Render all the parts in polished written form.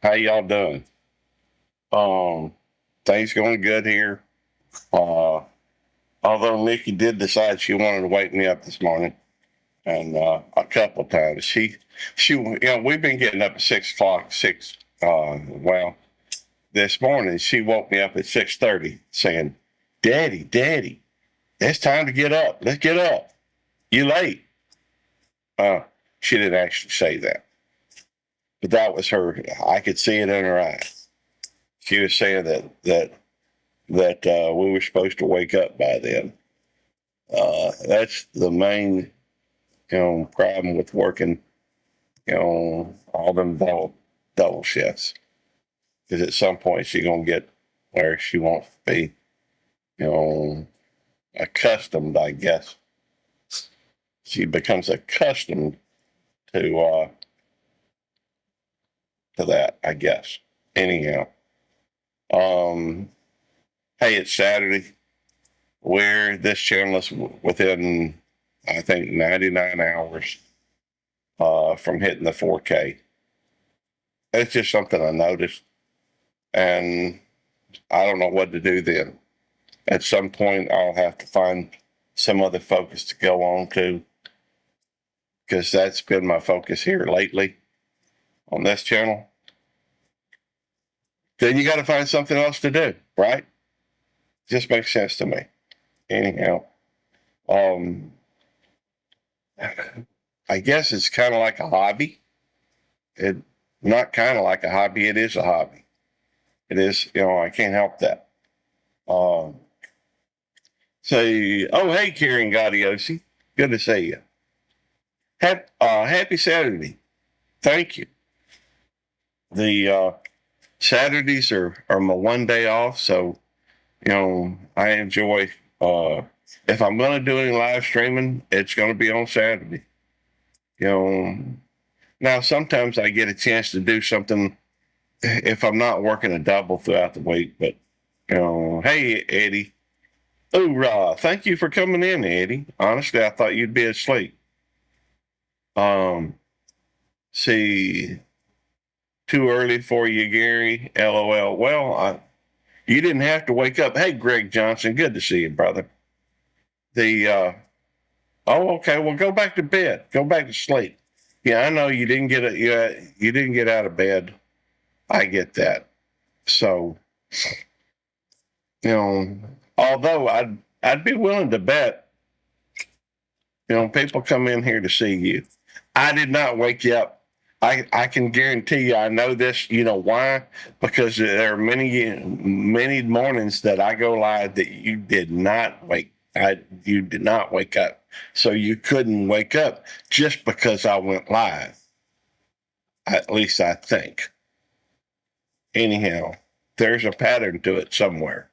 How y'all doing? Um, things going good here. Uh, although Nikki did decide she wanted to wake me up this morning, and a couple times we've been getting up at 6 o'clock. This morning she woke me up at 6:30, saying, Daddy, it's time to get up. Let's get up. You late?" Uh, she didn't actually say that, but that was her. I could see it in her eyes. She was saying that we were supposed to wake up by then. That's the main, problem with working, all them double shifts. Because at some point she's gonna get where she won't be, you know, accustomed. I guess she becomes accustomed to that. I guess. Anyhow, um, hey, it's Saturday. We're this channel is within, I think, 99 hours from hitting the 4K. It's just something I noticed, and I don't know what to do then. At some point, I'll have to find some other focus to go on to, because that's been my focus here lately on this channel. Then you got to find something else to do, right? Just makes sense to me. Anyhow, um, I guess it's kind of like a hobby. It not kind of like a hobby. It is a hobby. It is. I can't help that. Um, Say, oh, hey, Karen Gaudiosi. Good to see you. Happy Saturday. Thank you. The Saturdays are my one day off, so, I enjoy, if I'm going to do any live streaming, it's going to be on Saturday. Now sometimes I get a chance to do something if I'm not working a double throughout the week, but, hey, Eddie. Hoorah. Thank you for coming in, Eddie. Honestly, I thought you'd be asleep. Um, see, too early for you, Gary. LOL. Well, you didn't have to wake up. Hey, Greg Johnson. Good to see you, brother. The, oh, okay. Well, go back to bed. Go back to sleep. Yeah, I know you didn't you didn't get out of bed. I get that. So, you know, although I'd be willing to bet, people come in here to see you. I did not wake you up. I can guarantee you, I know this. You know why? Because there are many mornings that I go live that you did not you did not wake up. So you couldn't wake up just because I went live. At least I think. Anyhow, there's a pattern to it somewhere.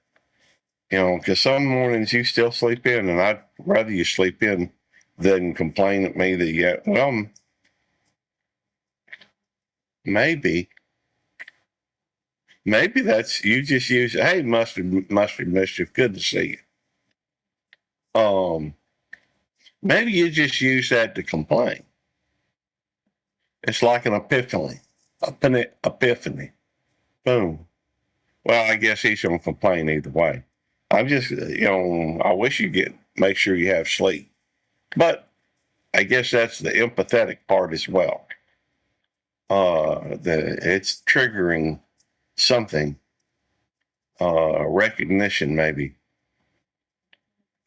Because some mornings you still sleep in, and I'd rather you sleep in than complain at me that maybe that's you just use. Hey, mustard mischief. Good to see you. Maybe you just use that to complain. It's like an epiphany. Boom. Well, I guess he's gonna complain either way. I'm just, I wish you make sure you have sleep, but I guess that's the empathetic part as well. It's triggering something, recognition maybe.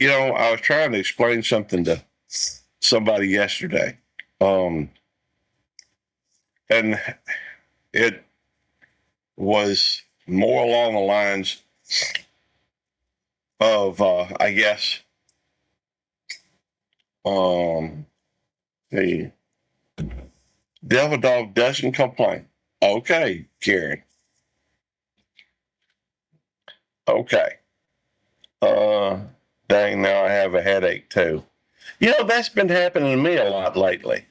I was trying to explain something to somebody yesterday, and it was more along the lines of, I guess, the devil dog doesn't complain. Okay, Karen. Okay. Uh, Dang, now I have a headache too. That's been happening to me a lot lately.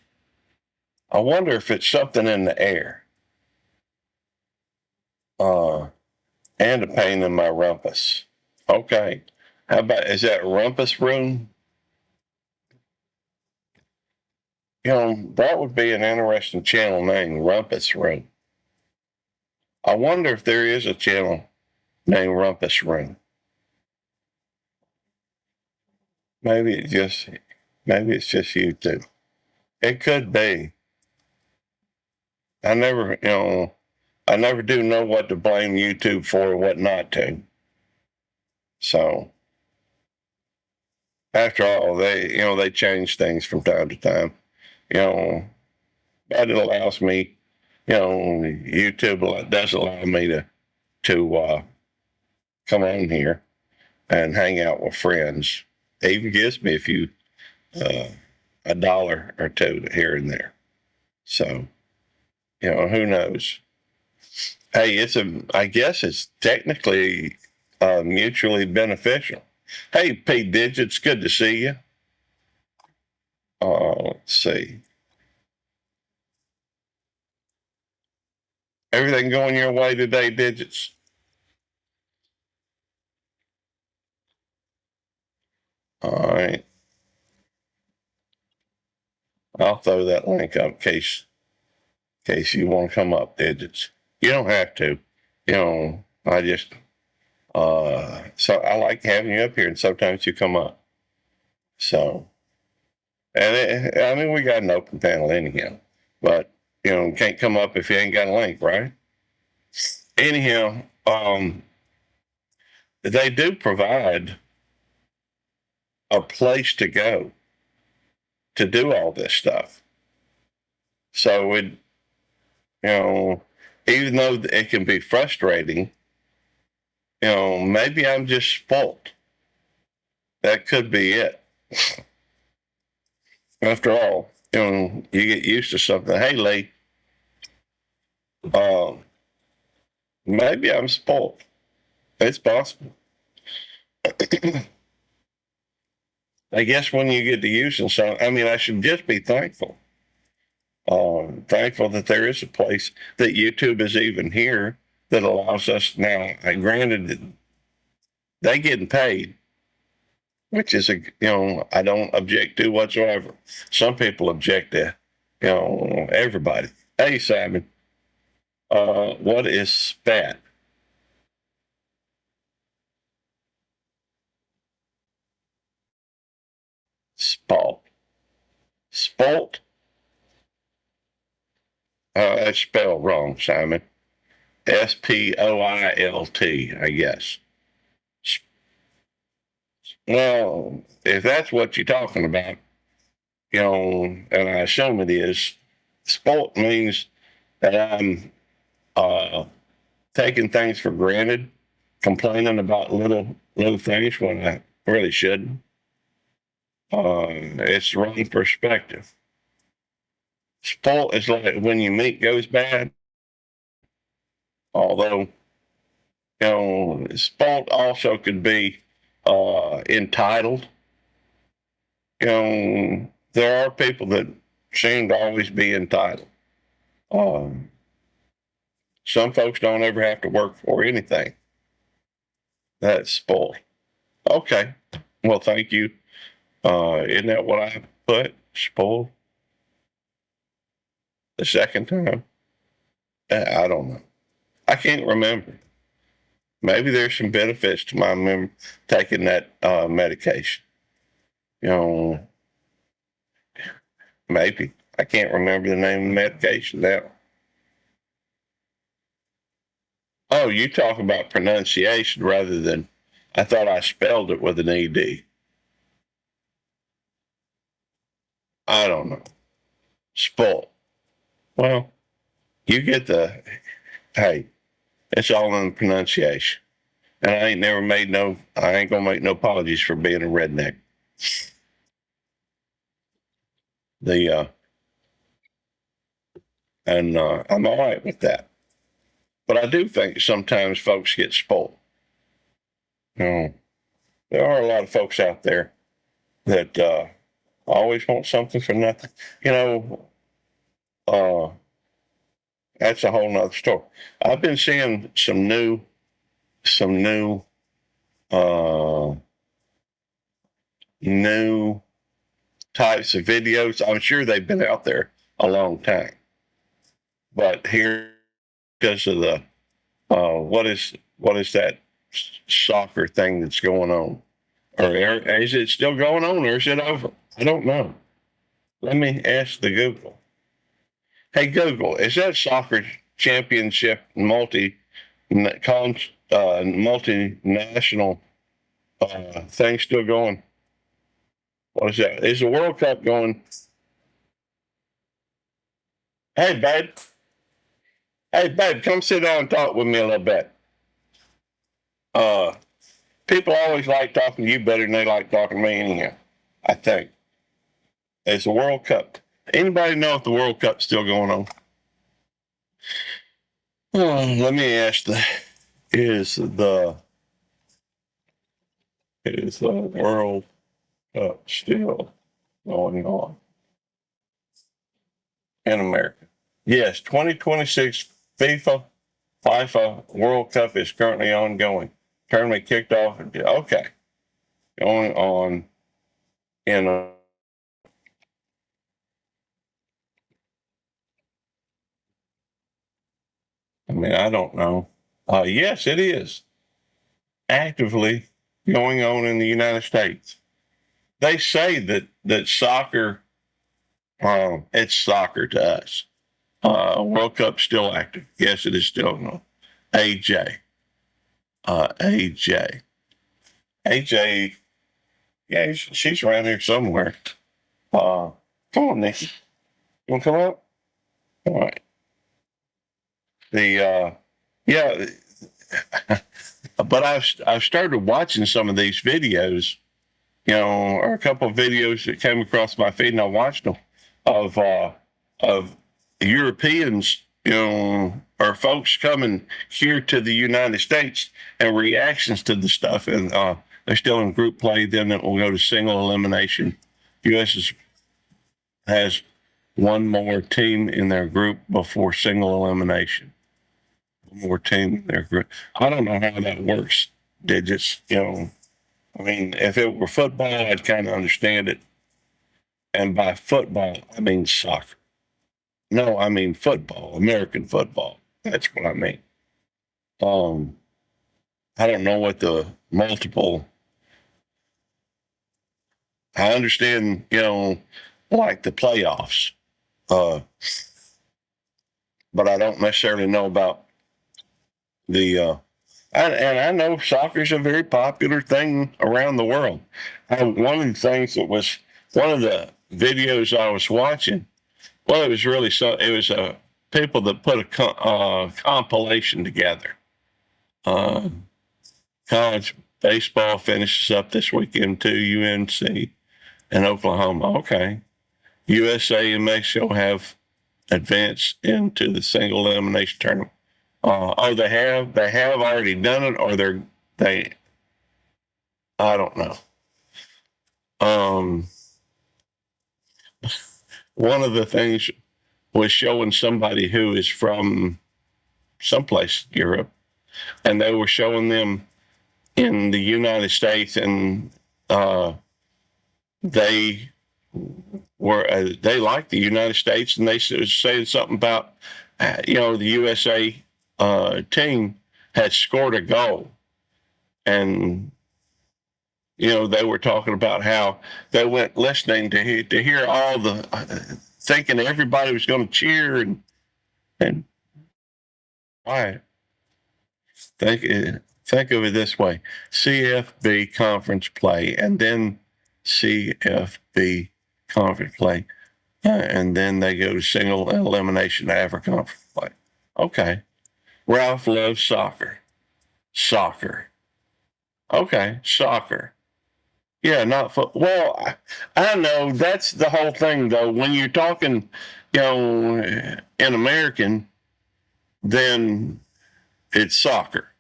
I wonder if it's something in the air. Uh, and a pain in my rumpus. Okay. How about, is that rumpus room? That would be an interesting channel name, Rumpus Room. I wonder if there is a channel named Rumpus Room. Maybe it's just YouTube. It could be. I never, I never do know what to blame YouTube for or what not to. So after all, they change things from time to time. You know, but it allows me, YouTube does allow me to come on here and hang out with friends. It even gives me uh, a dollar or two here and there. So, who knows? Hey, I guess it's technically mutually beneficial. Hey, P Digits, good to see you. Let's see. Everything going your way today, Digits? All right. I'll throw that link up in case you want to come up, Digits. You don't have to. I just so I like having you up here, and sometimes you come up. So, I mean, we got an open panel anyhow, but you can't come up if you ain't got a link, right? Anyhow, they do provide a place to go to do all this stuff. So even though it can be frustrating, maybe I'm just spoilt. That could be it. After all, you get used to something. Hey, Lee, um, maybe I'm spoiled. It's possible. I guess when you get to using something, I mean, I should just be thankful. Thankful that there is a place that YouTube is even here that allows us now. Granted, they getting paid, which is I don't object to whatsoever. Some people object to everybody. Hey, Simon, what is spat? Spalt. Spalt? That's spelled wrong, Simon. Spoilt, I guess. Well, if that's what you're talking about, and I assume it is, sport means that I'm uh, taking things for granted, complaining about little things when I really shouldn't. It's the wrong perspective. Sport is like when your meat goes bad, although sport also could be entitled. There are people that seem to always be entitled. Um, some folks don't ever have to work for anything. That's spoiled. Okay. Well, thank you. Isn't that what I put? Spoiled? The second time? I don't know. I can't remember. Maybe there's some benefits to my taking that medication. You know, maybe. I can't remember the name of the medication now. Oh, you talk about pronunciation rather than, I thought I spelled it with an ED. I don't know. Spoil. Well, you get hey, it's all in the pronunciation. And I ain't gonna make no apologies for being a redneck. The, and I'm all right with that. But I do think sometimes folks get spoiled. You know, there are a lot of folks out there that always want something for nothing. You know, uh, that's a whole nother story. I've been seeing some uh, new types of videos. I'm sure they've been out there a long time, but here because of What is that soccer thing that's going on? Or is it still going on, or is it over? I don't know. Let me ask the Google. Hey Google, is that soccer championship multinational thing still going? What is that? Is the World Cup going? Hey babe, hey babe, come sit down and talk with me a little bit. Uh, People always like talking to you better than they like talking to me anyhow. I think it's the World Cup. Anybody know if the World Cup's still going on? Let me ask is the World Cup still going on in America? Yes, 2026 FIFA World Cup is currently ongoing. Tournament kicked off. Okay, going on in. I mean, I don't know. Yes, it is actively going on in the United States. They say that soccer, it's soccer to us. World Cup's still active. Yes, it is still going. AJ, AJ, AJ. Yeah, she's around here somewhere. Come on, Nikki. You want to come up? All right. Yeah, but I've started watching some of these videos, or a couple of videos that came across my feed, and I watched them of Europeans, or folks coming here to the United States and reactions to the stuff, and they're still in group play. Then it will go to single elimination. U.S. has one more team in their group before single elimination. One more team in their group. I don't know how that works. Digits, I mean, if it were football, I'd kind of understand it. And by football, I mean soccer. No, I mean football, American football. That's what I mean. Um, I don't know what the multiple. I understand, like the playoffs, uh, but I don't necessarily know about the. And I know soccer is a very popular thing around the world. One of the things that was one of the videos I was watching. Well, it was really so. It was people that put a compilation together. Uh, College baseball finishes up this weekend too. UNC and Oklahoma. Okay. USA and Mexico have advanced into the single elimination tournament. They have already done it, or they I don't know. Um, One of the things was showing somebody who is from someplace Europe, and they were showing them in the United States, and they they liked the United States, and they said something about the USA team had scored a goal, and they were talking about how they went listening to hear all the thinking everybody was going to cheer and why think of it this way: CFB conference play, and then CFB conference play, and then they go to single elimination after conference play. Okay, Ralph loves soccer. Soccer. Okay, soccer. Yeah, not football. Well, I know that's the whole thing, though. When you're talking, in American, then it's soccer.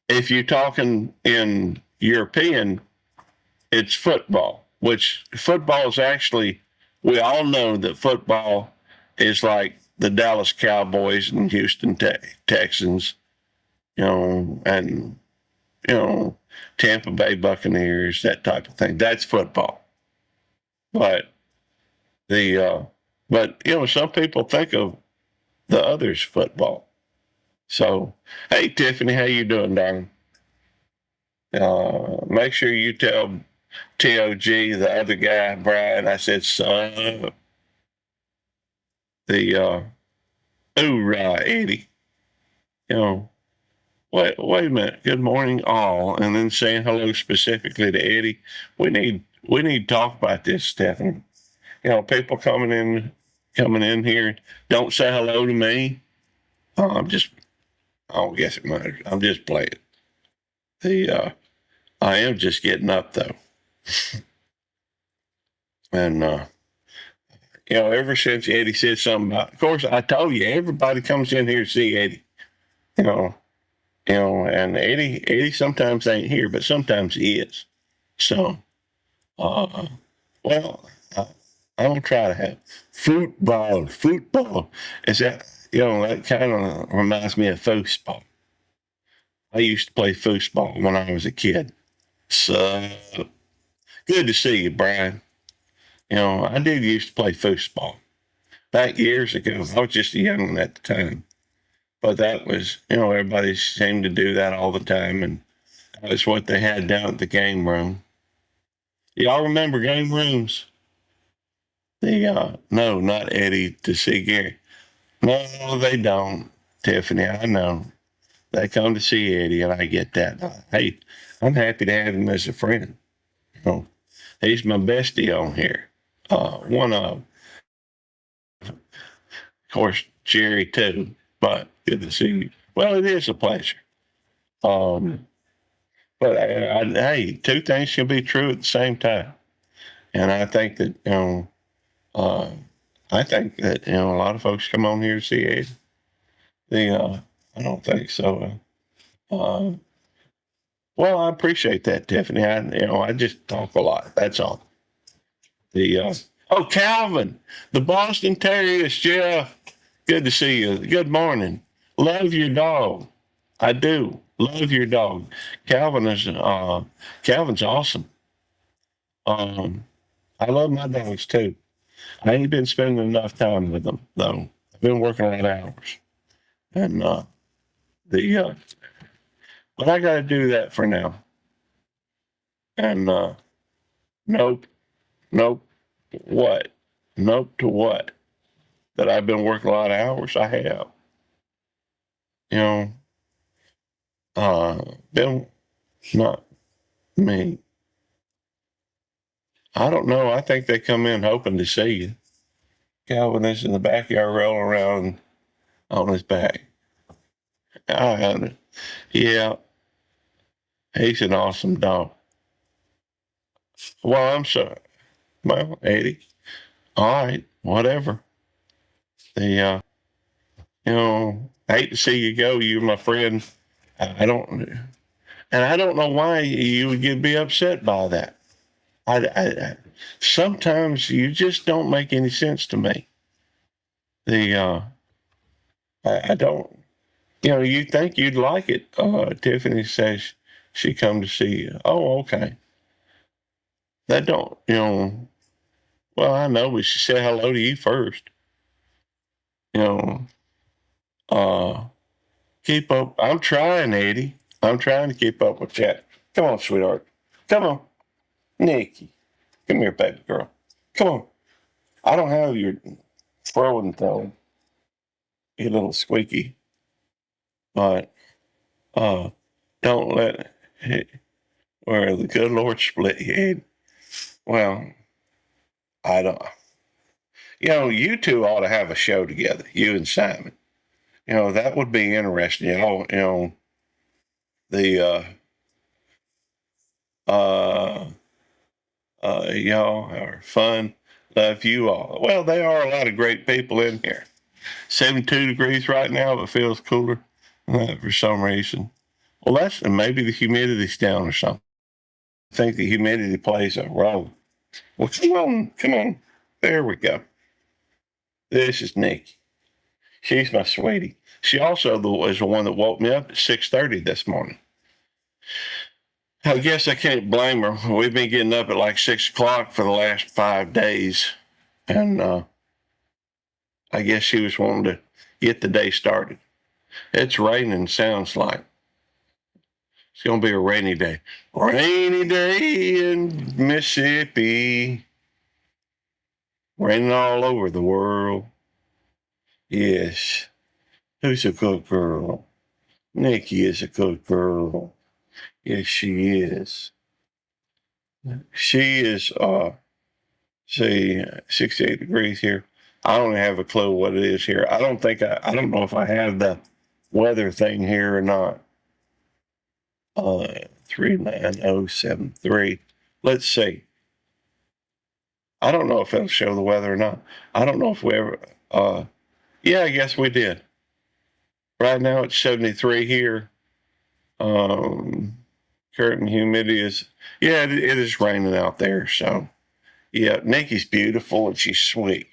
If you're talking in European, it's football, which football is actually, we all know that football is like the Dallas Cowboys and Houston Texans, and, Tampa Bay Buccaneers, that type of thing. That's football. But some people think of the others football. So, hey, Tiffany, how you doing, darling? Make sure you tell TOG, the other guy, Brian, I said, son, the, hoorah, Eddie. You know, wait a minute. Good morning, all. And then saying hello specifically to Eddie. We need to talk about this, Stephanie. People coming in here, don't say hello to me. I don't guess it matters. I'm just playing. The, I am just getting up though. And, ever since Eddie said something about, of course, I told you, everybody comes in here to see Eddie, you know, and Eddie sometimes ain't here, but sometimes he is. So, uh, well, I, I'm gonna try to have football. Football is that, that kind of reminds me of foosball. I used to play foosball when I was a kid. So good to see you, Brian. I did used to play foosball back years ago. I was just a young one at the time. But that was, everybody seemed to do that all the time. And that's what they had down at the game room. Y'all remember game rooms? No, not Eddie to see Gary. No, they don't, Tiffany. I know. They come to see Eddie, and I get that. Hey, I'm happy to have him as a friend. You know, he's my bestie on here. One of course, Jerry too. But good to see you. Well, it is a pleasure. Um, but hey, two things can be true at the same time, and I think that uh, a lot of folks come on here to see Ed. I don't think so. Well, I appreciate that, Tiffany. I just talk a lot. That's all. Calvin, the Boston Terriers, Jeff. Good to see you. Good morning. Love your dog. I do love your dog. Calvin's awesome. Um, I love my dogs too. I ain't been spending enough time with them though. I've been working a lot of hours, and the but I got to do that for now. And nope, nope. What? Nope to what? That I've been working a lot of hours. I have. You know, been not me. I don't know. I think they come in hoping to see you. Calvin is in the backyard rolling around on his back. I, yeah, he's an awesome dog. Well, I'm sorry. Well, 80. All right, whatever. The I hate to see you go. You're my friend. I don't, and I don't know why you would be upset by that. Sometimes you just don't make any sense to me. The I don't. You think you'd like it. Tiffany says she come to see you. Oh, okay. That don't. Well, I know, but she said hello to you first. You know. Uh, Keep up. I'm trying, Eddie. I'm trying to keep up with that. Come on, sweetheart. Come on, Nikki. Come here, baby girl. Come on. I don't have your throwing thing, you little squeaky. But don't let it, where the good Lord split you, Eddie. Well, I don't. You two ought to have a show together, you and Simon. That would be interesting. The uh, y'all are fun. Love you all. Well, there are a lot of great people in here. 72 degrees right now, but feels cooler for some reason. Well, and maybe the humidity's down or something. I think the humidity plays a role. Well, come on. There we go. This is Nikki. She's my sweetie. She also was the one that woke me up at 6:30 this morning. I guess I can't blame her. We've been getting up at like 6 o'clock for the last 5 days, and I guess she was wanting to get the day started. It's raining, sounds like. It's going to be a rainy day. Rainy day in Mississippi. Raining all over the world. Yes. Who's a good girl? Nikki is a good girl. Yes, she is. She is, see, 68 degrees here. I don't have a clue what it is here. I don't know if I have the weather thing here or not. 39073. Let's see. I don't know if it'll show the weather or not. I don't know if we ever, yeah, I guess we did. Right now it's 73 here. Current humidity is, yeah, it is raining out there. So, yeah, Nikki's beautiful and she's sweet.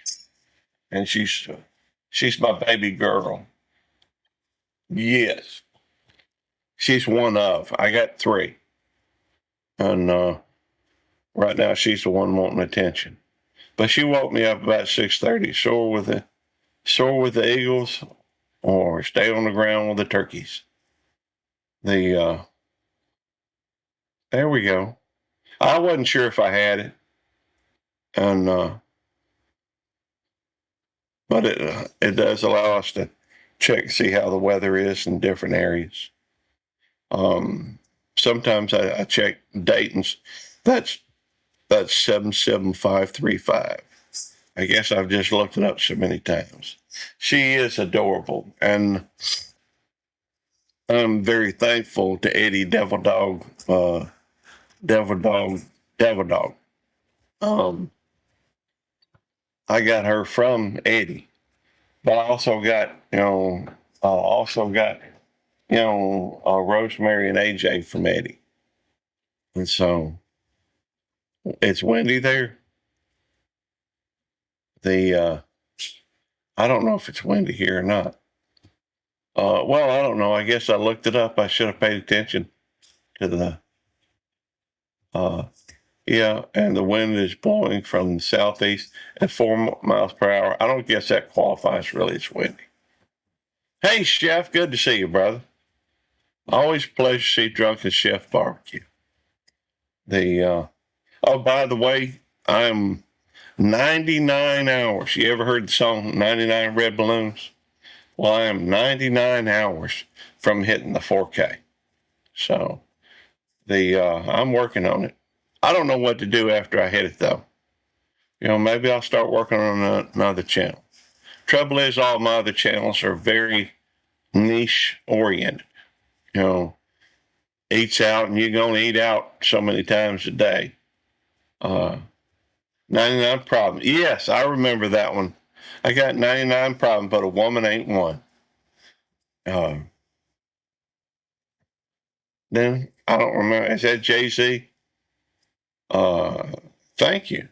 And she's my baby girl. Yes. She's one of. I got three. And right now she's the one wanting attention. But she woke me up about 6:30, soar with the eagles or stay on the ground with the turkeys. There we go. I wasn't sure if I had it. And but it does allow us to check, see how the weather is in different areas. Sometimes I check Dayton's. That's 77535. I guess I've just looked it up so many times. She is adorable, and I'm very thankful to Eddie Devil Dog. Devil Dog. I got her from Eddie, but I also got Rosemary and AJ from Eddie, and so it's windy there. I don't know if it's windy here or not. Well, I don't know. I guess I looked it up. I should have paid attention to the. Yeah, and the wind is blowing from the southeast at 4 miles per hour. I don't guess that qualifies really as windy. Hey, Chef, good to see you, brother. Always a pleasure to see Drunken Chef Barbecue. Oh, by the way, I'm 99 hours. You ever heard the song 99 Red Balloons? Well, I am 99 hours from hitting the 4K. So I'm working on it. I don't know what to do after I hit it though. Maybe I'll start working on another channel. Trouble is, all my other channels are very niche oriented. Eats out, and you're going to eat out so many times a day. 99 Problems. Yes, I remember that one. I got 99 problems, but a woman ain't one. Then I don't remember. Is that Jay-Z? Thank you.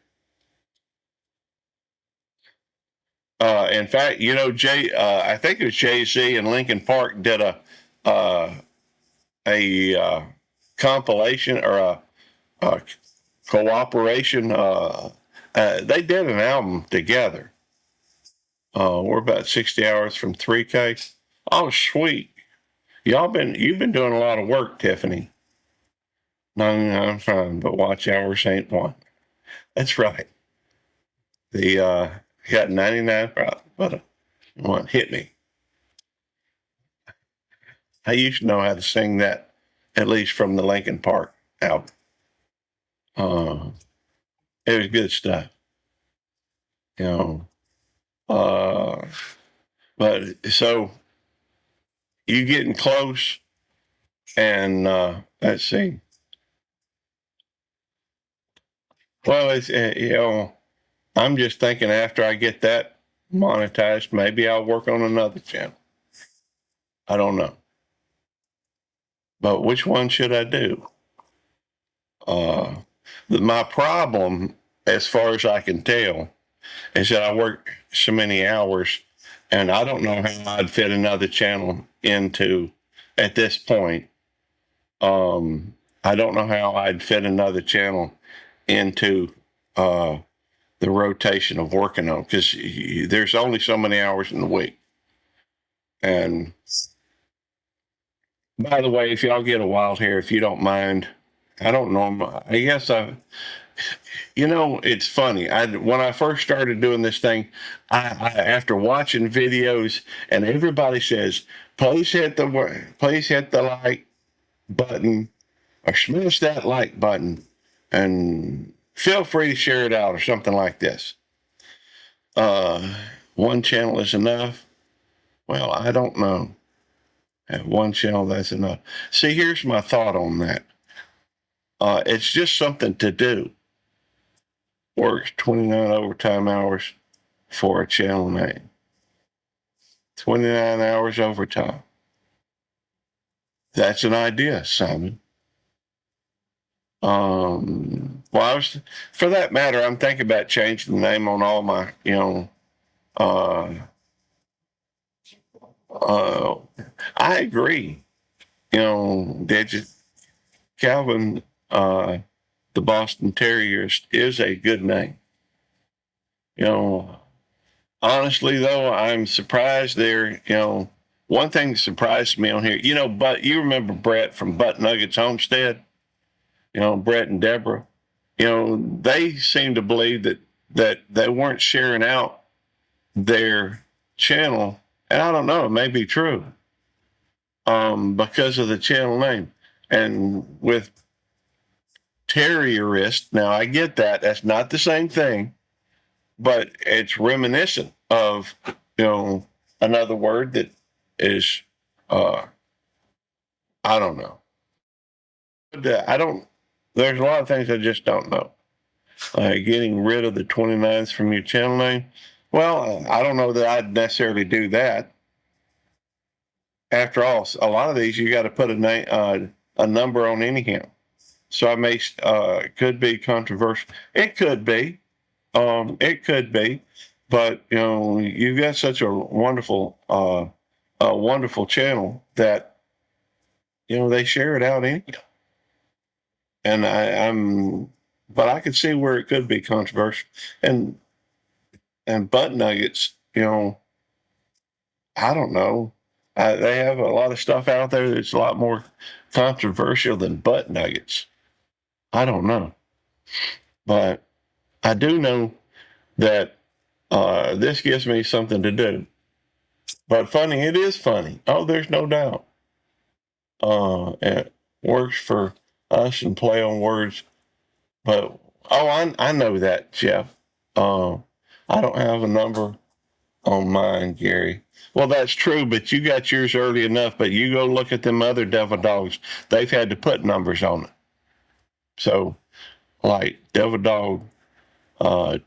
In fact, I think it was Jay-Z and Linkin Park did a compilation or a cooperation. They did an album together. We're about 60 hours from 3K. Oh, sweet. You've been doing a lot of work, Tiffany. 99 fine, but watch hours ain't one. That's right. Got 99 but one hit me. I used to know how to sing that, at least from the Linkin Park album. It was good stuff. But so you getting close, and let's see. Well, it's I'm just thinking after I get that monetized, maybe I'll work on another channel. I don't know. But which one should I do? My problem, as far as I can tell, is that I work so many hours, and I don't know how I'd fit another channel into at this point. I don't know how I'd fit another channel into the rotation of working on, because there's only so many hours in the week. And By the way, if y'all get a wild hair, if you don't mind, I don't know. I guess it's funny. When I first started doing this thing, I after watching videos and everybody says, please hit the like button or smash that like button and feel free to share it out or something like this. Uh, One channel is enough. Well, I don't know. At one channel, that's enough. See, here's my thought on that. It's just something to do. Works 29 overtime hours for a channel name. 29 hours overtime. That's an idea, Simon. For that matter, I'm thinking about changing the name on all my, uh, I agree. They just, Calvin, the Boston Terrier is a good name. Honestly, though, I'm surprised there. One thing that surprised me on here, but you remember Brett from Butt Nuggets Homestead, Brett and Deborah, they seem to believe that they weren't sharing out their channel. And I don't know, it may be true, because of the channel name. And with Terrierist, now I get that. That's not the same thing, but it's reminiscent of, another word that is, I don't know. I don't, there's a lot of things I just don't know. Getting rid of the 29s from your channel name. Well, I don't know that I'd necessarily do that. After all, a lot of these you got to put a number on anyhow. So I may could be controversial. It could be. It could be. But you've got such a wonderful channel that they share it out anyhow. And but I could see where it could be controversial. And Butt Nuggets, I don't know. They have a lot of stuff out there that's a lot more controversial than Butt Nuggets. I don't know, but I do know that this gives me something to do. But funny, it is funny. Oh, there's no doubt. It works for us and play on words. But I know that, Jeff. I don't have a number on mine, Gary. Well, that's true, but you got yours early enough. But you go look at them other devil dogs. They've had to put numbers on it. So, like Devil Dog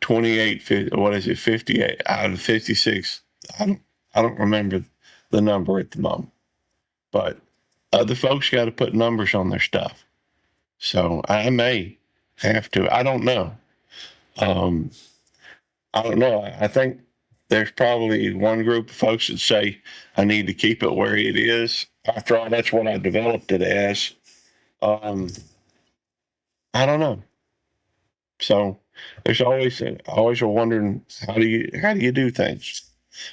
28, what is it, 58 out of 56. I don't remember the number at the moment. But other folks got to put numbers on their stuff. So I may have to. I don't know. Um, I don't know. I think there's probably one group of folks that say I need to keep it where it is. After all, that's what I developed it as. Um, I don't know. So there's always a wondering how do you do things?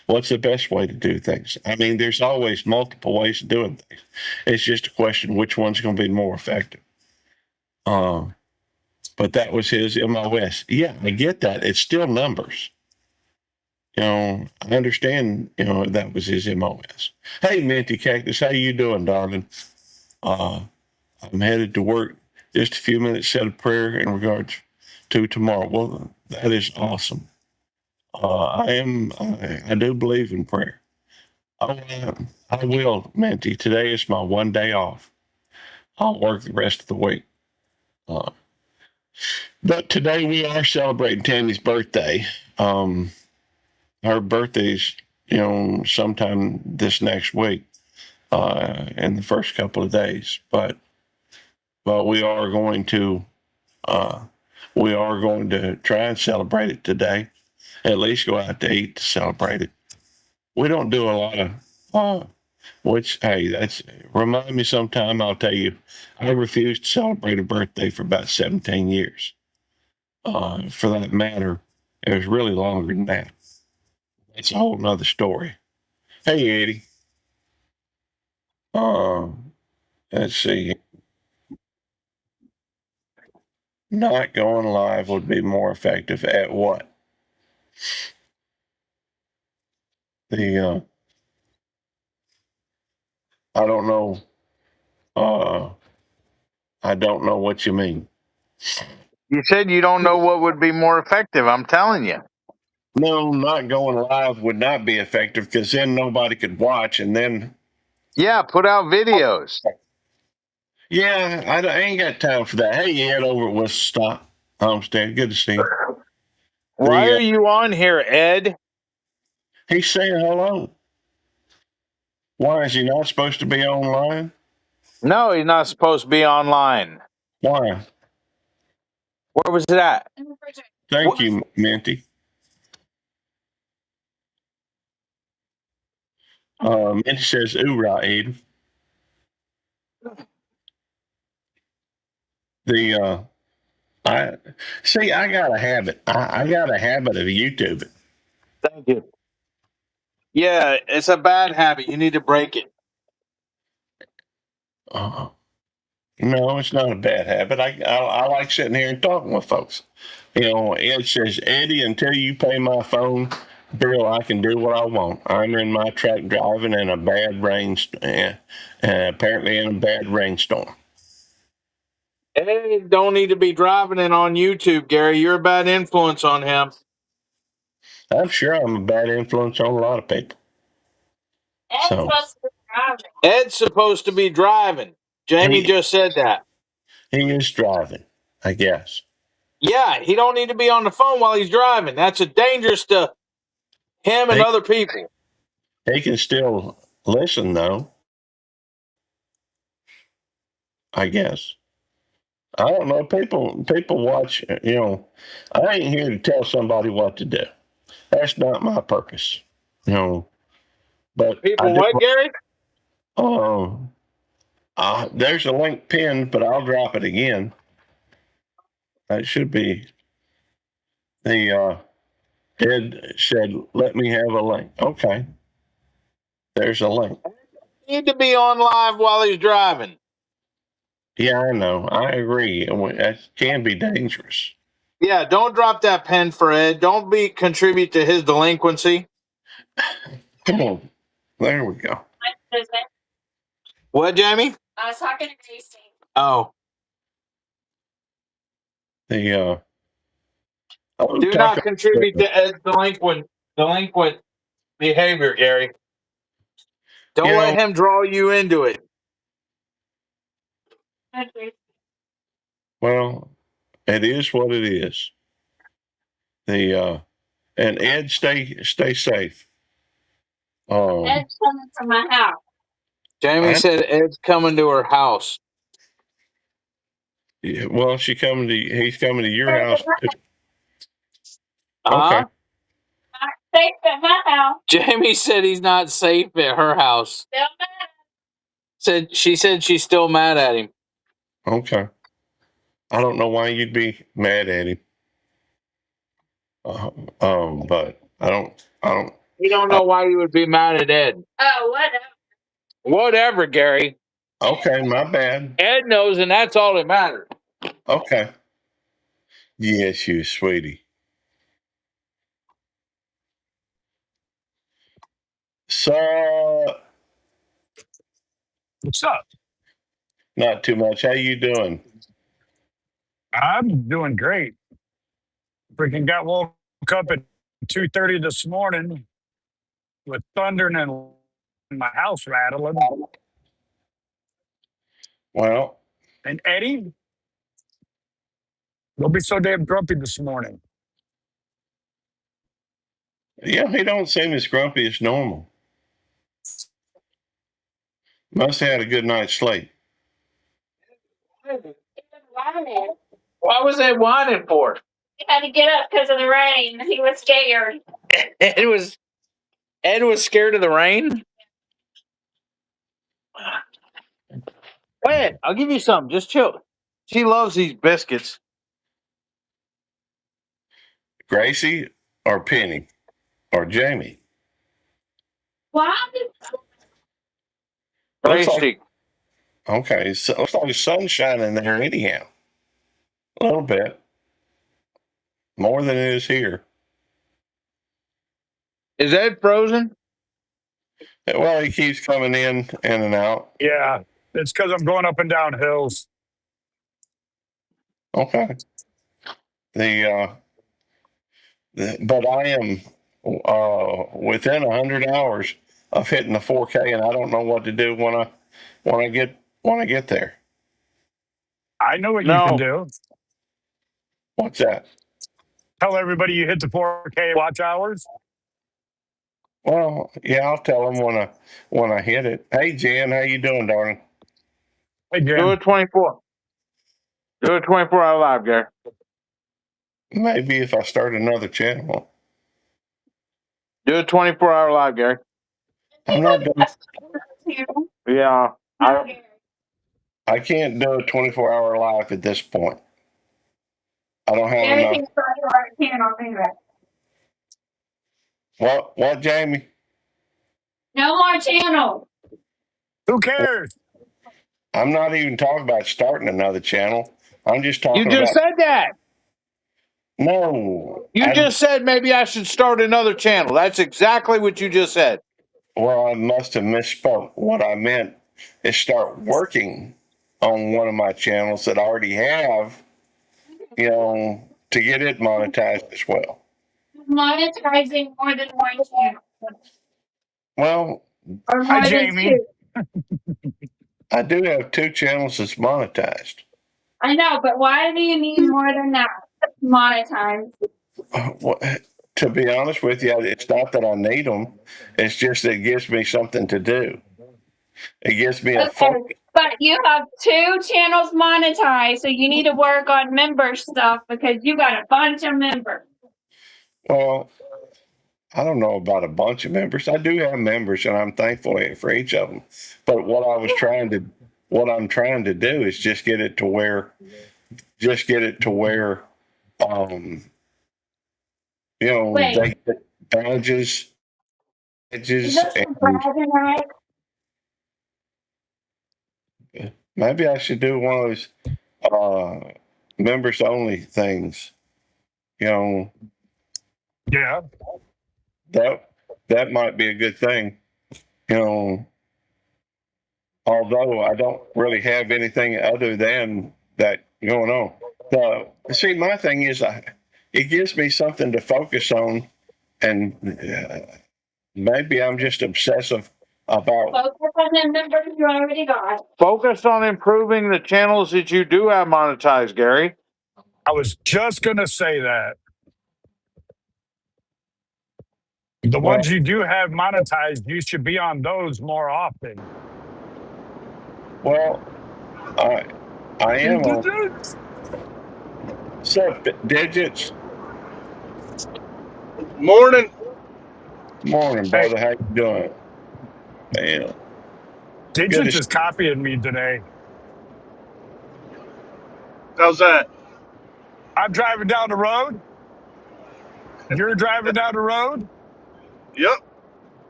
What's the best way to do things? I mean, there's always multiple ways of doing things. It's just a question which one's going to be more effective. Um, but that was his MOS. Yeah, I get that. It's still numbers. I understand. That was his MOS. Hey, Minty Cactus, how you doing, darling? Uh, I'm headed to work. Just a few minutes. Said a prayer in regards to tomorrow. Well, that is awesome. I do believe in prayer. I will, Minty. Today is my one day off. I'll work the rest of the week. Uh, but today we are celebrating Tammy's birthday. Her birthday's, sometime this next week, in the first couple of days. But uh, we are going to try and celebrate it today. At least go out to eat to celebrate it. We don't do a lot of, which, hey, that's, remind me sometime, I'll tell you, I refused to celebrate a birthday for about 17 years. For that matter, it was really longer than that. That's a whole nother story. Hey, Eddie. Uh, Let's see. Not going live would be more effective at what? The I don't know. I don't know what you mean. You said you don't know what would be more effective. I'm telling you. No, not going live would not be effective because then nobody could watch, and then Yeah, put out videos. yeah, I ain't got time for that. Hey, Ed over at Whistle Homestead, good to see you. Why are you on here, Ed? He's saying hello. Why is he not supposed to be online? No, he's not supposed to be online. Why? Where was it at? Thank you, Minty. Minty says, "Oorah, Ed." I see. I got a habit. I got a habit of YouTube. Thank you. Yeah, it's a bad habit. You need to break it. No, it's not a bad habit. I like sitting here and talking with folks. You know, Ed says, "Eddie, until you pay my phone bill, I can do what I want. I'm in my truck driving in a bad apparently in a bad rainstorm." Ed don't need to be driving it on YouTube, Gary. You're a bad influence on him. I'm sure I'm a bad influence on a lot of people. Ed's supposed to be driving. Jamie just said that. He is driving, I guess. Yeah, he don't need to be on the phone while he's driving. That's a dangerous to him and other people. He can still listen, though. I guess. I don't know. People watch. You know, I ain't here to tell somebody what to do. That's not my purpose. You know, but people what, Gary? There's a link pinned, but I'll drop it again. That should be the Ed said, "Let me have a link." Okay, there's a link. Need to be on live while he's driving. Yeah, I know. I agree. That can be dangerous. Yeah, don't drop that pen for Ed. Don't contribute to his delinquency. Come on. There we go. What, Jamie? I was talking to Gracie. Oh. The do not contribute to Ed's delinquent behavior, Gary. Don't let him draw you into it. Well, it is what it is. And Ed, stay safe. Ed's coming to my house. Jamie said Ed's coming to her house. Yeah, well, he's coming to your house. Okay. Not safe at my house. Jamie said he's not safe at her house. Still mad. She said she's still mad at him. Okay. I don't know why you'd be mad at him. But I don't. You don't know why you would be mad at Ed. Oh, whatever. Whatever, Gary. Okay, my bad. Ed knows, and that's all that matters. Okay. Yes, you sweetie. So, what's up? Not too much. How you doing? I'm doing great. Freaking got woke up at 2:30 this morning with thunder and my house rattling. Well, and Eddie, don't be so damn grumpy this morning. Yeah, he don't seem as grumpy as normal. Must have had a good night's sleep. What was Ed whining for? He had to get up because of the rain. He was scared. Ed was scared of the rain? Wait, I'll give you some. Just chill. She loves these biscuits. Gracie or Penny or Jamie? Why? Gracie. Okay, so it looks like the sun's shining there anyhow. A little bit. More than it is here. Is Ed frozen? Well, he keeps coming in and out. Yeah, it's because I'm going up and down hills. Okay. But I am within 100 hours of hitting the 4K, and I don't know what to do when I get there. I know what you can do. What's that? Tell everybody you hit the 4K watch hours. Well, yeah, I'll tell them when I hit it. Hey, Jen, how you doing, darling? Hey, Do Jim. it 24. Do it 24-hour live, Gary. Maybe if I start another channel. Do a 24-hour live, Gary. I'm not done. Yeah. I can't do a 24-hour live at this point. I don't have enough. What, Jamie? No more channel. Who cares? I'm not even talking about starting another channel. I'm just talking You just said that. No. You just said maybe I should start another channel. That's exactly what you just said. Well, I must have misspoke. What I meant is start working on one of my channels that I already have, to get it monetized as well. Monetizing more than one channel. Well, Or Hi, more than Jamie. two. I do have 2 channels that's monetized. I know, but why do you need more than that? Monetized. Well, to be honest with you, it's not that I need them. It's just that it gives me something to do. It gives me a focus. But you have 2 channels monetized, so you need to work on member stuff because you got a bunch of members. Well, I don't know about a bunch of members. I do have members, and I'm thankful for each of them. But what I'm trying to do is just get it to where, Wait. they get badges, Is this and bragging right? maybe I should do one of those members only things. Yeah. That might be a good thing. Although I don't really have anything other than that going on. See, my thing is, it gives me something to focus on, and maybe I'm just obsessive about. Focus on the members you already got. Focus on improving the channels that you do have monetized, Gary. I was just going to say that. The ones you do have monetized, you should be on those more often. Well, I am on. So, Digits. Morning. Morning, brother. How you doing? Man. Digits is copying me today. How's that? I'm driving down the road. You're driving down the road. Yep.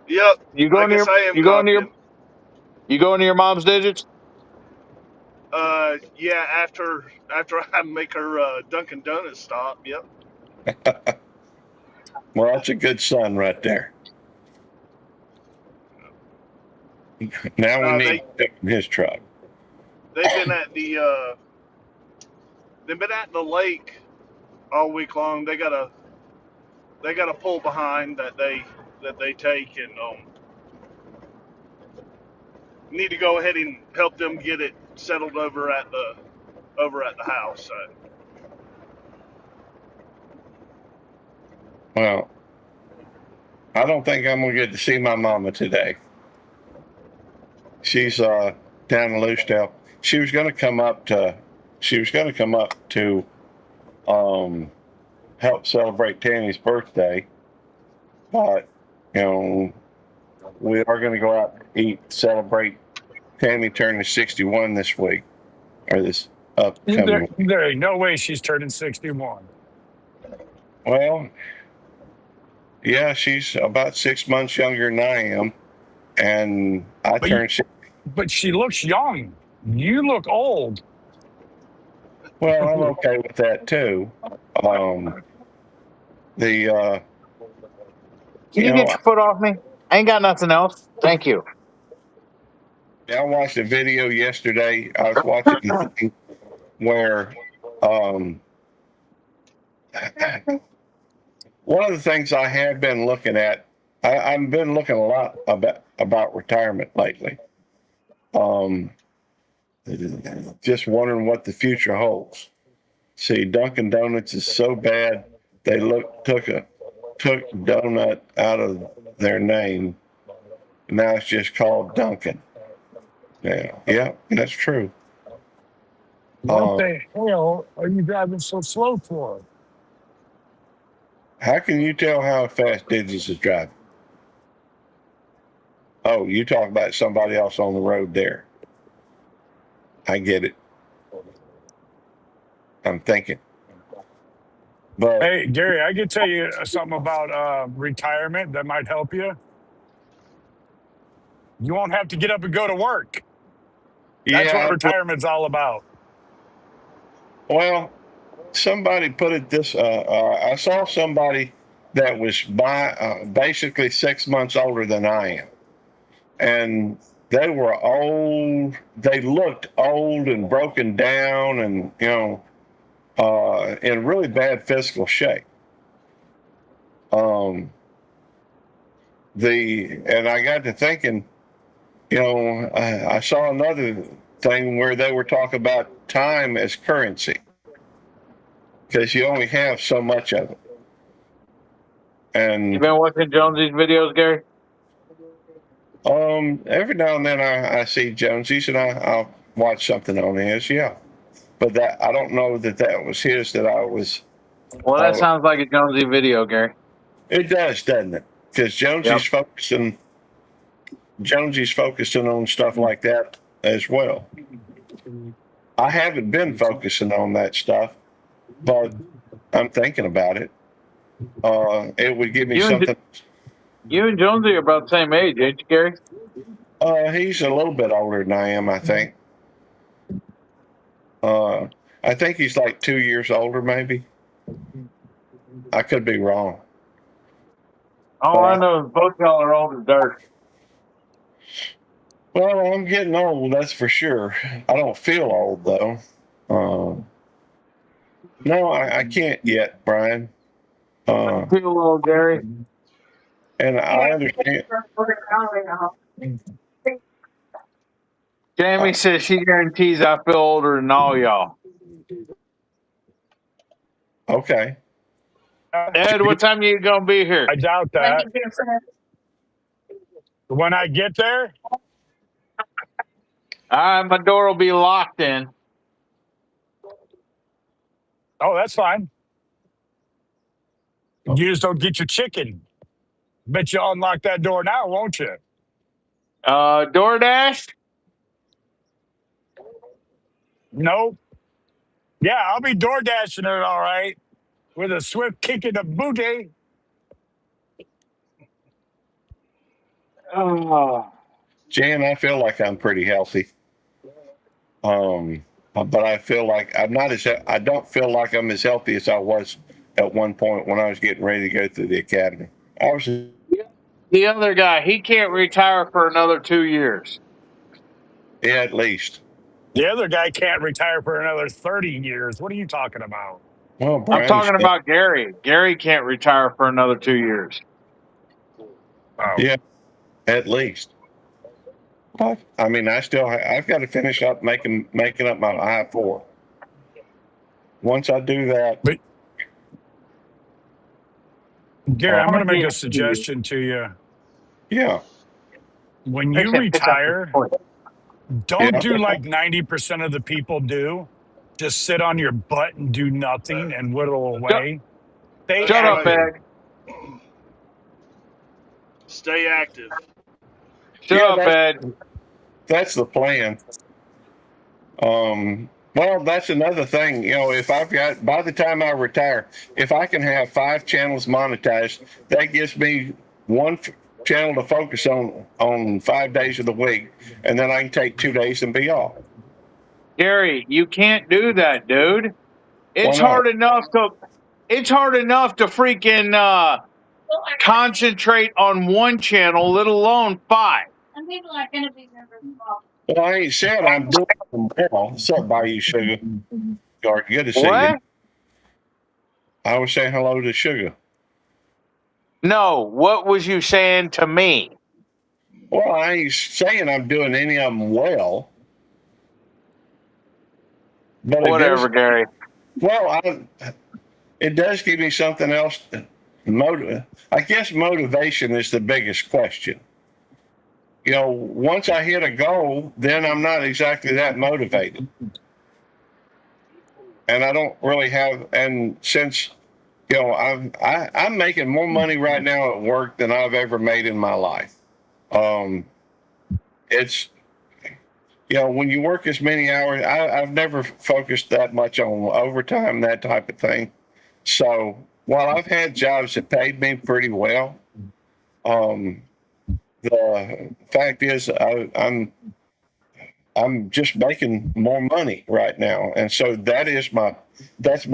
You go into your mom's Digits? Yeah. After I make her Dunkin' Donuts stop. Yep. Well, that's a good son right there. Now we need his truck. They've been at the lake all week long. They got a pull behind that they take, and need to go ahead and help them get it settled over at the house. So. Well, I don't think I'm gonna get to see my mama today. She's down in Lucedale. She was gonna come up to help celebrate Tammy's birthday, but we are gonna go out and celebrate Tammy turning 61 this week, or this upcoming week. There ain't no way she's turning 61. Well, yeah, she's about 6 months younger than I am, and I turned 60. But she looks young. You look old. Well, I'm okay with that too. The Can you get your foot off me? I ain't got nothing else. Thank you. I watched a video yesterday. I was watching something where one of the things I have been looking at, I've been looking a lot about retirement lately. Just wondering what the future holds. See, Dunkin' Donuts is so bad they took donut out of their name. Now it's just called Dunkin'. Yeah, that's true. What the hell are you driving so slow for? How can you tell how fast Digits is driving? Oh, you talk about somebody else on the road there. I get it. I'm thinking. But Hey, Gary, I can tell you something about retirement that might help you. You won't have to get up and go to work. That's what retirement's all about. Well, somebody put it this. I saw somebody that was basically 6 months older than I am, and they were old. They looked old and broken down, and in really bad physical shape. And I got to thinking, I saw another thing where they were talking about time as currency, because you only have so much of it. And You been watching Jonesy's videos, Gary? every now and then I see Jonesy's, and I'll watch something on his, yeah. But that I don't know that was his that I was. Well, that sounds like a Jonesy video, Gary. It does, doesn't it? Because Jonesy's focusing on stuff like that as well. I haven't been focusing on that stuff, but I'm thinking about it. It would give me something. You and Jonesy are about the same age, ain't you, Gary? He's a little bit older than I am, I think. I think he's like 2 years older, maybe. I could be wrong. All I know is both y'all are old as dirt. Well, I'm getting old, that's for sure. I don't feel old, though. No, I can't yet, Brian. I feel old, Gary. And I understand. Jamie says she guarantees I feel older than all y'all. Okay. Ed, what time you gonna be here? I doubt that. When I get there, My door will be locked in. oh, that's fine. You just don't get your chicken. Bet you unlock that door now, won't you? DoorDash? Nope. Yeah, I'll be door dashing it all right. With a swift kick in the booty. Oh. Jan, I feel like I'm pretty healthy. But I feel like I don't feel like I'm as healthy as I was at one point when I was getting ready to go through the academy. The other guy, he can't retire for another 2 years. Yeah, at least. The other guy can't retire for another 30 years. What are you talking about? Well, I'm talking about Gary. Gary can't retire for another 2 years. Oh. Yeah, at least. But I mean, I've got to finish up making up my I-4. Once I do that, But Gary, I'm going to make a suggestion to you. Yeah. When you retire, don't do like 90% of the people do. Just sit on your butt and do nothing and whittle away. Shut up, Ed. Stay active. Shut up, Ed. That's the plan. Well, that's another thing. If by the time I retire, if I can have 5 channels monetized, that gives me one channel to focus on 5 days of the week, and then I can take 2 days and be off. Gary, you can't do that, dude. It's Why not? hard enough to. It's hard enough to freaking concentrate on one channel, let alone 5. Some people aren't going to be members of all. Well, I ain't said I'm doing them well. What's up, Bayou Sugar? Good to see you. What? I was saying hello to Sugar. No, what was you saying to me? Well, I ain't saying I'm doing any of them well. But Whatever, Gary. Well, it does give me something else. I guess motivation is the biggest question. You know, once I hit a goal, then I'm not exactly that motivated. And I don't really have, and since, you know, I'm making more money right now at work than I've ever made in my life. It's, you know, when you work as many hours, I've never focused that much on overtime, that type of thing. So while I've had jobs that paid me pretty well, the fact is I'm just making more money right now, and so that's my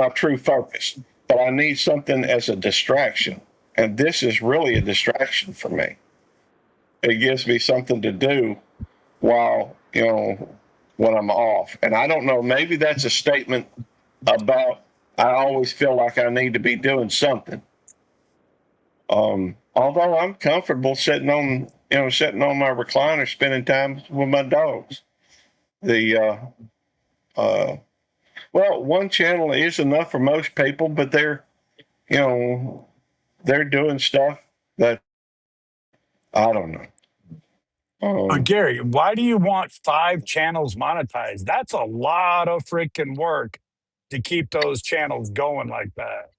true focus. But I need something as a distraction, and this is really a distraction for me. It gives me something to do while, you know, when I'm off. And I don't know, maybe that's a statement about I always feel like I need to be doing something. Although I'm comfortable sitting on my recliner, spending time with my dogs. Well, one channel is enough for most people, but they're doing stuff that I don't know. Gary, why do you want 5 channels monetized? That's a lot of freaking work to keep those channels going like that.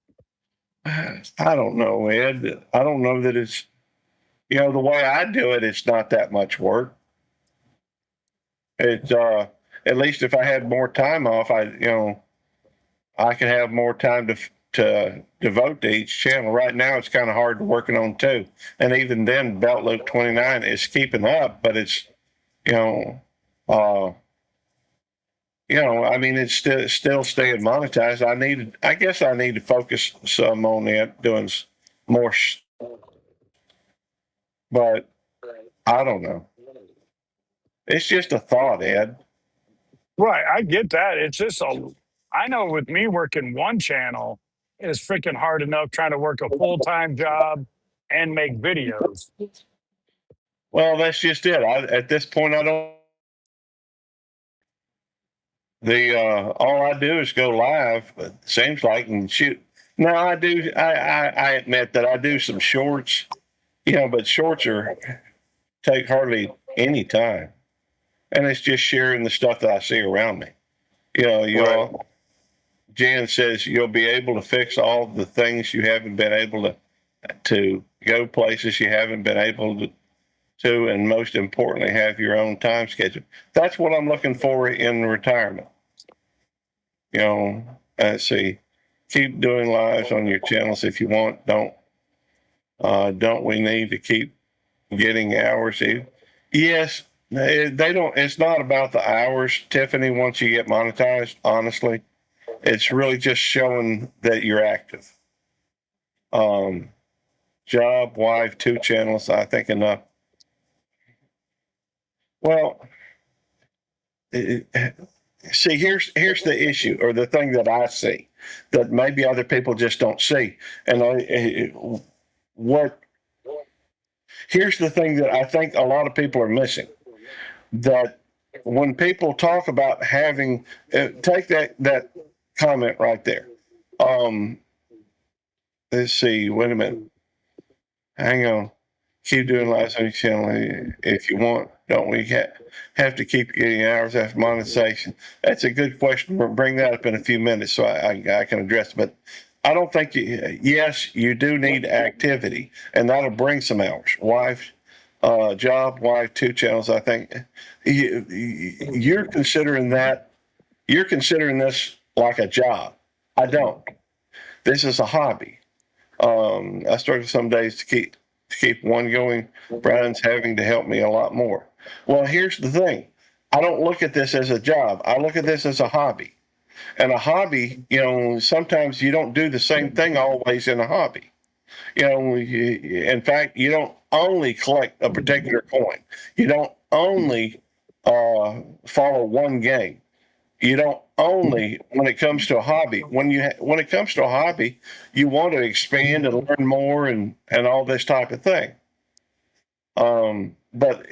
I don't know, Ed. I don't know that it's, you know, the way I do it, it's not that much work. It's at least if I had more time off, I could have more time to devote to each channel. Right now, it's kind of hard working on 2, and even then, Belt Loop 29 is keeping up, but it's, I mean, it's still staying monetized. I guess I need to focus some on it, doing more, but I don't know. It's just a thought, Ed. Right, I get that. It's just I know with me working one channel, it's freaking hard enough trying to work a full-time job and make videos. Well, that's just it. At this point, I don't. All I do is go live. It seems like, and shoot. Now I do. I admit that I do some shorts, but shorts take hardly any time, and it's just sharing the stuff that I see around me. Right. Jan says you'll be able to fix all the things you haven't been able to go places you haven't been able to, and most importantly, have your own time schedule. That's what I'm looking for in retirement. See, keep doing lives on your channels if you want. Don't we need to keep getting hours? Yes, they don't. It's not about the hours, Tiffany. Once you get monetized, honestly, it's really just showing that you're active. Job, wife, 2 channels. I think enough. Well, see, here's the issue, or the thing that I see that maybe other people just don't see. And here's the thing that I think a lot of people are missing. That when people talk about having, take that comment right there. Let's see. Wait a minute. Hang on. Keep doing lives on your channel if you want. Don't we have to keep getting hours after monetization? That's a good question. We'll bring that up in a few minutes so I can address it. But I don't think yes, you do need activity, and that'll bring some hours. Job, wife, 2 channels. I think you're considering that. You're considering this like a job. I don't. This is a hobby. I struggle some days to keep one going. Brian's having to help me a lot more. Well, here's the thing. I don't look at this as a job. I look at this as a hobby. And a hobby, sometimes you don't do the same thing always in a hobby. In fact, you don't only collect a particular coin. You don't only follow one game. You don't only, when it comes to a hobby. When it comes to a hobby, you want to expand and learn more and all this type of thing. But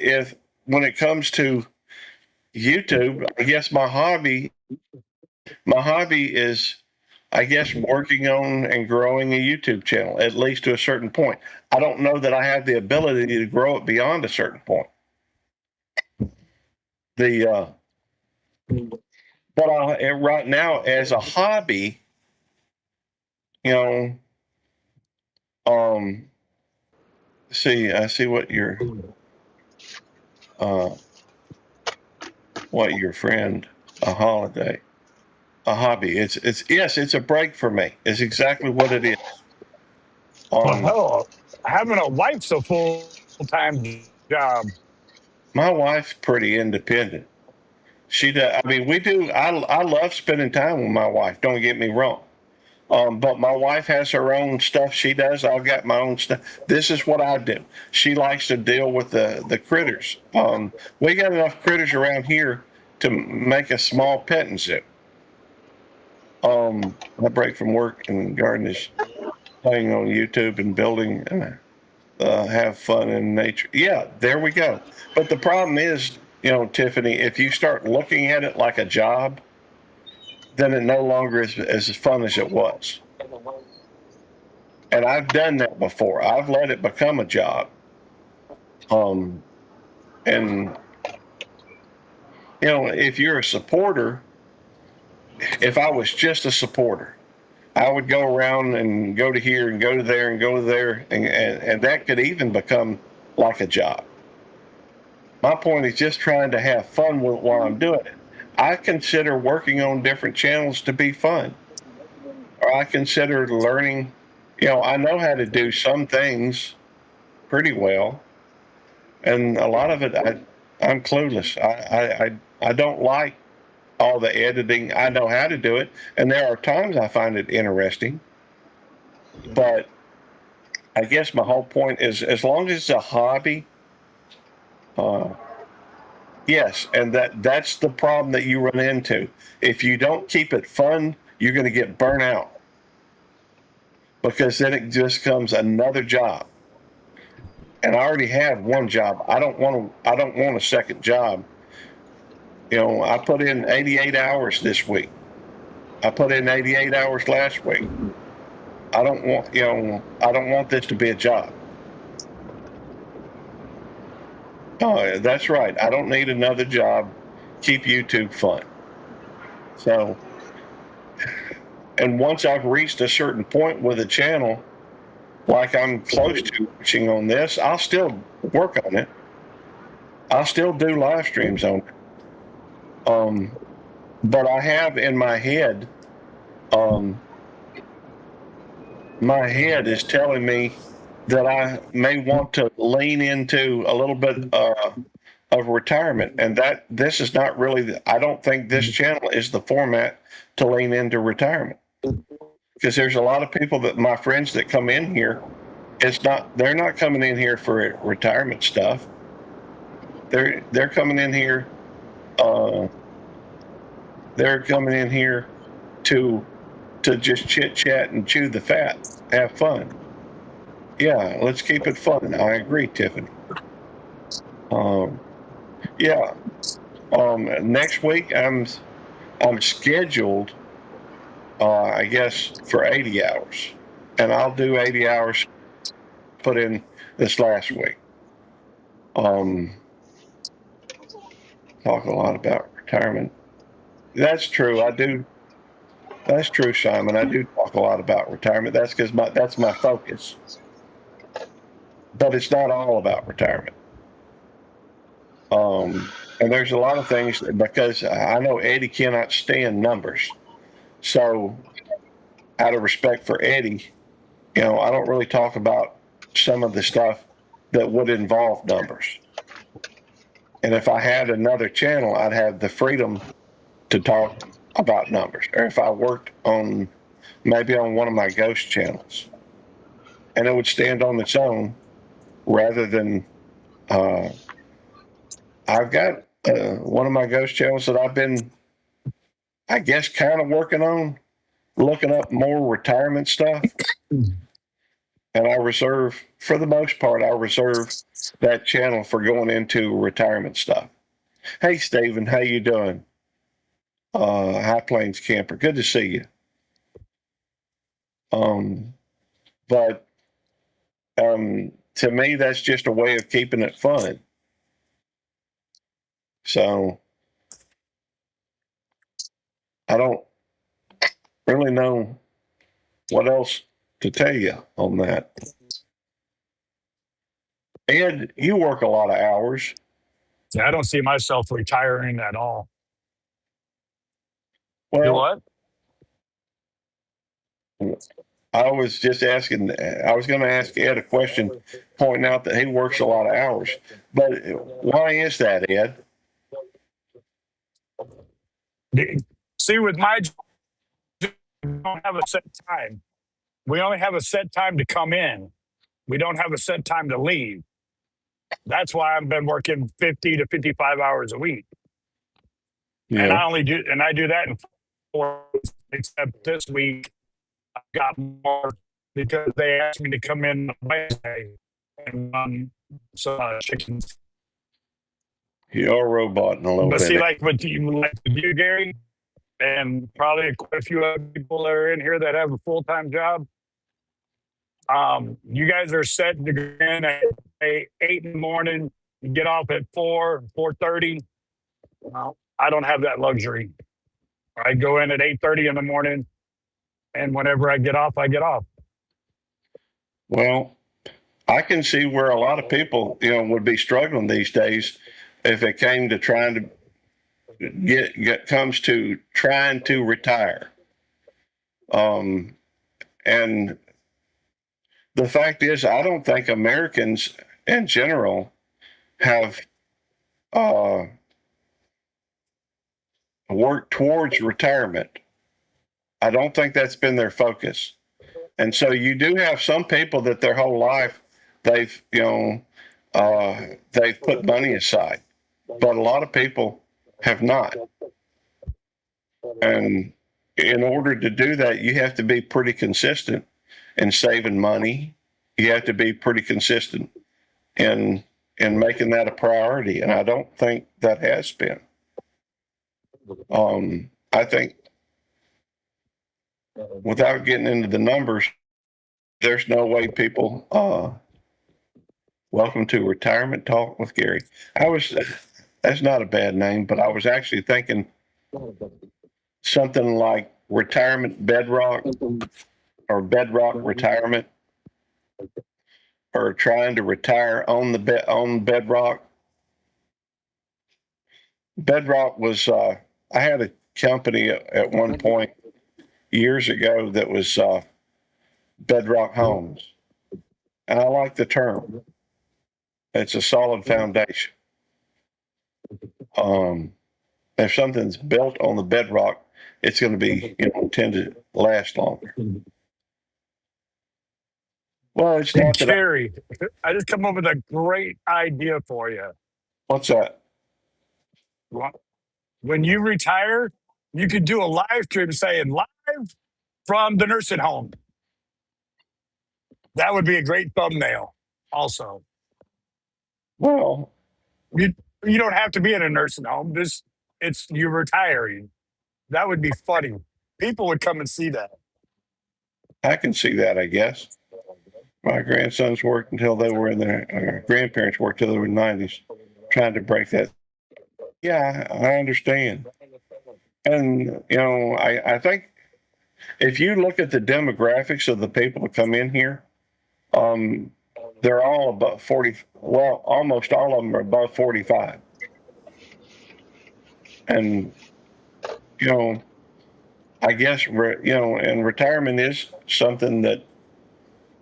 when it comes to YouTube, I guess my hobby is, I guess, working on and growing a YouTube channel, at least to a certain point. I don't know that I have the ability to grow it beyond a certain point. Right now, as a hobby, I see what your friend, a holiday, a hobby. It's a break for me. It's exactly what it is. Well, hell, having a wife's a full-time job. My wife's pretty independent. She does. I mean, we do. I love spending time with my wife. Don't get me wrong. But my wife has her own stuff she does. I've got my own stuff. This is what I do. She likes to deal with the critters. We got enough critters around here to make a small petting zoo. I break from work and garden is playing on YouTube and building and have fun in nature. Yeah, there we go. But the problem is, Tiffany, if you start looking at it like a job, then it no longer is as fun as it was. And I've done that before. I've let it become a job. And if you're a supporter, if I was just a supporter, I would go around and go to here and go to there and go to there, and that could even become like a job. My point is just trying to have fun while I'm doing it. I consider working on different channels to be fun. Or I consider learning, I know how to do some things pretty well. And a lot of it, I'm clueless. I don't like all the editing. I know how to do it. And there are times I find it interesting. But I guess my whole point is, as long as it's a hobby, yes, and that's the problem that you run into. If you don't keep it fun, you're going to get burnt out, because then it just becomes another job. And I already have one job. I don't want a second job. I put in 88 hours this week. I put in 88 hours last week. I don't want this to be a job. Oh, that's right. I don't need another job. Keep YouTube fun. So, and once I've reached a certain point with a channel, like I'm close to reaching on this, I'll still work on it. I'll still do live streams on it. But I have in my head, my head is telling me that I may want to lean into a little bit of retirement, and that this is not really. I don't think this channel is the format to lean into retirement, because there's a lot of people that my friends that come in here. They're not coming in here for retirement stuff. They're coming in here. They're coming in here to just chit chat and chew the fat, have fun. Yeah, let's keep it fun. I agree, Tiffany. Yeah. Next week I'm scheduled, I guess, for 80 hours, and I'll do 80 hours put in this last week. Talk a lot about retirement. That's true. I do. That's true, Simon. I do talk a lot about retirement. That's because that's my focus. But it's not all about retirement. And there's a lot of things, because I know Eddie cannot stand numbers. So out of respect for Eddie, I don't really talk about some of the stuff that would involve numbers. And if I had another channel, I'd have the freedom to talk about numbers. Or if I worked on maybe on one of my ghost channels, and it would stand on its own rather than I've got one of my ghost channels that I've been, I guess, kind of working on, looking up more retirement stuff. And I reserve, for the most part, I reserve that channel for going into retirement stuff. Hey, Stephen, how you doing? High Plains Camper, good to see you. But to me, that's just a way of keeping it fun. So I don't really know what else to tell you on that. Ed, you work a lot of hours. Yeah, I don't see myself retiring at all. Well, You what? I was just asking, I was going to ask Ed a question, pointing out that he works a lot of hours. But why is that, Ed? See, with my job, we don't have a set time. We only have a set time to come in. We don't have a set time to leave. That's why I've been working 50 to 55 hours a week. And I do that in 4 weeks, except this week I got more because they asked me to come in on Wednesday and run some chickens. You're roboting a little But bit. see, like with you, Gary, and probably quite a few other people that are in here that have a full-time job. You guys are set to go in at 8 in the morning, you get off at 4:30. Well, I don't have that luxury. I go in at 8:30 in the morning, and whenever I get off, I get off. Well, I can see where a lot of people, would be struggling these days if it came to trying to comes to trying to retire. And the fact is, I don't think Americans in general have worked towards retirement. I don't think that's been their focus. And so you do have some people that their whole life they've put money aside, but a lot of people have not. And in order to do that, you have to be pretty consistent in saving money. You have to be pretty consistent in making that a priority. And I don't think that has been. I think without getting into the numbers, there's no way people, welcome to Retirement Talk with Gary. That's not a bad name, but I was actually thinking something like Retirement Bedrock or Bedrock Retirement, or trying to retire on Bedrock. Bedrock was, I had a company at one point years ago that was Bedrock Homes. And I like the term. It's a solid foundation. If something's built on the bedrock, it's going to be, tend to last longer. Well, it's not that. Gary, I just come up with a great idea for you. What's that? When you retire, you could do a live stream saying live from the nursing home. That would be a great thumbnail also. Well, you don't have to be in a nursing home. It's you retiring. That would be funny. People would come and see that. I can see that, I guess. My grandsons worked until they were in their grandparents worked till they were in the 90s, trying to break that. Yeah, I understand. And, I think if you look at the demographics of the people that come in here, they're all above 40. Well, almost all of them are above 45. And, I guess, and retirement is something that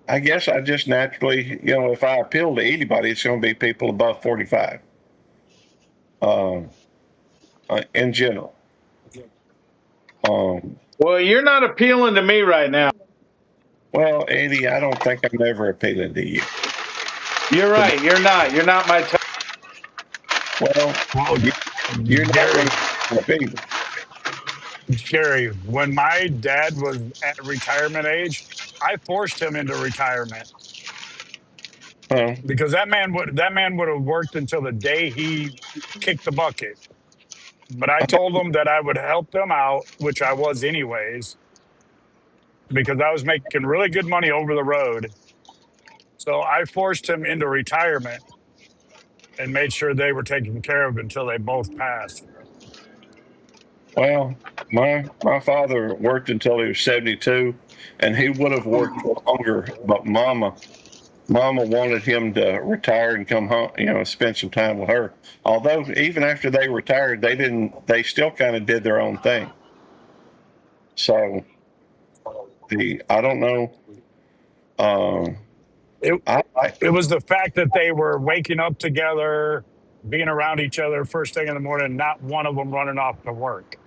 I guess I just naturally, if I appeal to anybody, it's going to be people above 45. in general. Well, you're not appealing to me right now. Well, Eddie, I don't think I'm ever appealing to you. You're right. You're not. You're not my type. Well, Well, you're not Gary, going to be. Gary, when my dad was at retirement age, I forced him into retirement because that man would have worked until the day he kicked the bucket. But I told him that I would help them out, which I was anyways, because I was making really good money over the road. So I forced him into retirement and made sure they were taken care of until they both passed. Well, my father worked until he was 72, and he would have worked longer, but Mama wanted him to retire and come home, spend some time with her. Although even after they retired, they still kind of did their own thing. So I don't know. It, I it was the fact that they were waking up together, being around each other first thing in the morning, not one of them running off to work.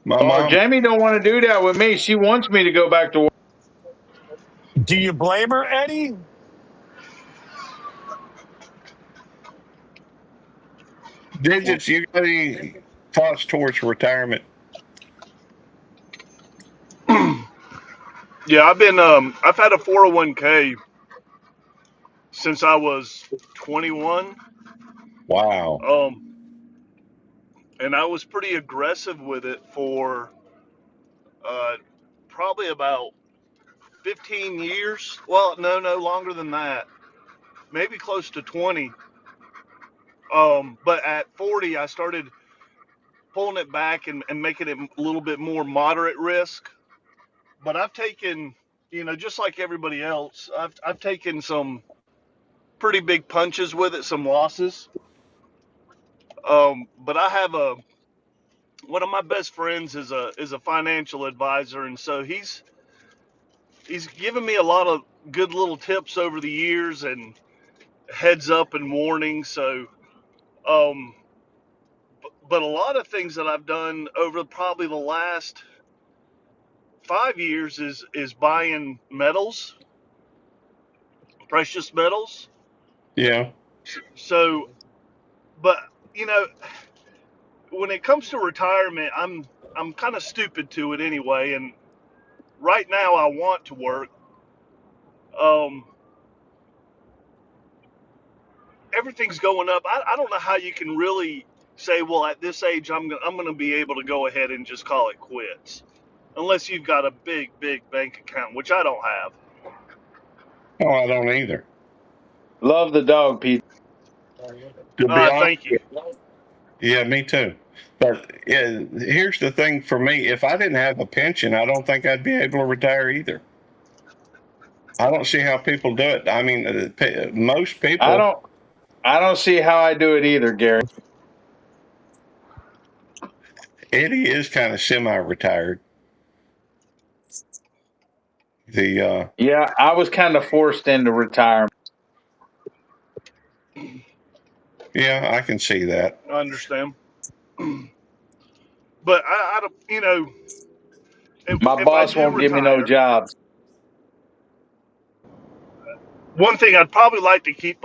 my Oh, mom. Jamie don't want to do that with me. She wants me to go back to work. Do you blame her, Eddie? Digits, you got any thoughts towards retirement? Yeah, I've had a 401k since I was 21. Wow. And I was pretty aggressive with it for uh, probably about 15 years. Well, no longer than that. Maybe close to 20. But at 40, I started pulling it back and making it a little bit more moderate risk. But I've taken, just like everybody else, I've taken some pretty big punches with it, some losses. But I have one of my best friends is a financial advisor, and so he's given me a lot of good little tips over the years and heads up and warnings. So, um, but a lot of things that I've done over probably the last 5 years is buying metals, precious metals. Yeah. So, but you know, when it comes to retirement, I'm kind of stupid to it anyway. And right now, I want to work. Um, Everything's going up. I don't know how you can really say, well, at this age, I'm gonna be able to go ahead and just call it quits, unless you've got a big bank account, which I don't have. Oh, I don't either. Love the dog, Pete. To be honest, Thank you. yeah, me too. But here's the thing for me: if I didn't have a pension, I don't think I'd be able to retire either. I don't see how people do it. I mean, most people. I don't see how I do it either, Gary. Eddie is kind of semi-retired. Yeah, I was kind of forced into retirement. Yeah, I can see that. I understand. But I don't, My if I boss do won't give me no retire, jobs. one thing I'd probably like to keep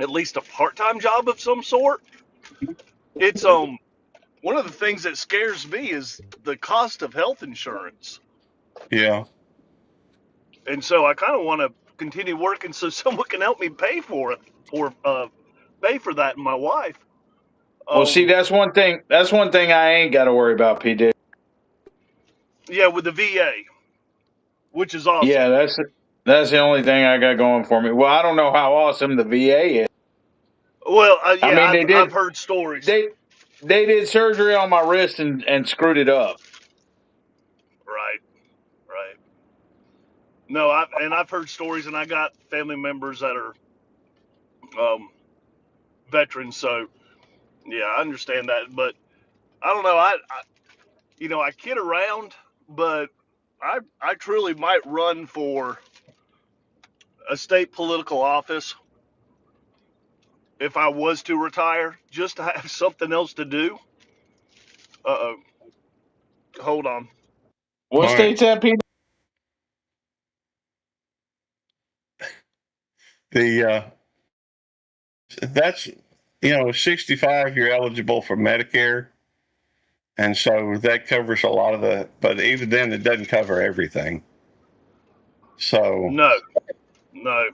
at least a part-time job of some sort. It's one of the things that scares me is the cost of health insurance. Yeah. And so I kind of want to continue working so someone can help me pay for it or pay for that. And my wife. Well, see, that's one thing. That's one thing I ain't got to worry about, PD. Yeah, with the VA, which is awesome. Yeah, that's the only thing I got going for me. Well, I don't know how awesome the VA is. Well, yeah, I mean, I've heard stories. They did surgery on my wrist and screwed it up. Right. No, I've heard stories, and I got family members that are veterans. So yeah, I understand that. But I don't know. I kid around, but I truly might run for a state political office. if I was to retire, just to have something else to do. Uh oh. Hold on. What All right. state's that, Pete? The that's 65, you're eligible for Medicare, and so that covers a lot of the. But even then, it doesn't cover everything. So No. No.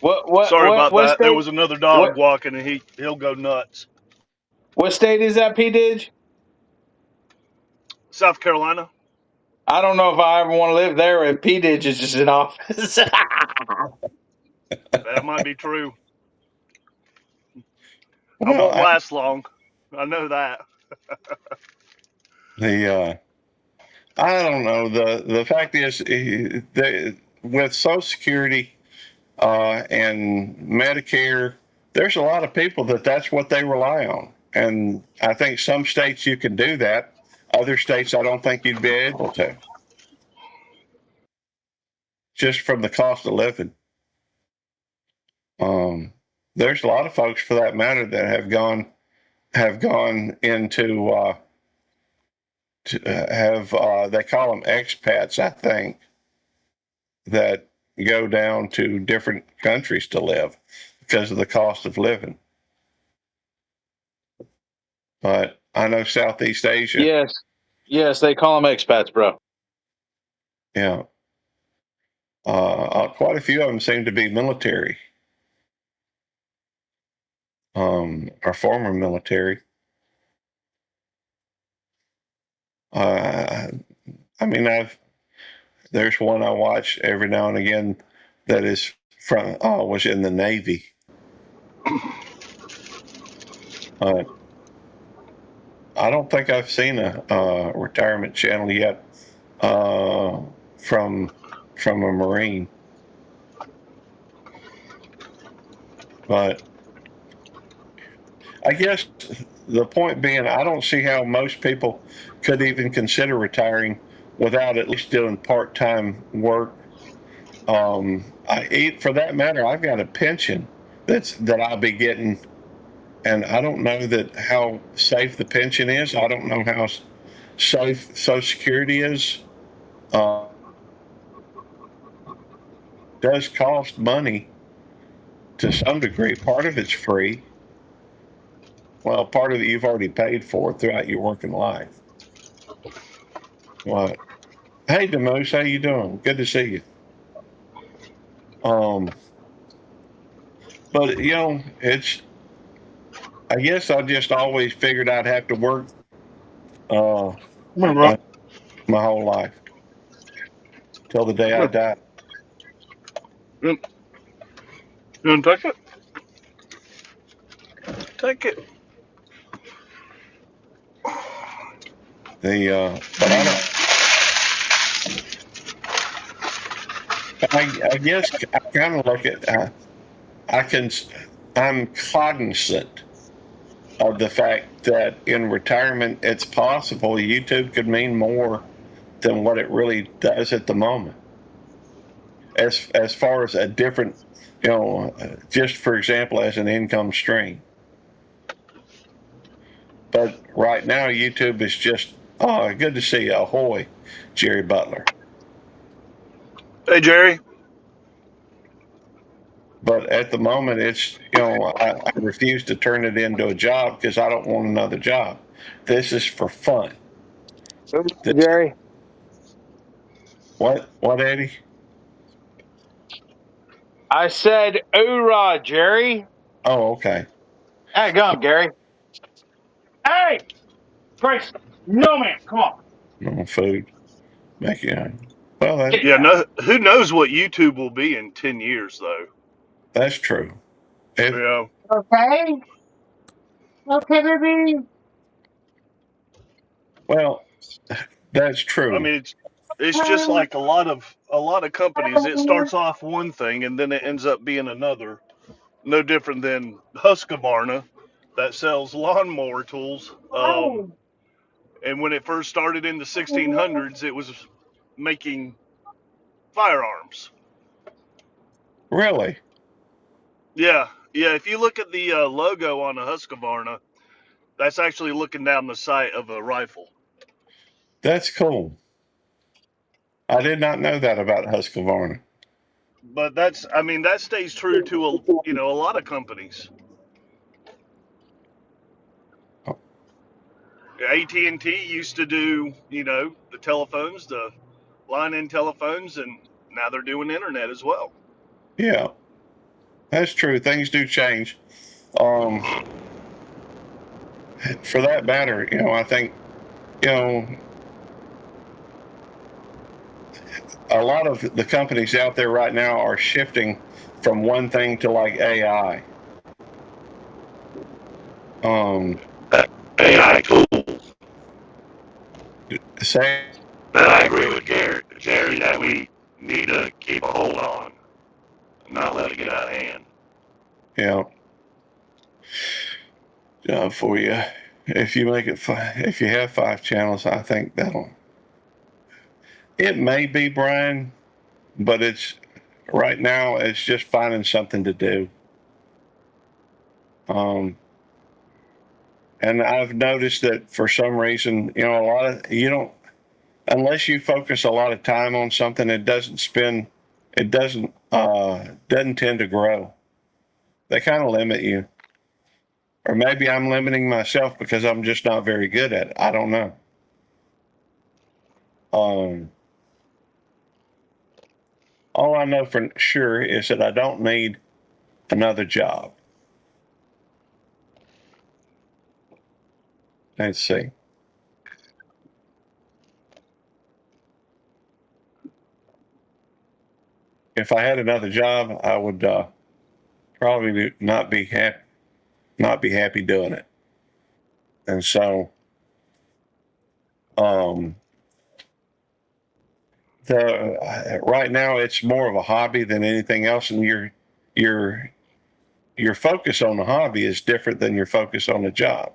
What Sorry about what that. There state? was another dog What walking, and he'll go nuts. what state is that, P. Dig? South Carolina. I don't know if I ever want to live there if P. Dig is just in office. That might be true. I well, won't last long. I know that. the I don't know. The fact is, with Social Security and Medicare, there's a lot of people that's what they rely on, and I think some states you can do that. Other states, I don't think you'd be able to, just from the cost of living. There's a lot of folks, for that matter, that have gone into they call them expats, I think, that go down to different countries to live because of the cost of living. But I know Southeast Asia, yes, they call them expats, bro. yeah, quite a few of them seem to be military, or former military. I mean, there's one I watch every now and again that is was in the Navy. I don't think I've seen a retirement channel yet from a Marine, but I guess the point being, I don't see how most people could even consider retiring without at least doing part-time work. For that matter, I've got a pension that I'll be getting, and I don't know how safe the pension is. I don't know how safe Social Security is. Does cost money to some degree. Part of it's free. Well, part of it you've already paid for throughout your working life. What? Hey, Demoose, how you doing? Good to see you. But it's. I guess I just always figured I'd have to work my whole life till the day I die. You want to take it? Take it. But I guess I kind of look at. I'm cognizant of the fact that in retirement, it's possible YouTube could mean more than what it really does at the moment. As far as a different, just for example, as an income stream. But right now, YouTube is just, good to see you. Ahoy, Jerry Butler. Hey, Jerry. But at the moment, it's, I refuse to turn it into a job because I don't want another job. This is for fun. Jerry. What, Eddie? I said, hoorah, Jerry. Oh, okay. Hey, go on, Gary. Hey! Grace, no, man, come on. No food. Well, Yeah, no. Who knows what YouTube will be in 10 years, though? that's true. Yeah. Okay. Okay, baby. Well, that's true. I mean, it's just like a lot of companies. It starts off one thing and then it ends up being another. No different than Husqvarna that sells lawnmower tools. And when it first started in the 1600s, it was making firearms. Really? Yeah, Yeah, if you look at the logo on a Husqvarna, that's actually looking down the sight of a rifle. That's cool. I did not know that about Husqvarna. But that stays true to a lot of companies. AT&T used to do the telephones, the line-in telephones, and now they're doing internet as well. Yeah, that's true. Things do change. Um, for that matter, I think, you know, a lot of the companies out there right now are shifting from one thing to like AI. AI tools. Say, But I agree with Jerry that we need to keep a hold on, not let it get out of hand. For you, if you make it, if you have 5 channels, I think it may be, Brian, but right now it's just finding something to do. And I've noticed that for some reason, a lot of unless you focus a lot of time on something, it doesn't tend to grow. They kind of limit you, or maybe I'm limiting myself because I'm just not very good at it. I don't know. All I know for sure is that I don't need another job. Let's see. If I had another job, I would probably not be happy doing it. And so, right now it's more of a hobby than anything else, and your focus on the hobby is different than your focus on the job.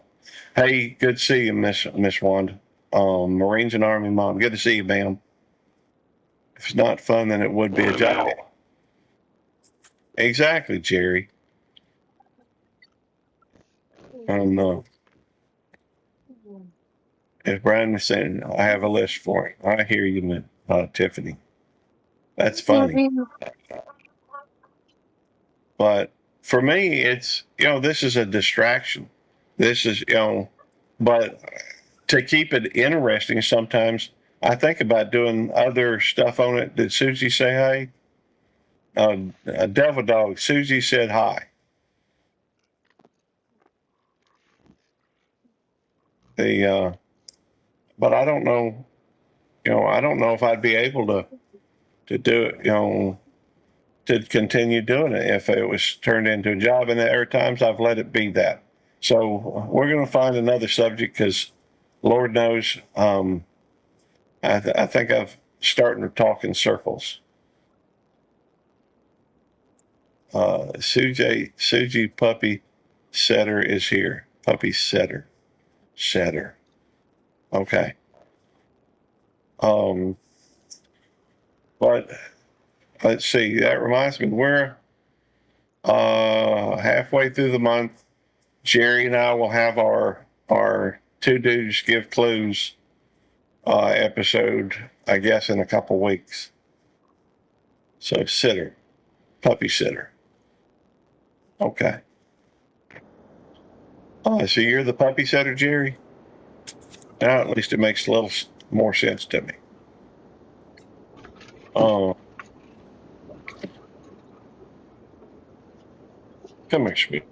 Hey, good to see you, Miss Wanda. Marines and Army mom. Good to see you, ma'am. If it's not fun, then it would be a job. Exactly, Jerry. I don't know. If Brian was saying, I have a list for it. I hear you, Tiffany. That's funny. But for me, it's, this is a distraction. This is, but to keep it interesting, sometimes I think about doing other stuff on it. Did Susie say hi? A devil dog. Susie said hi. But I don't know, I don't know if I'd be able to do it, to continue doing it if it was turned into a job. And there are times I've let it be that. So we're going to find another subject because Lord knows, I think I've starting to talk in circles. Suji Puppy Setter is here. Puppy Setter. Okay. But let's see. That reminds me, we're halfway through the month. Jerry and I will have our Two Dudes Give Clues episode, I guess, in a couple weeks. So puppy sitter. Okay. So you're the puppy sitter, Jerry? Now at least it makes a little more sense to me. Come here, sweet.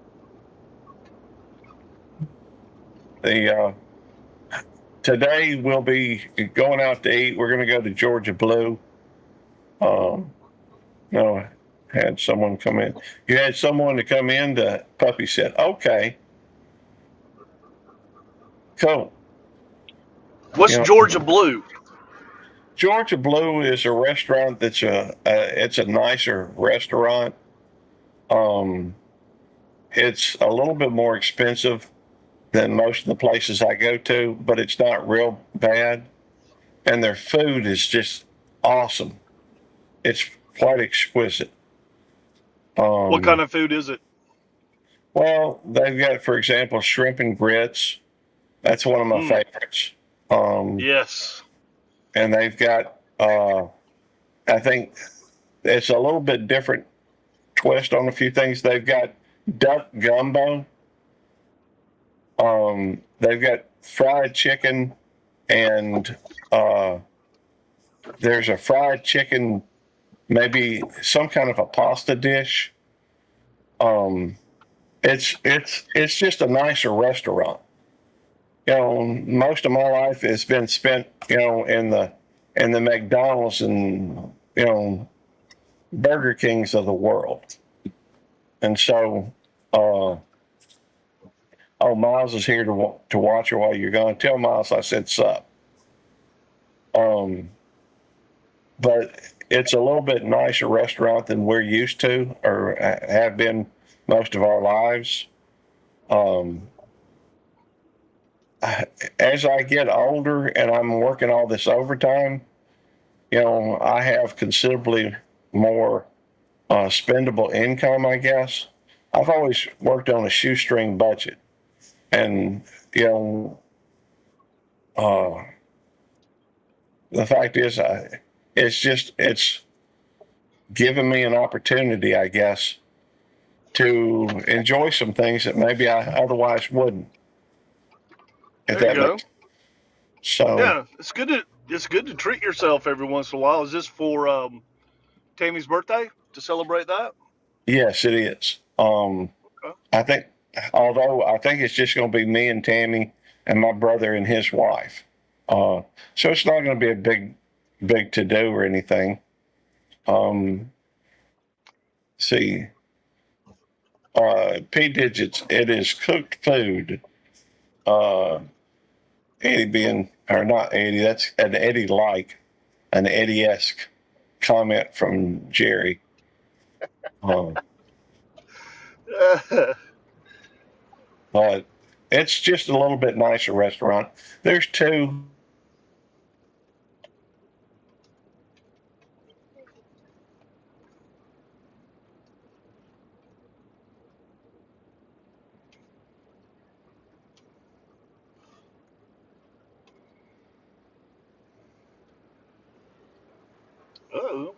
Today we'll be going out to eat. We're going to go to Georgia Blue. No, had someone come in. You had someone to come in to puppy sit. Okay. Cool. What's Georgia Blue? Georgia Blue is a restaurant that's it's a nicer restaurant. It's a little bit more expensive than most of the places I go to, but it's not real bad. And their food is just awesome. It's quite exquisite. What kind of food is it? Well, they've got, for example, shrimp and grits. That's one of my Mm, favorites. Um, yes. and they've got, I think it's a little bit different twist on a few things. They've got duck gumbo. They've got fried chicken, and uh, there's a fried chicken, maybe some kind of a pasta dish. Um, it's just a nicer restaurant. Most of my life has been spent, in the McDonald's and Burger Kings of the world, and so. Uh, oh, Miles is here to watch her while you're gone. Tell Miles I said sup. Um, but it's a little bit nicer restaurant than we're used to or have been most of our lives. Um, as I get older and I'm working all this overtime, I have considerably more spendable income, I guess. I've always worked on a shoestring budget. And, you know, uh, the fact is, it's given me an opportunity, I guess, to enjoy some things that maybe I otherwise wouldn't. If There you that go. makes so. Yeah, it's good to treat yourself every once in a while. Is this for Tammy's birthday to celebrate that? Yes, it is. Okay. I think, although I think it's just going to be me and Tammy and my brother and his wife. So it's not going to be a big to do or anything. Um, see, P digits. It is cooked food. Uh, Eddie being or not Eddie. That's an Eddie like an Eddie esque comment from Jerry. Um, but it's just a little bit nicer restaurant. There's two. Oh,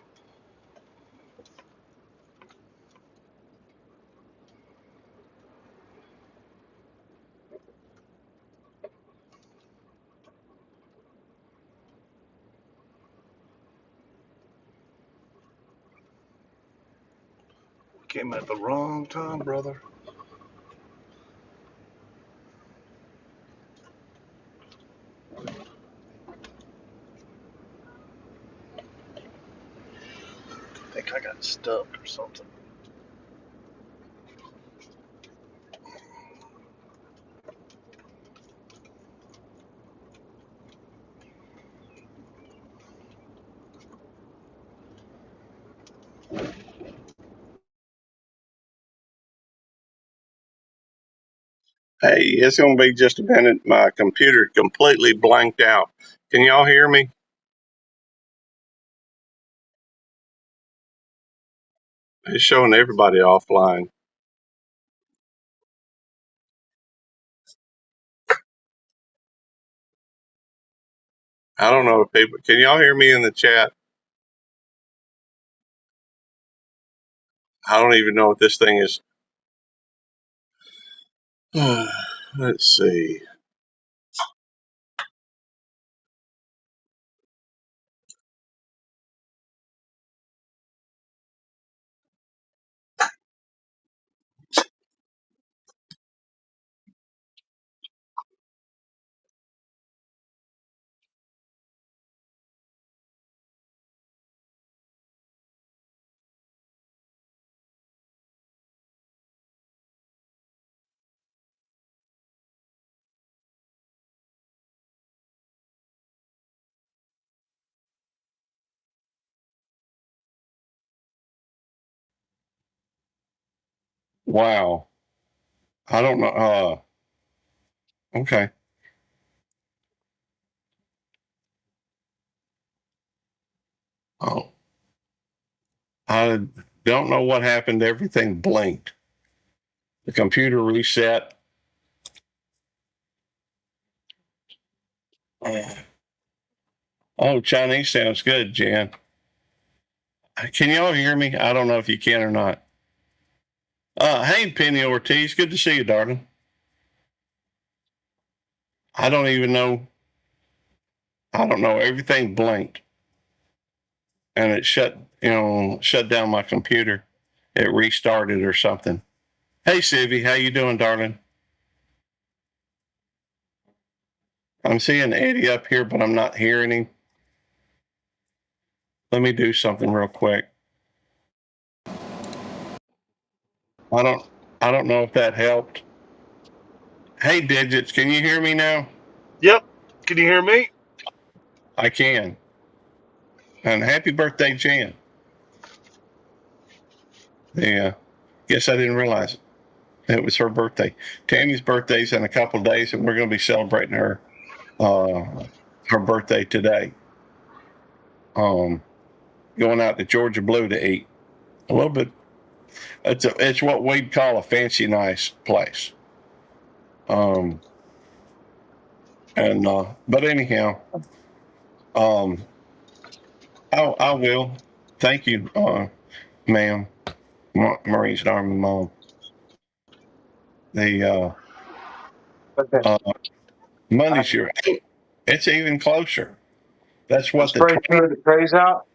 came at the wrong time, brother. I think I got stuck or something. Hey, it's going to be just a minute. My computer completely blanked out. Can y'all hear me? It's showing everybody offline. I don't know if people can y'all hear me in the chat? I don't even know if this thing is. Let's see. Wow. I don't know. Okay. Oh, I don't know what happened. Everything blinked. The computer reset. Oh, Chinese sounds good, Jan. Can y'all hear me? I don't know if you can or not. Hey, Penny Ortiz, good to see you, darling. I don't even know. I don't know. Everything blinked, and it shut down my computer. It restarted or something. Hey, Sivvy, how you doing, darling? I'm seeing Eddie up here, but I'm not hearing him. Let me do something real quick. I don't know if that helped. Hey, Digits, can you hear me now? Yep. Can you hear me? I can. And happy birthday, Jan. Yeah. Guess I didn't realize it. It was her birthday. Tammy's birthday's in a couple of days, and we're going to be celebrating her birthday today. Going out to Georgia Blue to eat a little bit. It's what we'd call a fancy nice place. But anyhow, I will. Thank you, ma'am, Marie's Army Mom. The Monday's here. It's even closer. That's what the the trays out.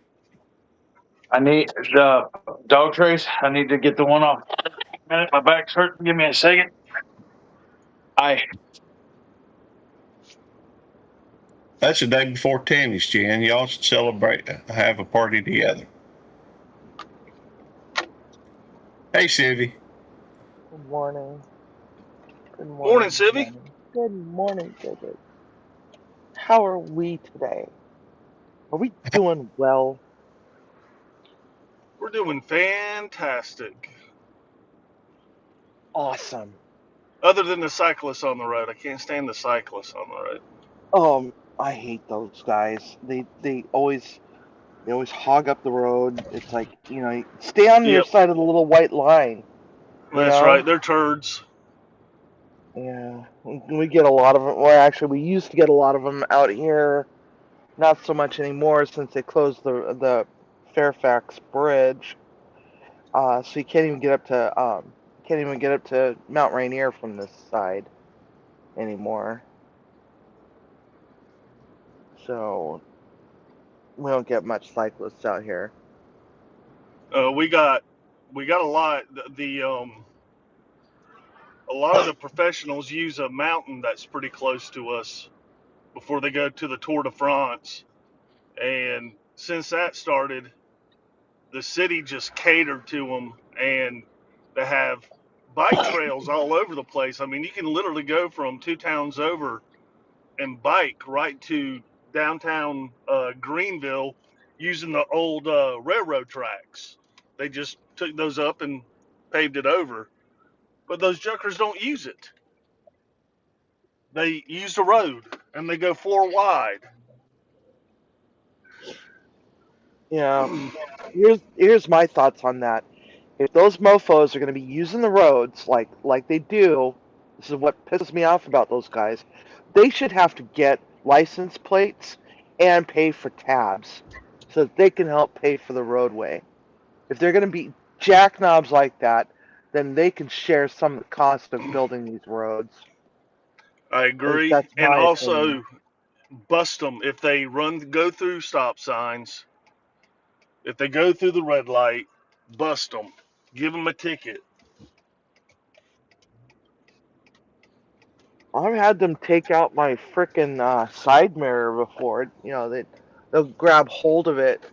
I need the dog trays. I need to get the one off. My back's hurting. Give me a second. That's the day before Tammy's, Jan. Y'all should celebrate, have a party together. Hey, Sivvy. Good morning. Good morning. Morning, Sivvy. Good morning, David. How are we today? Are we doing well? We're doing fantastic. Awesome. Other than the cyclists on the road. I can't stand the cyclists on the road. I hate those guys. They always hog up the road. It's like, stay on your Yep. side of the little white line. That's right. They're turds. Yeah. We get a lot of them. Well, actually, we used to get a lot of them out here. Not so much anymore since they closed the Fairfax Bridge. So you can't even get up to Mount Rainier from this side anymore. So we don't get much cyclists out here. We got a lot. A lot of the professionals use a mountain that's pretty close to us before they go to the Tour de France. And since that started, the city just catered to them, and they have bike trails all over the place. I mean, you can literally go from 2 towns over and bike right to downtown Greenville using the old railroad tracks. They just took those up and paved it over. But those jokers don't use it. They use the road and they go 4 wide. Yeah. Here's my thoughts on that. If those mofos are going to be using the roads like they do, this is what pisses me off about those guys. They should have to get license plates and pay for tabs so that they can help pay for the roadway. If they're going to be jackknobs like that, then they can share some of the cost of building these roads. I agree. That's And my also opinion. bust them if they go through stop signs. If they go through the red light, bust them. Give them a ticket. I've had them take out my frickin' side mirror before. They'll grab hold of it,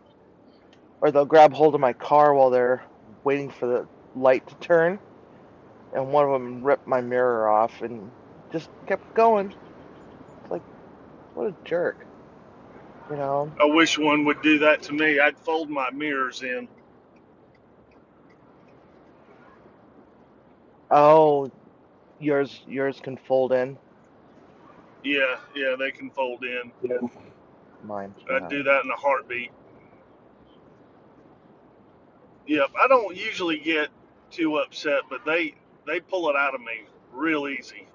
or they'll grab hold of my car while they're waiting for the light to turn, and one of them ripped my mirror off and just kept going. It's like, what a jerk, you know? I wish one would do that to me. I'd fold my mirrors in. Oh, yours can fold in. Yeah, they can fold in. Mine I'd can't. do that in a heartbeat. Yep, I don't usually get too upset, but they pull it out of me real easy.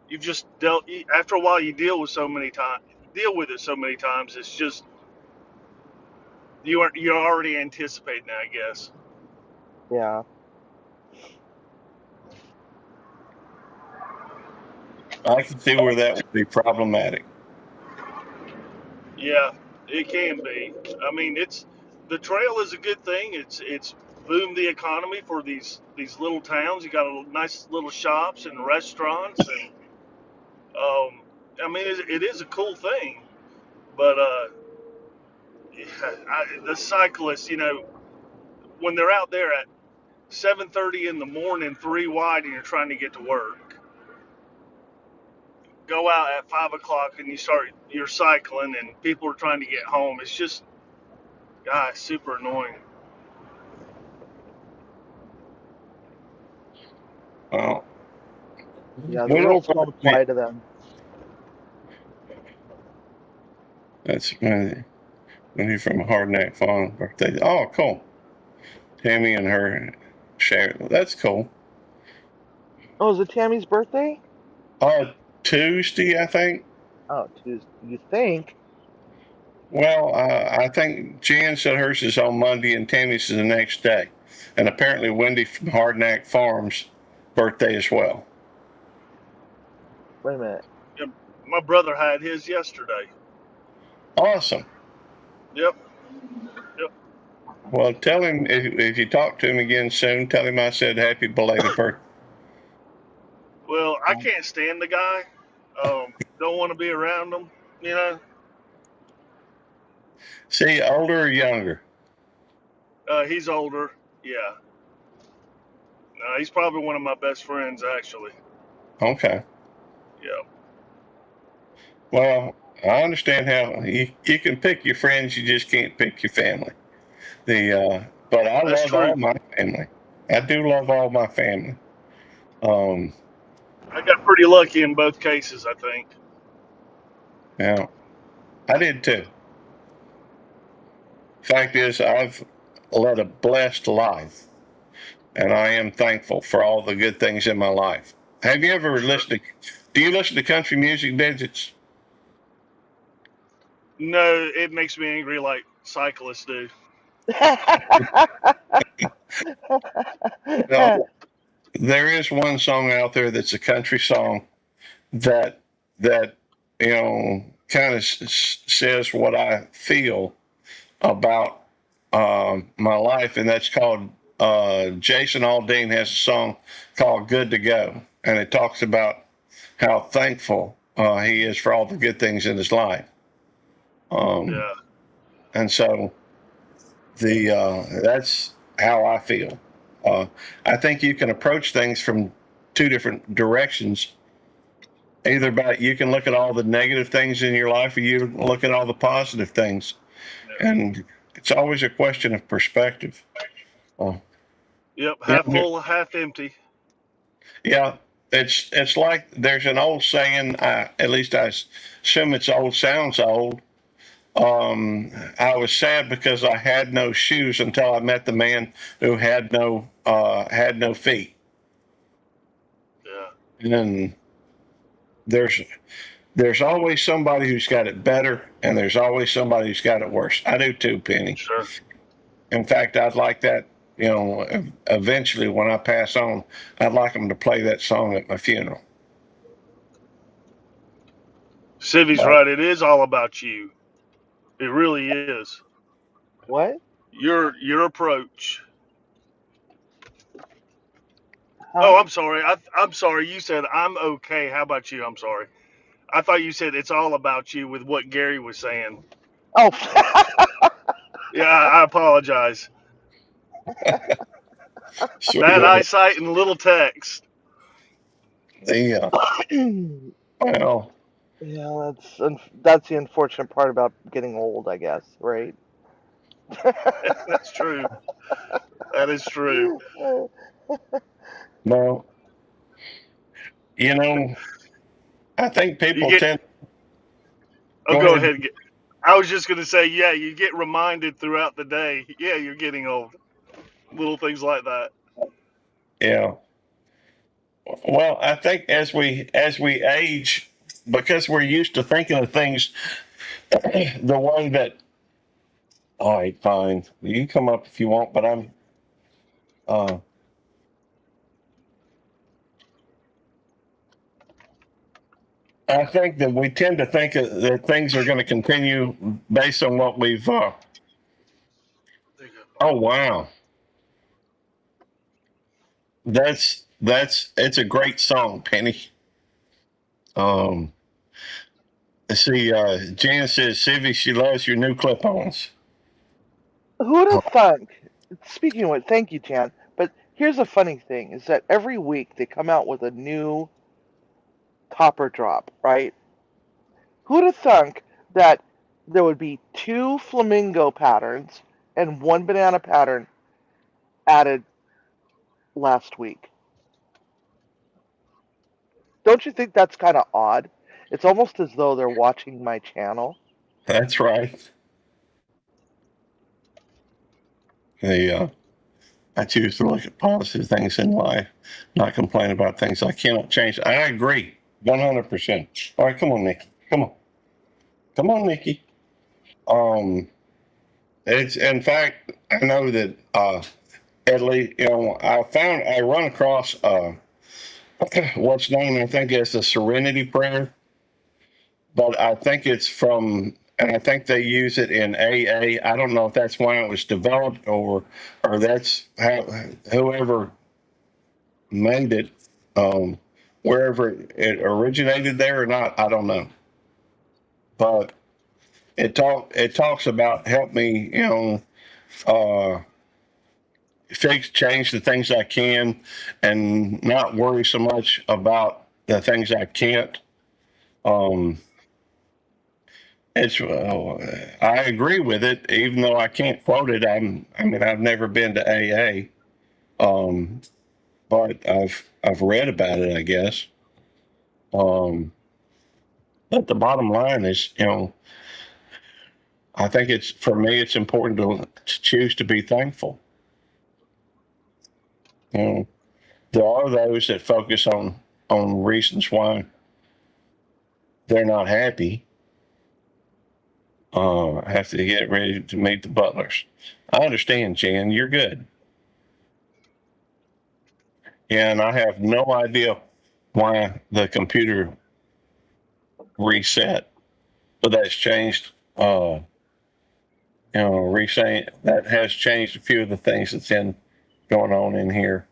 You've just dealt after a while. You deal with it so many times. It's just you're already anticipating it, I guess. Yeah. I can see where that would be problematic. Yeah, it can be. I mean, the trail is a good thing. It's boomed the economy for these little towns. You got nice little shops and restaurants, and I mean, it is a cool thing. But the cyclists, when they're out there at 7:30 in the morning, 3 wide, and you're trying to get to work, go out at 5 o'clock and you're cycling, and people are trying to get home. It's just, super annoying. Well, Yeah, the we rules don't. don't apply to them. That's when you're from Hardneck Farm birthday. Oh, cool. Tammy and her share. That's cool. Oh, is it Tammy's birthday? Tuesday, I think. Oh, Tuesday. You think? Well, I think Jan said hers is on Monday and Tammy's is the next day. And apparently Wendy from Hardneck Farms birthday as well. Wait a minute. My brother had his yesterday. Awesome. Yep. Well, tell him if you talk to him again soon, tell him I said happy belated birthday. Well, I can't stand the guy. Don't want to be around him. See, older or younger? He's older. Yeah. No, he's probably one of my best friends, actually. Okay. Yeah. Well, I understand how you can pick your friends, you just can't pick your family. But I That's love all true. my family. I do love all my family. I got pretty lucky in both cases, I think. Yeah, I did too. Fact is, I've led a blessed life, and I am thankful for all the good things in my life. Have you ever listened to? Do you listen to country music, Digits? No, it makes me angry like cyclists do. No, there is one song out there that's a country song that kind of says what I feel about my life, and that's called Jason Aldean has a song called "Good to Go," and it talks about how thankful he is for all the good things in his life. Yeah. And so that's how I feel. I think you can approach things from two different directions. Either by you can look at all the negative things in your life, or you look at all the positive things, and it's always a question of perspective. Yep. Yeah, Half full, half empty. yeah. It's like there's an old saying. At least I assume it's old. Sounds old. I was sad because I had no shoes until I met the man who had no feet. Yeah. And there's always somebody who's got it better, and there's always somebody who's got it worse. I do too, Penny. Sure. In fact, I'd like that. Eventually, when I pass on, I'd like them to play that song at my funeral. Civy's right. It is all about you. It really is. What? Your approach. Huh? Oh, I'm sorry. I'm sorry. You said I'm okay. How about you? I'm sorry. I thought you said it's all about you with what Gary was saying. Oh. Yeah, I apologize. Bad eyesight and little text. Well, yeah, that's the unfortunate part about getting old, I guess, right? That's true. That is true. well, I think people tend. Go ahead. I was just going to say, yeah, you get reminded throughout the day. Yeah, you're getting old. Little things like that. Yeah. Well, I think as we age, because we're used to thinking of things the way that. All right, fine. You can come up if you want, but I'm. Uh, I think that we tend to think that things are going to continue based on what we've. Oh wow, that's it's a great song, Penny. Um, see, Jan says, Civvy, she loves your new clip-ons. Who'd have thunk? Speaking of which, thank you, Jan. But here's a funny thing: is that every week they come out with a new topper drop, right? Who'd have thunk that there would be 2 flamingo patterns and 1 banana pattern added last week? Don't you think that's kind of odd? It's almost as though they're watching my channel. That's right. I choose to look at positive things in life, not complain about things I cannot change. I agree, 100%. All right, come on, Nikki. Come on, Nikki. It's in fact, I know that at least I run across what's known, I think, as the Serenity Prayer, but I think it's from, and I think they use it in AA. I don't know if that's why it was developed or that's how whoever made it, wherever it originated there or not, I don't know. But it talks about help me, uh, change the things I can, and not worry so much about the things I can't. Um, I agree with it, even though I can't quote it. I mean, I've never been to AA, but I've read about it, I guess. But the bottom line is, I think it's for me. It's important to choose to be thankful. There are those that focus on reasons why they're not happy. I have to get ready to meet the butlers. I understand, Jan. You're good. And I have no idea why the computer reset, but that's changed. Reset that has changed a few of the things that's going on in here.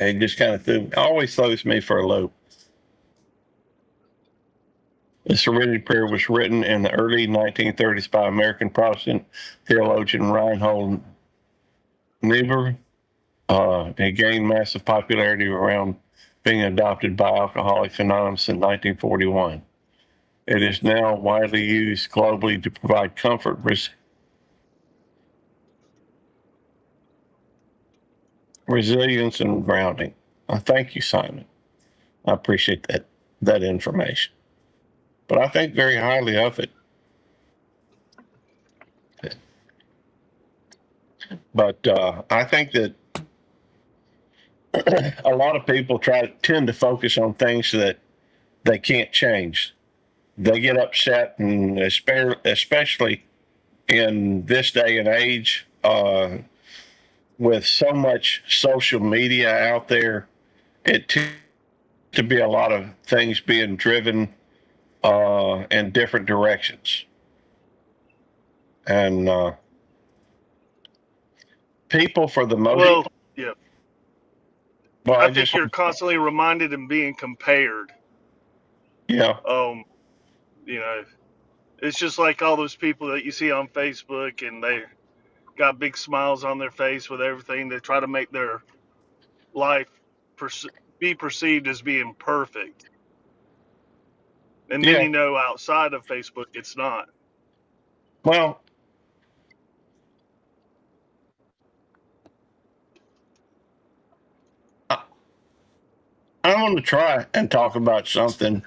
It just kind of always throws me for a loop. The Serenity Prayer was written in the early 1930s by American Protestant theologian Reinhold Niebuhr. It gained massive popularity around being adopted by Alcoholics Anonymous in 1941. It is now widely used globally to provide comfort, resilience, and grounding. Thank you, Simon. I appreciate that information. But I think very highly of it. But I think that a lot of people tend to focus on things that they can't change. They get upset, and especially in this day and age, with so much social media out there, it tends to be a lot of things being driven in different directions. And people, for the most, Well, yeah. well, I think you're constantly reminded and being compared. Yeah. It's just like all those people that you see on Facebook, and they got big smiles on their face with everything. They try to make their life be perceived as being perfect. And then, outside of Facebook, it's not. Well, I want to try and talk about something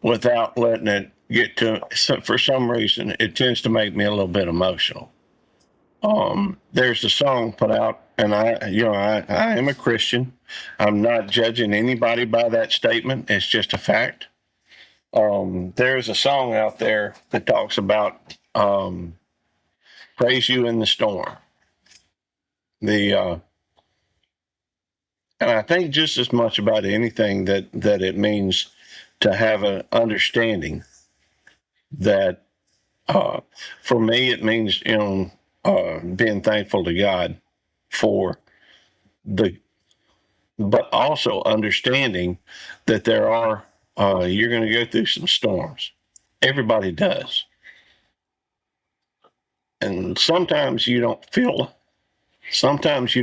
without letting it get to. For some reason, it tends to make me a little bit emotional. There's a song put out and I am a Christian. I'm not judging anybody by that statement. It's just a fact. There's a song out there that talks about praise you in the storm. The and I think just as much about anything that it means to have an understanding that for me it means being thankful to God for the but also understanding that there are you're going to go through some storms. Everybody does, and sometimes you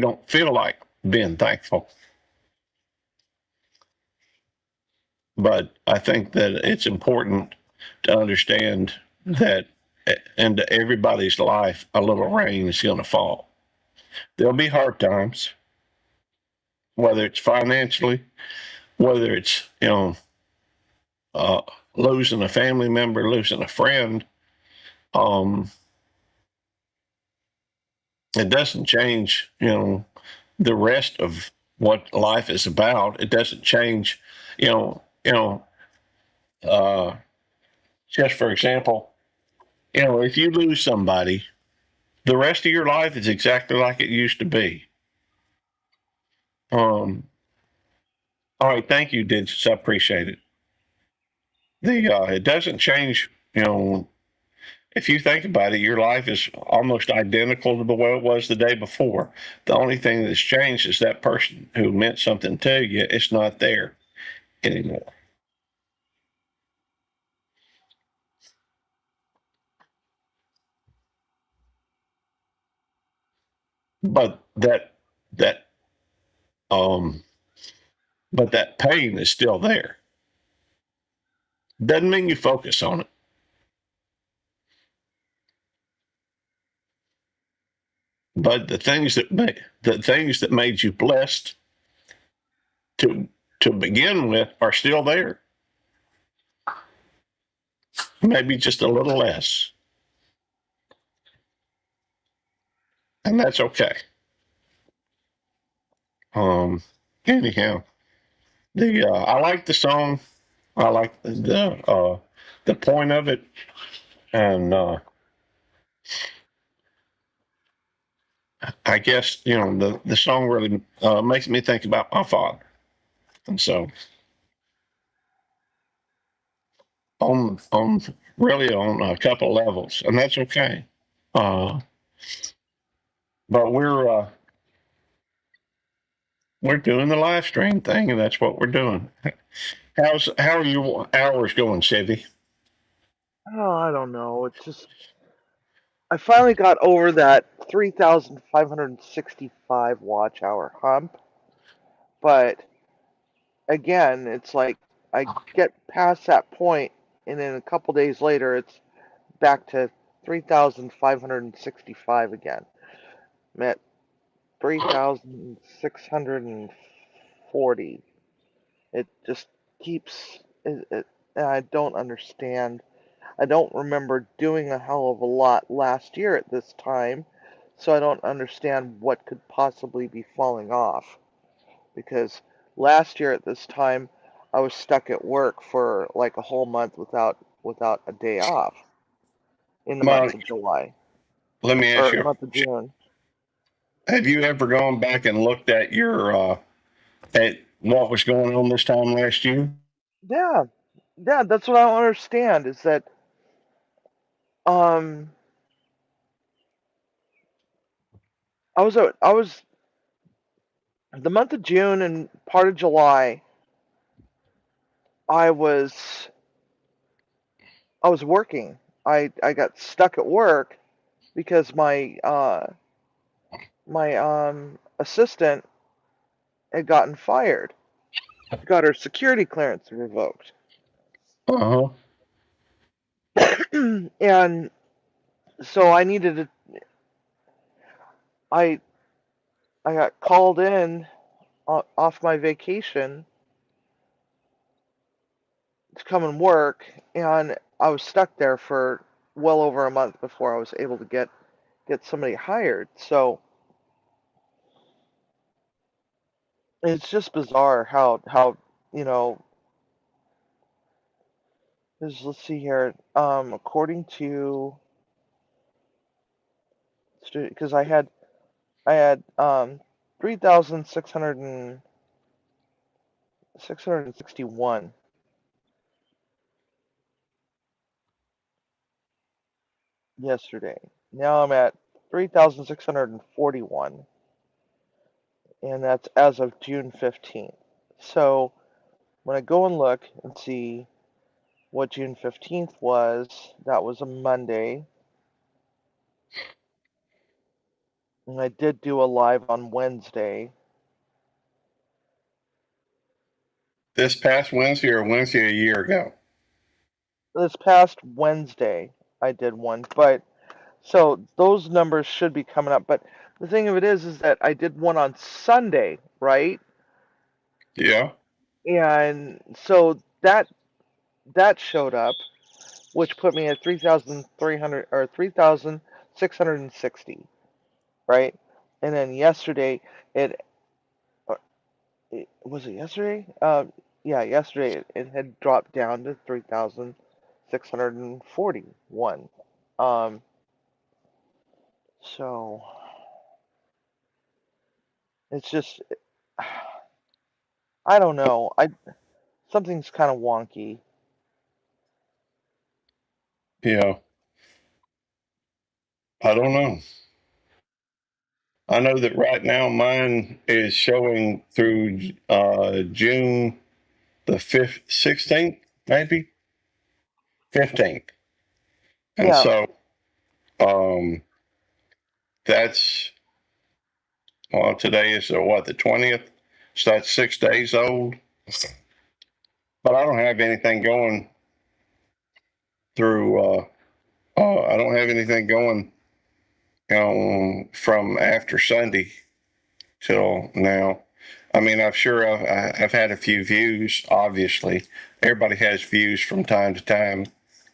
don't feel like being thankful. But I think that it's important to understand that into everybody's life, a little rain is going to fall. There'll be hard times, whether it's financially, whether it's, uh, losing a family member, losing a friend. Um, it doesn't change, the rest of what life is about. It doesn't change, you know, you know, uh, just for example, if you lose somebody, the rest of your life is exactly like it used to be. Um, all right, thank you, Digits. I appreciate it. It doesn't change. If you think about it, your life is almost identical to the way it was the day before. The only thing that's changed is that person who meant something to you. It's not there anymore. But that um, but that pain is still there. Doesn't mean you focus on it. But the things that made you blessed to to begin with are still there. Maybe just a little less, and that's okay. Um, anyhow, the I like the song. I like the point of it, and I guess the song really makes me think about my father, and so on really on a couple levels, and that's okay. Uh, but we're doing the live stream thing, and that's what we're doing. How are your hours going, Chevy? Oh, I don't know. It's just I finally got over that 3,565 watch hour hump, but again, it's like I get past that point, and then a couple days later, it's back to 3,565 again. I'm at 3,640. It just keeps. And I don't understand. I don't remember doing a hell of a lot last year at this time, so I don't understand what could possibly be falling off. Because last year at this time, I was stuck at work for like a whole month without a day off in the Well, month of July let me ask or you: month of June. have you ever gone back and looked at your at what was going on this time last year? Yeah, yeah, that's what I don't understand is that um I was the month of June and part of July I was I was working. I got stuck at work because my assistant had gotten fired. Got her security clearance revoked. Uh huh. And so I I got called in off my vacation to come and work, and I was stuck there for well over a month before I was able to get somebody hired. So It's just bizarre how you know. Let's see here. According to because I had 3,661 yesterday. Now I'm at 3,641, and that's as of June 15th. So when I go and look and see what June 15th was, that was a Monday. And I did do a live on Wednesday. This past Wednesday or Wednesday a year ago? This past Wednesday, I did one, but so those numbers should be coming up. But the thing of it is that I did one on Sunday, right? Yeah. And so that showed up, which put me at 3,300 or 3,660, right? And then yesterday, it, was it yesterday? Yeah, yesterday it had dropped down to 3,641. Um, so it's just, I don't know. Something's kind of wonky. Yeah. I don't know. I know that right now mine is showing through June the 5th, 16th, maybe 15th. And Yeah, so um, that's, well, today is what, the 20th? So that's 6 days old. But I don't have anything going through, I don't have anything going from after Sunday till now. I mean, I've had a few views. Obviously, everybody has views from time to time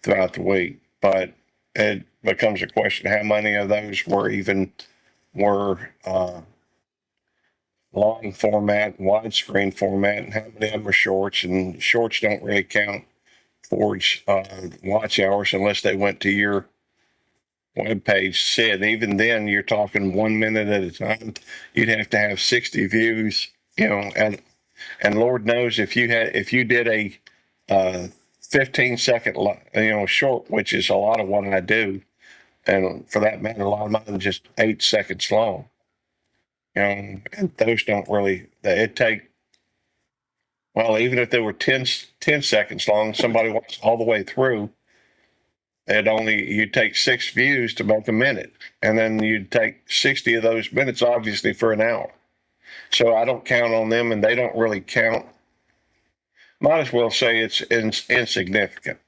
throughout the week, but it becomes a question how many of those were long format, widescreen format, and how many of them are shorts. And shorts don't really count towards watch hours unless they went to your web page said. Even then, you're talking 1 minute at a time. You'd have to have 60 views, and Lord knows if you did a 15-second short, which is a lot of what I do, and for that matter, a lot of mine are just 8 seconds long. And those don't really. It take well, even if they were 10 seconds long, somebody walks all the way through. You take 6 views to make a minute, and then you'd take 60 of those minutes, obviously, for an hour. So I don't count on them, and they don't really count. Might as well say it's insignificant.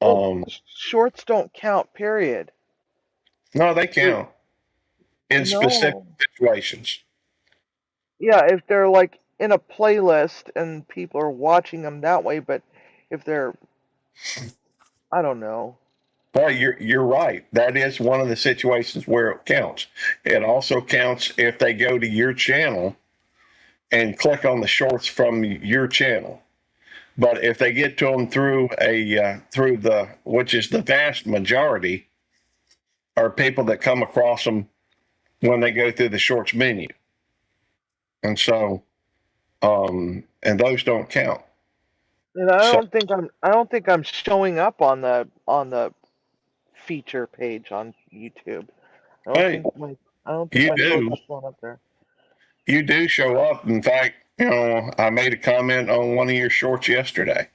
well, shorts don't count, period. No, they count in specific No. situations. Yeah, if they're like in a playlist and people are watching them that way, but if they're, I don't know. Well, you're right. That is one of the situations where it counts. It also counts if they go to your channel and click on the shorts from your channel. But if they get to them through the which is the vast majority, are people that come across them when they go through the shorts menu, and so and those don't count. And I So don't think I'm showing up on the feature page on YouTube. hey, I don't think you my shorts do are showing up there. you do show up. In fact, I made a comment on one of your shorts yesterday.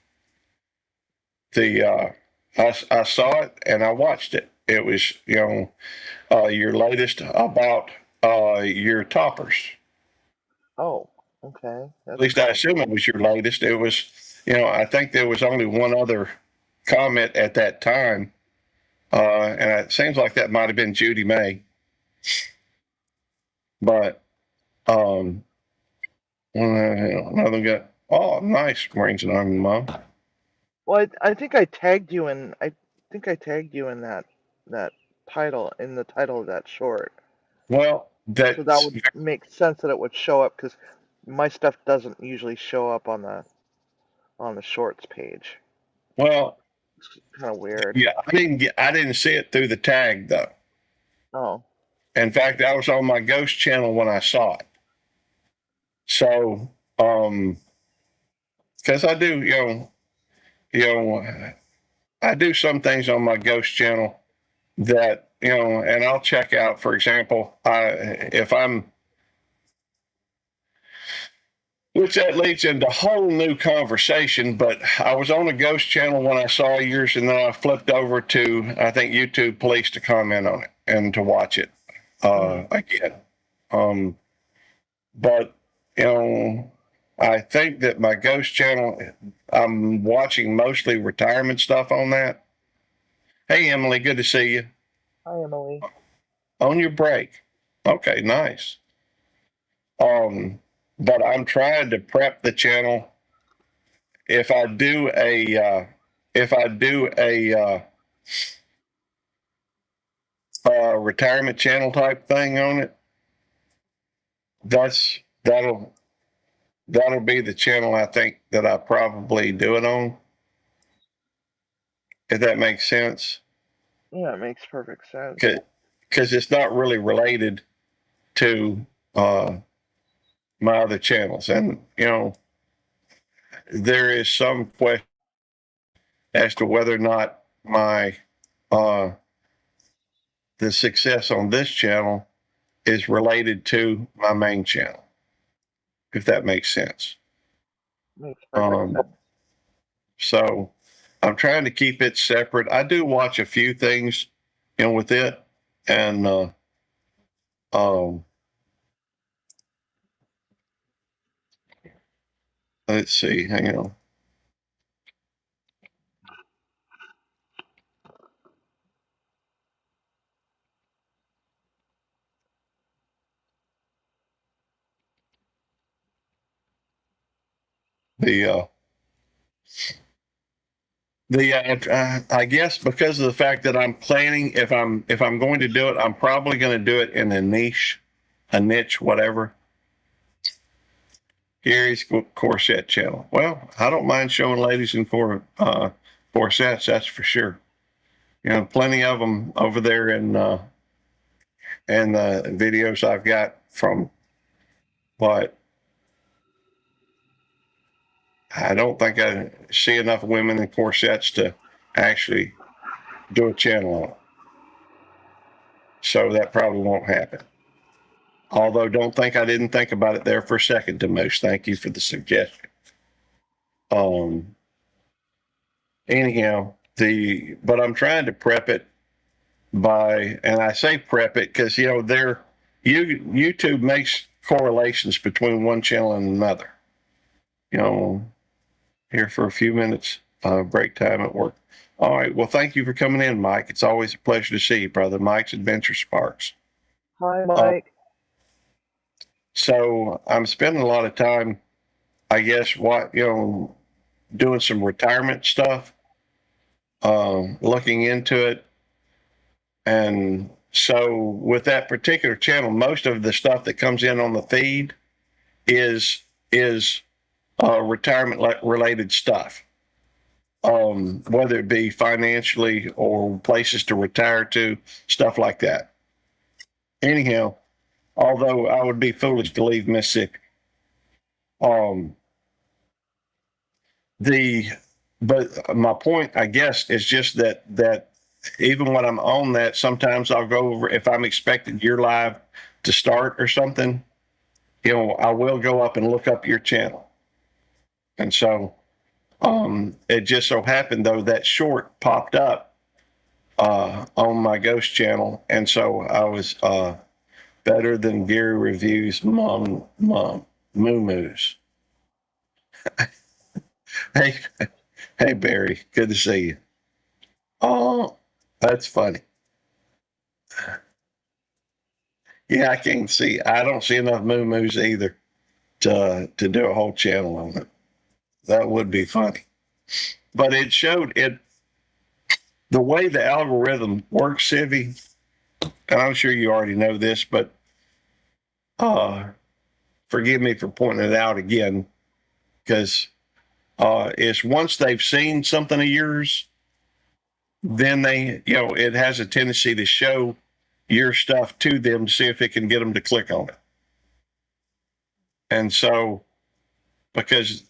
The I saw it and I watched it. It was your latest about your toppers. Oh, okay. At That's least I kind of assume it cool. was your latest. It was, I think there was only one other comment at that time, and it seems like that might have been Judy May. But another guy. Oh, nice, Marines and Army Mom. Well, I think I tagged you in that title of that short. Well, So that that's would make sense that it would show up because my stuff doesn't usually show up on the shorts page. Well, It's kind of weird. yeah, I didn't see it through the tag though. Oh, In fact, I was on my ghost channel when I saw it. So, because I do, I do some things on my ghost channel that, and I'll check out. For example, if I'm, which that leads into a whole new conversation. But I was on a ghost channel when I saw yours, and then I flipped over to, I think, YouTube Police to comment on it and to watch it again. But I think that my ghost channel, I'm watching mostly retirement stuff on that. Hey, Emily, good to see you. hi Emily. On your break. Okay, nice. But I'm trying to prep the channel. If I do a retirement channel type thing on it, that'll be the channel I think that I probably do it on. If that makes sense. Yeah, it makes perfect sense. Because it's not really related to my other channels. And, there is some question as to whether or not my the success on this channel is related to my main channel, if that makes sense. Makes perfect sense. So I'm trying to keep it separate. I do watch a few things, with it, and let's see, hang on. I guess because of the fact that I'm planning, if I'm going to do it, I'm probably going to do it in a niche, whatever. Gary's corset channel. Well, I don't mind showing ladies in corsets, that's for sure. Plenty of them over there in the videos I've got from, but I don't think I see enough women in corsets to actually do a channel on it. So that probably won't happen. Although don't think I didn't think about it there for a second, Demoose. Thank you for the suggestion. Anyhow, but I'm trying to prep it and I say prep it because YouTube makes correlations between one channel and another. Here for a few minutes, break time at work. All right. Well, thank you for coming in, Mike. It's always a pleasure to see you, brother. Mike's Adventure Sparks. Hi, Mike. So I'm spending a lot of time, I guess, doing some retirement stuff, looking into it. And so with that particular channel, most of the stuff that comes in on the feed is retirement related stuff. Whether it be financially or places to retire to, stuff like that. Anyhow, although I would be foolish to leave Mississippi. But my point, I guess, is just that even when I'm on that, sometimes I'll go over, if I'm expecting your live to start or something, I will go up and look up your channel. And so it just so happened, though, that short popped up on my ghost channel. And so I was better than Gary Reviews Moo Moos. Hey, Barry, good to see you. Oh, that's funny. Yeah, I can't see. I don't see enough Moo Moos either to do a whole channel on it. That would be funny. But it showed it, the way the algorithm works, Civvy, and I'm sure you already know this, but for forgive me for pointing it out again, because is once they've seen something of yours, then they, it has a tendency to show your stuff to them to see if it can get them to click on it. And so, because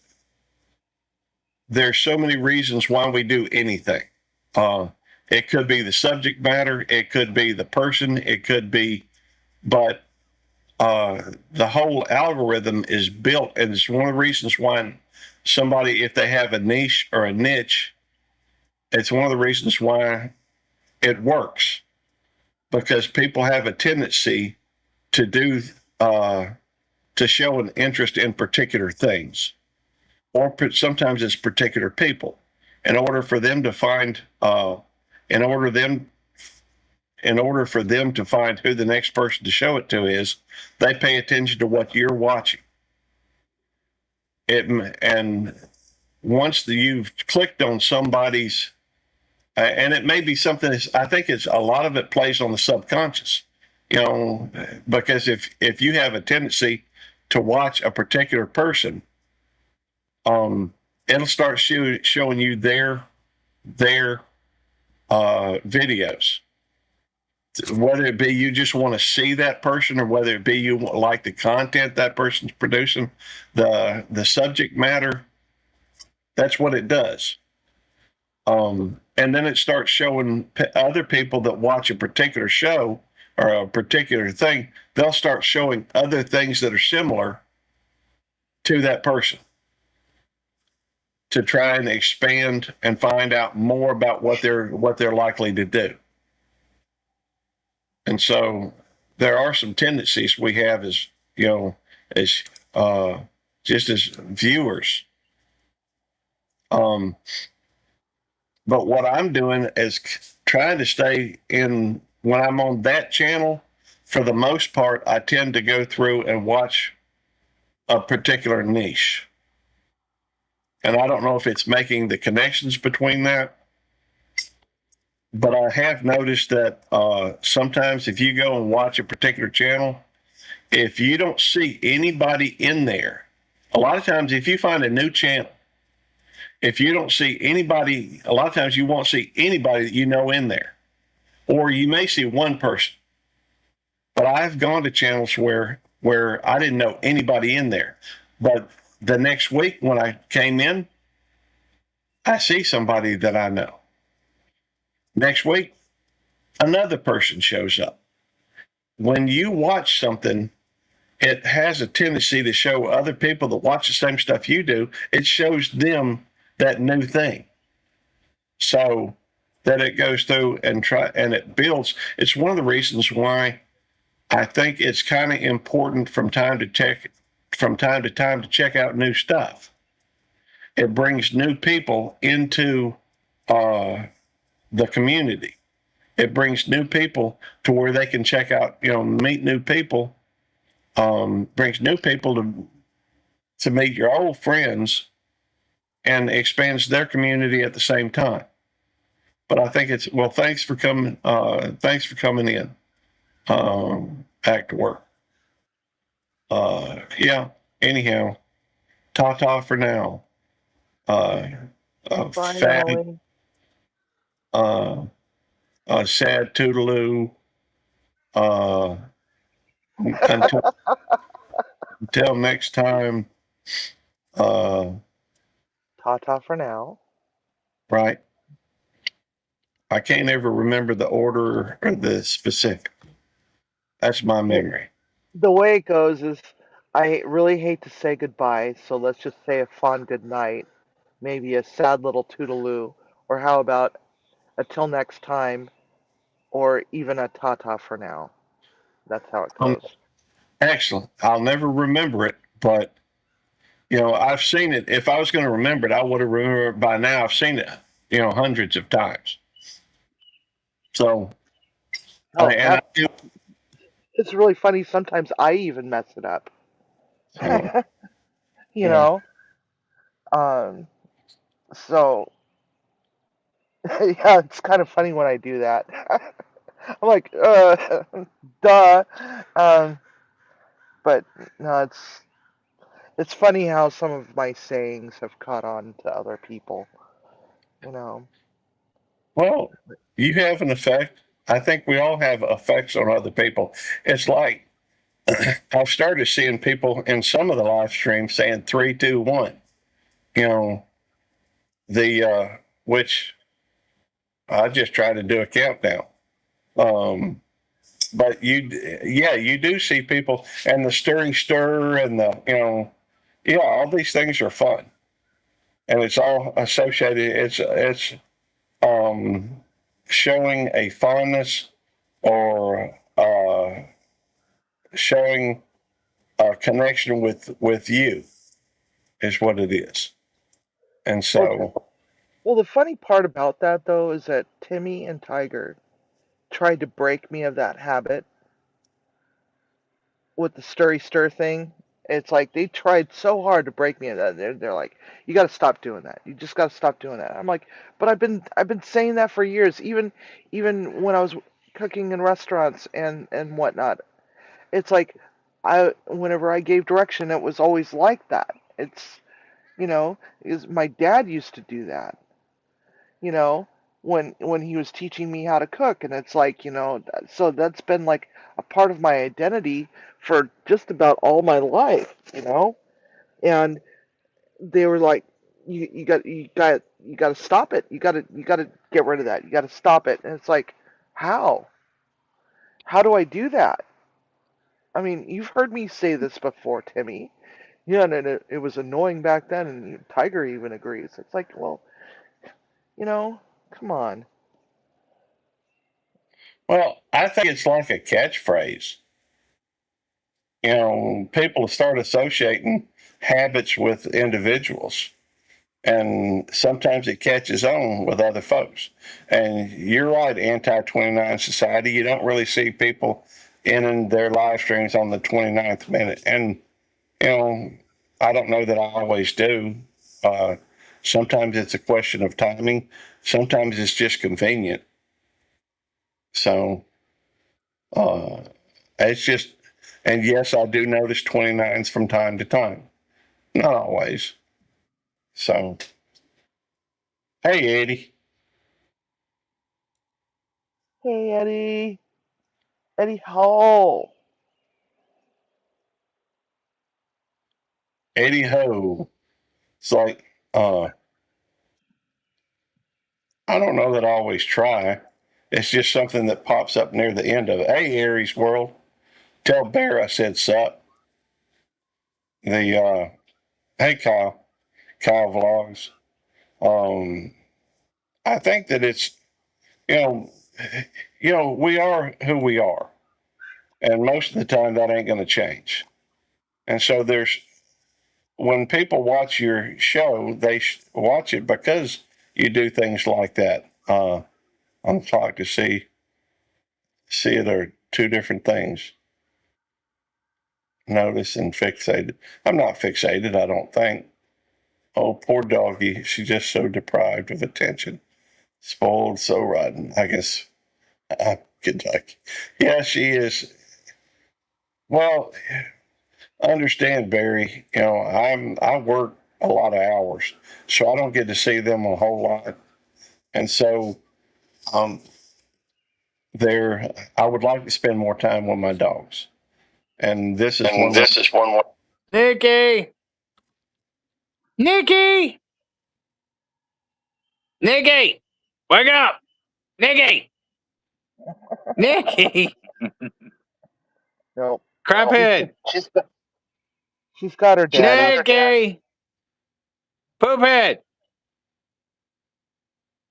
there's so many reasons why we do anything. It could be the subject matter, it could be the person, it could be, but the whole algorithm is built, and it's one of the reasons why somebody, if they have a niche or a niche, it's one of the reasons why it works, because people have a tendency to do to show an interest in particular things, or sometimes it's particular people. In order for them to find, in order for them to find who the next person to show it to is, they pay attention to what you're watching. And once you've clicked on somebody's, and it may be something, I think it's a lot of it plays on the subconscious, because if you have a tendency to watch a particular person, it'll start showing you their videos, whether it be you just want to see that person, or whether it be you like the content that person's producing, the subject matter. That's what it does. And then it starts showing other people that watch a particular show or a particular thing. They'll start showing other things that are similar to that person, to try and expand and find out more about what they're likely to do. And so there are some tendencies we have as just as viewers. But what I'm doing is trying to stay in, when I'm on that channel, for the most part, I tend to go through and watch a particular niche. And I don't know if it's making the connections between that, but I have noticed that sometimes if you go and watch a particular channel, if you don't see anybody in there, a lot of times if you find a new channel, if you don't see anybody, a lot of times you won't see anybody that you know in there, or you may see one person. But I've gone to channels where I didn't know anybody in there, but the next week when I came in, I see somebody that I know. Next week, another person shows up. When you watch something, it has a tendency to show other people that watch the same stuff you do. It shows them that new thing, so that it goes through and it builds. It's one of the reasons why I think it's kind of important from time to time to check out new stuff. It brings new people into the community. It brings new people to where they can check out, meet new people. Brings new people to meet your old friends, and expands their community at the same time. But I think thanks for coming. Thanks for coming in. Back to work. Yeah. Anyhow, ta-ta for now. Bye, Sad, sad toodaloo. Until next time. Ta-ta for now. Right. I can't ever remember the order or the specific. That's my memory. The way it goes is, I really hate to say goodbye, so let's just say a fond good night, maybe a sad little toodaloo, or how about until next time, or even a ta-ta for now. That's how it goes. Excellent. I'll never remember it, but I've seen it. If I was going to remember it, I would have remembered it by now. I've seen it, hundreds of times. So, it's really funny. Sometimes I even mess it up. you know. So, yeah, it's kind of funny when I do that. I'm like, duh. But no, It's funny how some of my sayings have caught on to other people. You know. Well, you have an effect. I think we all have effects on other people. It's like I've started seeing people in some of the live streams saying three, two, one. You know, which I just try to do a countdown. Um, but you do see people and the stirring stir and all these things are fun, and it's all associated. It's um, showing a fondness or showing a connection with you is what it is, and Well, so well, the funny part about that though is that Timmy and Tiger tried to break me of that habit with the stirry stir thing. It's like they tried so hard to break me of that. They're like, you got to stop doing that. You just got to stop doing that. I'm like, but I've been saying that for years. Even when I was cooking in restaurants and whatnot. It's like whenever I gave direction, it was always like that. It's is my dad used to do that. You know, when he was teaching me how to cook, and it's like so that's been like a part of my identity for just about all my life. And they were like, you got to stop it. You got to get rid of that. You got to stop it. And it's like, how? How do I do that? I mean, you've heard me say this before, Timmy. Yeah, and it was annoying back then, and Tiger even agrees. It's like, well, you know, come on. well, I think it's like a catchphrase. People start associating habits with individuals, and sometimes it catches on with other folks. And you're right, anti 29 society. You don't really see people ending their live streams on the 29th minute. And, you know, I don't know that I always do. Sometimes it's a question of timing, sometimes it's just convenient. So it's just, and yes, I do notice 29s from time to time. Not always. So, hey, Eddie. Hey, Eddie. Eddie Hall. Eddie Ho. It's like, I don't know that I always try. It's just something that pops up near the end of it. Hey, Aries World. Tell Bear I said sup. Hey, Kyle. Kyle Vlogs. Um, I think that it's, you know, we are who we are. And most of the time that ain't going to change. And so when people watch your show, they watch it because you do things like that. On the clock to see it are two different things. Notice and fixated. I'm not fixated, I don't think. Oh, poor doggy. She's just so deprived of attention. Spoiled, so rotten. I guess Kentucky. Yeah, she is. Well, understand, Barry. I work a lot of hours, so I don't get to see them a whole lot, and so um, there. I would like to spend more time with my dogs, and this is one more. Nikki! Nikki! Nikki! Wake up! Nikki! Nikki! No, Craphead! she's got her daddy. Nikki! Poophead!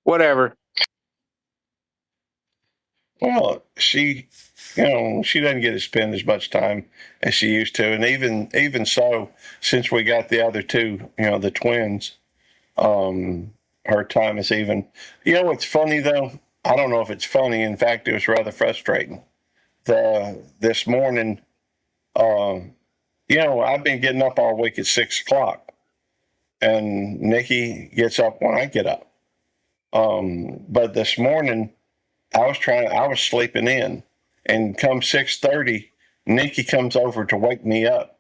Whatever. Well, she doesn't get to spend as much time as she used to, and even so, since we got the other two, the twins, her time is even. What's funny though? I don't know if it's funny. In fact, it was rather frustrating. This morning, I've been getting up all week at 6 o'clock, and Nikki gets up when I get up. But this morning, I was sleeping in, and come 6:30, Nikki comes over to wake me up,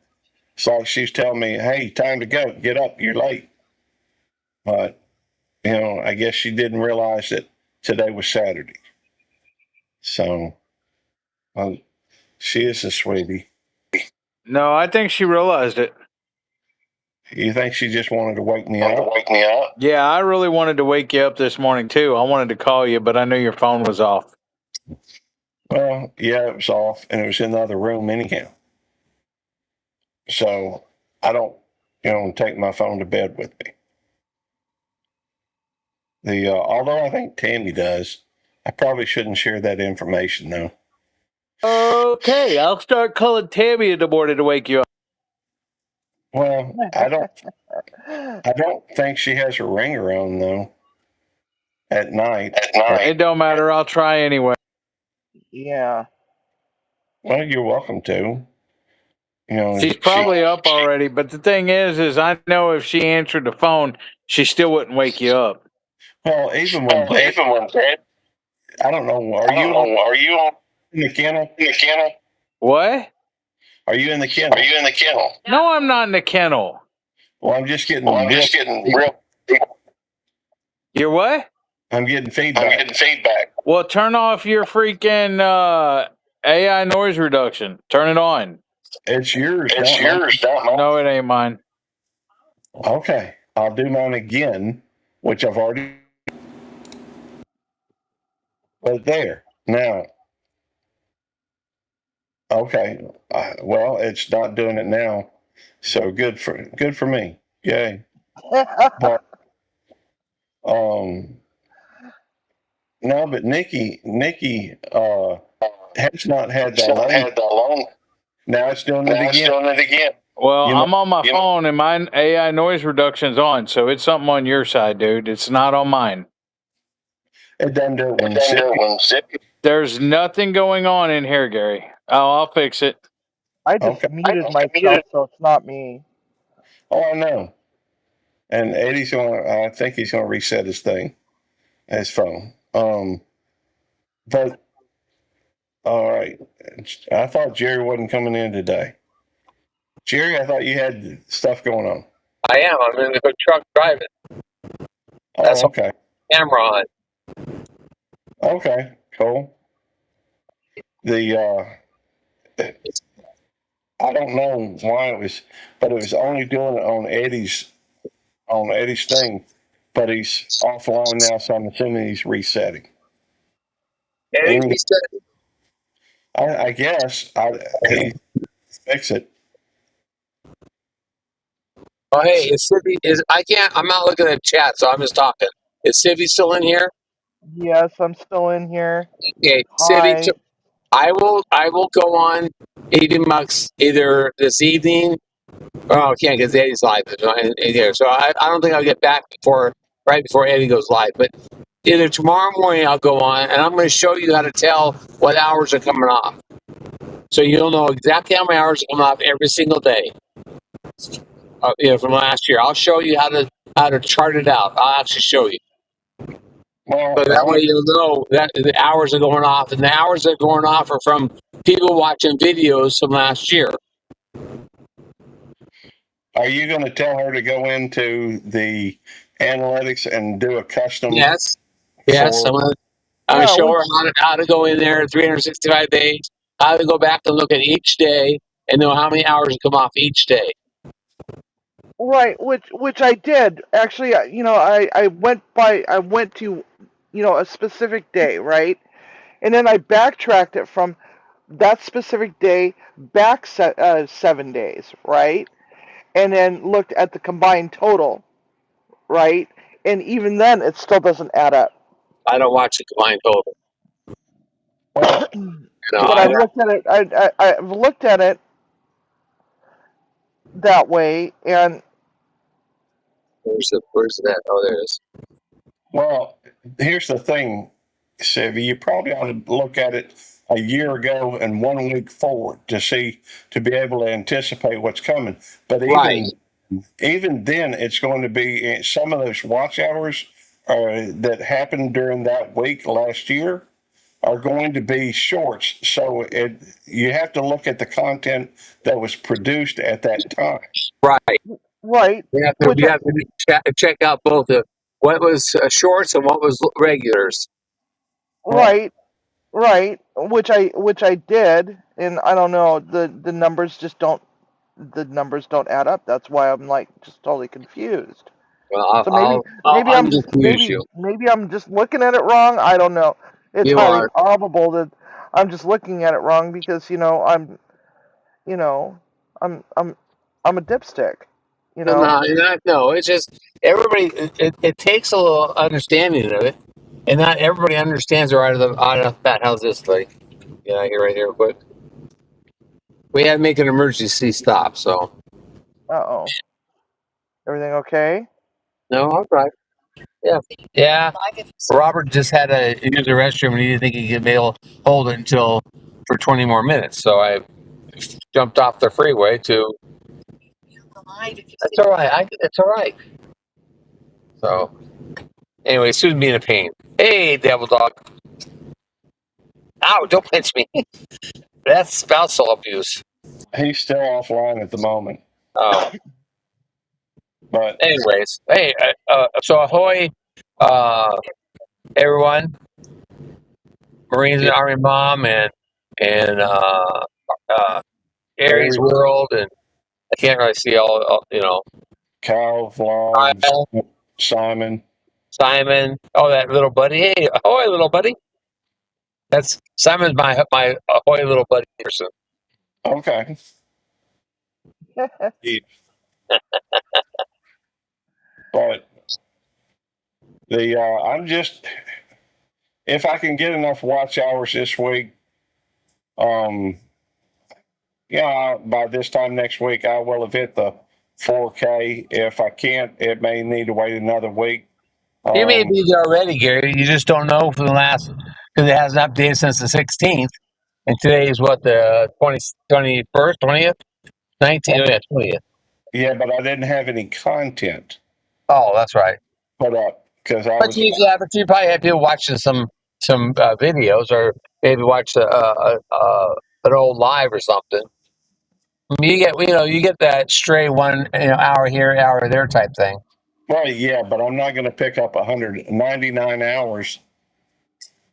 It's like she's telling me, "Hey, time to go. Get up. You're late." But I guess she didn't realize that today was Saturday. So, she is a sweetie. No, I think she realized it. You think she just wanted to wake me up? Yeah, I really wanted to wake you up this morning too. I wanted to call you, but I knew your phone was off. Well, yeah, it was off, and it was in the other room anyhow. So I don't, take my phone to bed with me. Although I think Tammy does, I probably shouldn't share that information though. Okay, I'll start calling Tammy in the morning to wake you up. Well, I don't think she has her ringer on though. At night. It don't matter. I'll try anyway. Yeah. Well, you're welcome to. She's probably up already, but the thing is I know if she answered the phone, she still wouldn't wake you up. Well, even when Brad, I don't know. Are you in the kennel? What? Are you in the kennel? No, I'm not in the kennel. Well, I'm just getting real. You're what? I'm getting feedback. Well, turn off your freaking AI noise reduction. Turn it on. It's yours. Not mine. No, it ain't mine. Okay, I'll do mine again, which I've already. But there now. Okay, well, it's not doing it now, so good for me. Yay! But no, but Nikki has not had that long. Now it's doing it again. Well, I'm on my phone and my AI noise reduction's on, so it's something on your side, dude. It's not on mine. It doesn't do it when Zippy. There's nothing going on in here, Gary. Oh, I'll fix it. I just muted myself, so it's not me. Oh, I know. And Eddie's I think he's gonna reset his phone. But all right. I thought Jerry wasn't coming in today. Jerry, I thought you had stuff going on. I am. I'm in the truck driving. Oh, okay. Camera on. Okay, cool. I don't know why but it was only doing it on Eddie's thing, but he's offline now, so I'm assuming he's resetting. Eddie reset. I guess he fix it. Oh, hey, is Sibby? I'm not looking at chat, so I'm just talking. Is Sibby still in here? Yes, I'm still in here. Okay, Hi. Sibby. I will go on 80 bucks either this evening. Oh, I can't because Eddie's live here, so I don't think I'll get back right before Eddie goes live. But either tomorrow morning I'll go on, and I'm going to show you how to tell what hours are coming off, so you'll know exactly how many hours are coming off every single day. From last year, I'll show you how to chart it out. I'll actually show you. Well, So that way you'll know that the hours are going off, and the hours that are going off are from people watching videos from last year. Are you going to tell her to go into the analytics and do a custom? Yes. I'm going to show her how to go in there 365 days, how to go back and look at each day and know how many hours come off each day. Right, which I did actually. I went to, a specific day, right, and then I backtracked it from that specific day back 7 days, right, and then looked at the combined total, right, and even then it still doesn't add up. I don't watch the combined total. But I looked at it. I've looked at it that way, and where's that? Oh, there it is. Well, here's the thing, Sivy. You probably ought to look at it a year ago and 1 week forward to be able to anticipate what's coming. But even then, it's going to be some of those watch hours that happened during that week last year are going to be shorts. So you have to look at the content that was produced at that time. Right. Right. We have to, Which we have to check out both of what was shorts and what was regulars. right, right. Which I did, and I don't know. The numbers just don't. The numbers don't add up. That's why I'm like just totally confused. Well, So maybe I'll maybe I'm unconfuse you. maybe I'm just looking at it wrong. I don't know. It's You highly are. probable that I'm just looking at it wrong because you know I'm a dipstick. You No, know. you're not, no, it's just everybody. It takes a little understanding of it, and not everybody understands right out of that. How's this like? Yeah, right here, quick. We had to make an emergency stop, so Uh-oh. Everything okay? no, I'm right. Yeah, yeah. Robert just had to use the restroom, and he didn't think he could be able to hold it until for 20 more minutes. So I jumped off the freeway to. That's all right. It's all right. So anyway, Susan being a pain. Hey, devil dog. Ow! Don't pinch me. That's spousal abuse. He's still offline at the moment. Oh. But Anyways, hey, so ahoy, everyone, Marines and Army Mom, and Aries World, and I can't really see all Kyle, Vlog, Kyle, Simon. Simon. Oh, that little buddy. Hey, ahoy, little buddy. That's Simon's my ahoy, little buddy person. Okay. But I'm just, if I can get enough watch hours this week, by this time next week I will have hit the 4K. If I can't, it may need to wait another week. You may be there already, Gary. You just don't know for the last because it hasn't updated since the 16th, and today is what the 21st, 20th, 19th, 20th. Yeah, but I didn't have any content Oh, that's right. put up because I But was. you probably have people watching some videos, or maybe watch an old live or something. You get that stray one hour here, hour there type thing. Well, yeah, but I'm not going to pick up 199 hours.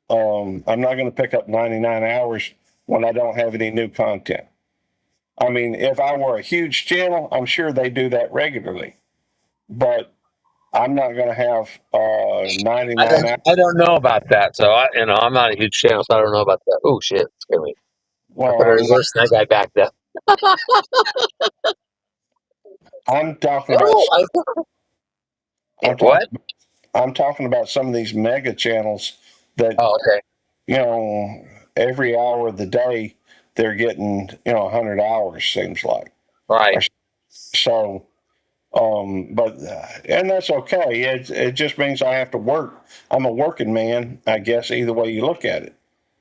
I'm not going to pick up 99 hours when I don't have any new content. I mean, if I were a huge channel, I'm sure they do that regularly. But I'm not going to have 99 hours. I don't know about that, so I'm not a huge channel, so I don't know about that. Oh shit, scared me. Well, I better reverse that guy back there. I'm talking about. What? I'm talking about some of these mega channels that, Oh, okay. Every hour of the day they're getting, 100 hours, seems like. Right. So, but, and that's okay. It just means I have to work. I'm a working man, I guess, either way you look at it.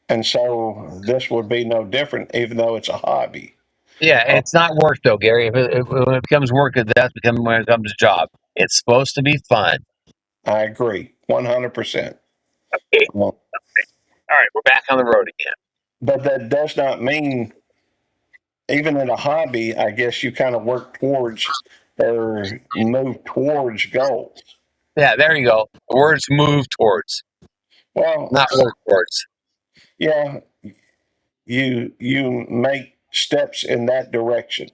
And so this would be no different, even though it's a hobby. Yeah, it's not work though, Gary. When it becomes work, that's when it becomes a job. It's supposed to be fun. I agree, 100%. Okay. All right, we're back on the road again. But that does not mean, even in a hobby, I guess you kind of work towards or move towards goals. Yeah, there you go. The words move towards, Well, not work towards. Yeah, you make steps in that direction.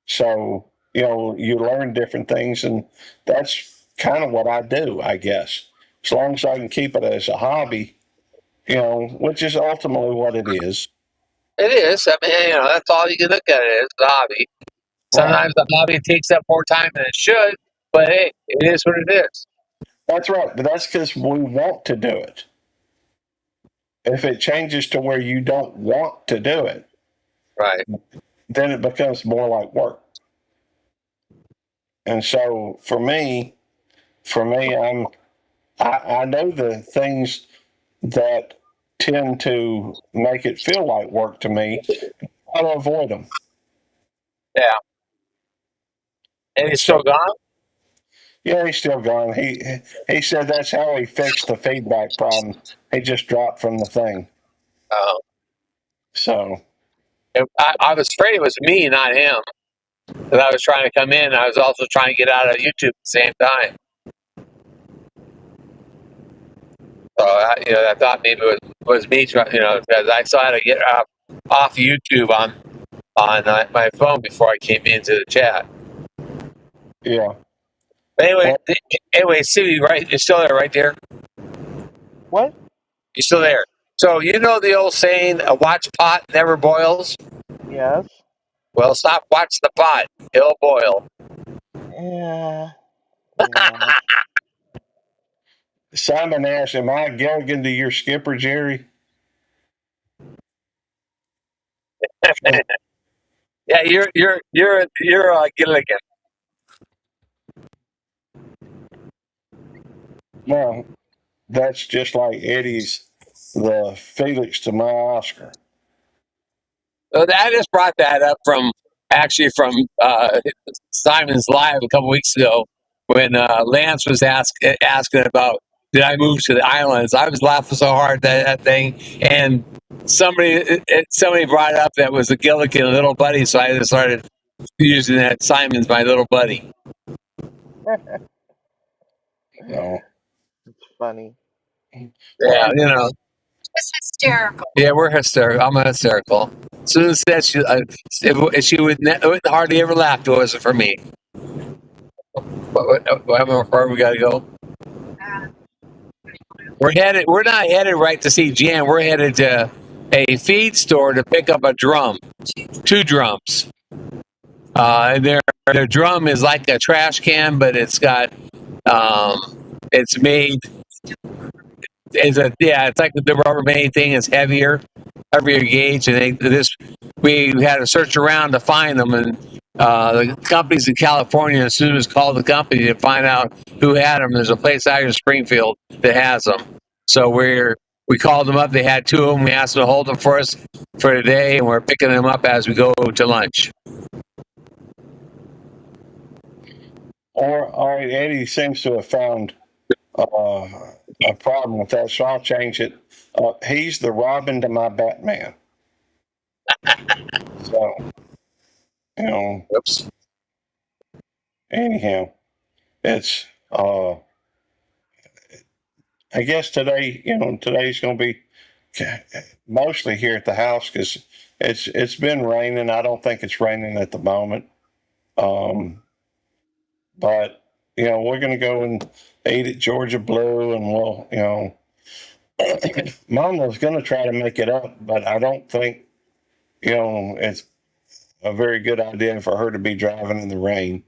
So, you learn different things, and that's kind of what I do, I guess. As long as I can keep it as a hobby, which is ultimately what it is. It is. I mean, that's all you can look at it as a hobby. Sometimes the hobby takes up more time than it should, but hey, it is what it is. That's right, but that's because we want to do it. If it changes to where you don't want to do it, right, then it becomes more like work. And so for me, I know the things that tend to make it feel like work to me. How to avoid them. Yeah. And it's still gone? Yeah, he's still going. He said that's how he fixed the feedback problem. He just dropped from the thing. Uh, So I was afraid it was me, not him. Because I was trying to come in. I was also trying to get out of YouTube at the same time. So I thought maybe it was me, because I saw how to get off YouTube on my phone before I came into the chat. yeah. But anyway, Sue, right? You're still there, right there? What? You're still there. So you know the old saying, "A watch pot never boils." Yes. Well, stop watching the pot; it'll boil. Yeah. Yeah. Simon asked, "Am I Gilligan to your skipper, Jerry?" Yeah, you're Gilligan. Well, that's just like Eddie's the Felix to my Oscar. So I just brought that up from Simon's Live a couple weeks ago when Lance was asking about did I move to the islands. I was laughing so hard that thing, and somebody brought it up that was a Gilligan little buddy, so I just started using that Simon's my little buddy. No. It's funny. Yeah, It's hysterical. Yeah, we're hysterical. I'm hysterical. Susan said she would hardly ever laugh if it wasn't for me. Where we gotta go? We're not headed right to see Jan. We're headed to a feed store to pick up a drum. 2 drums. And their drum is like a trash can, but it's got it's made. It's like the Rubbermaid thing. It's heavier gauge, and we had to search around to find them, and the companies in California, as soon as called the company to find out who had them. There's a place out in Springfield that has them, so we called them up. They had 2 of them. We asked them to hold them for us for today, and we're picking them up as we go to lunch. All right, Eddie seems to have found a problem with that, so I'll change it. He's the Robin to my Batman. So, Oops. Anyhow, it's I guess today's going to be mostly here at the house because it's been raining. I don't think it's raining at the moment. But we're going to go and eat at Georgia Blue, and we'll Mom was going to try to make it up, but I don't think it's a very good idea for her to be driving in the rain.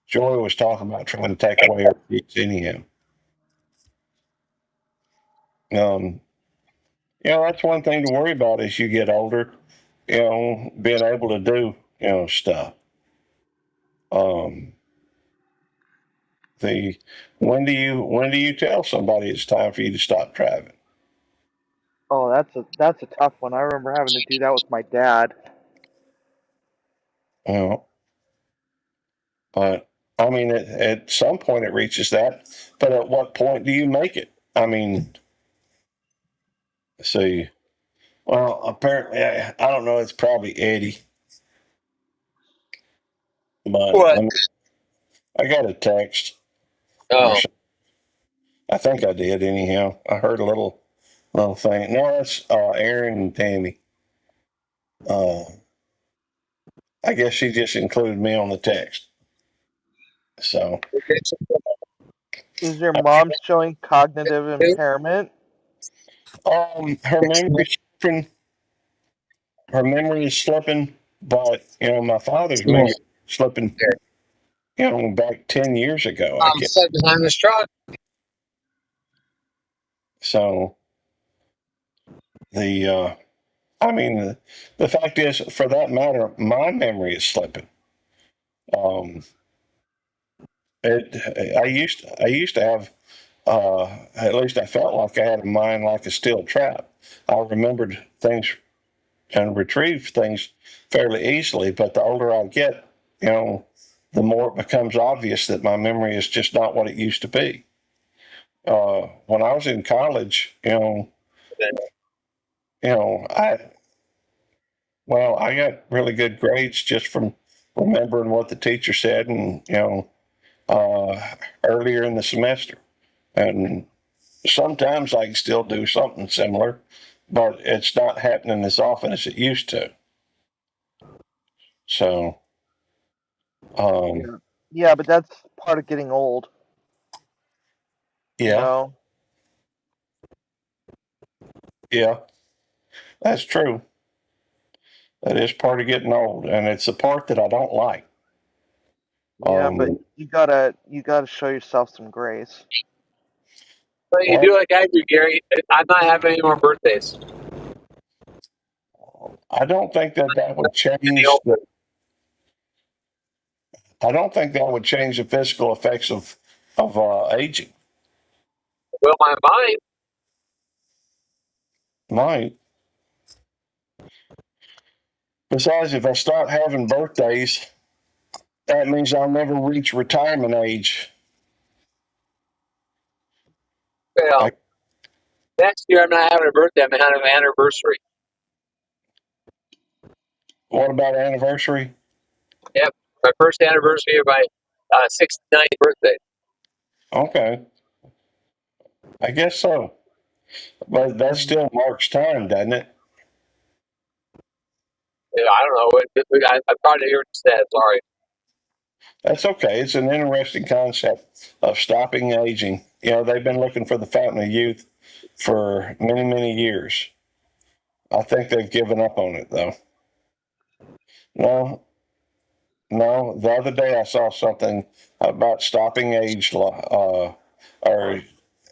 Joy was talking about trying to take away her kids anyhow. That's one thing to worry about as you get older, being able to do, stuff. When do you tell somebody it's time for you to stop driving? Oh, that's a tough one. I remember having to do that with my dad. But I mean, at some point it reaches that. But at what point do you make it? I mean, see. Well, apparently, I don't know. It's probably Eddie. But What? I got a text. Oh. I think I did. Anyhow, I heard a little thing. No, it's Aaron and Tammy. I guess she just included me on the text. So, Is your mom showing cognitive impairment? her memory is slipping, but my father's memory is slipping. Back 10 years ago. I'm stuck behind this truck. So the fact is, for that matter, my memory is slipping. I used to have, at least I felt like I had a mind like a steel trap. I remembered things and retrieved things fairly easily, but the older I get, the more it becomes obvious that my memory is just not what it used to be. When I was in college, I got really good grades just from remembering what the teacher said, and earlier in the semester, and sometimes I can still do something similar, but it's not happening as often as it used to. So, um, Yeah, but that's part of getting old. You yeah, know. yeah, that's true. That is part of getting old, and it's the part that I don't like. Yeah, but Um, you gotta show yourself some grace. But you well, do like I do, Gary. I'm not having any more birthdays. I don't think that would In the change the. open. I don't think that would change the physical effects of aging. Well, my mind. Might. Besides, if I start having birthdays, that means I'll never reach retirement age. Well, I, next year I'm not having a birthday. I'm having an anniversary. what about anniversary? Yep, my first anniversary of my 69th birthday. Okay, I guess so. But that Mhm. still marks time, doesn't it? I don't know. I probably heard that. Sorry. That's okay. It's an interesting concept of stopping aging. They've been looking for the fountain of youth for many, many years. I think they've given up on it, though. No, no. The other day I saw something about stopping or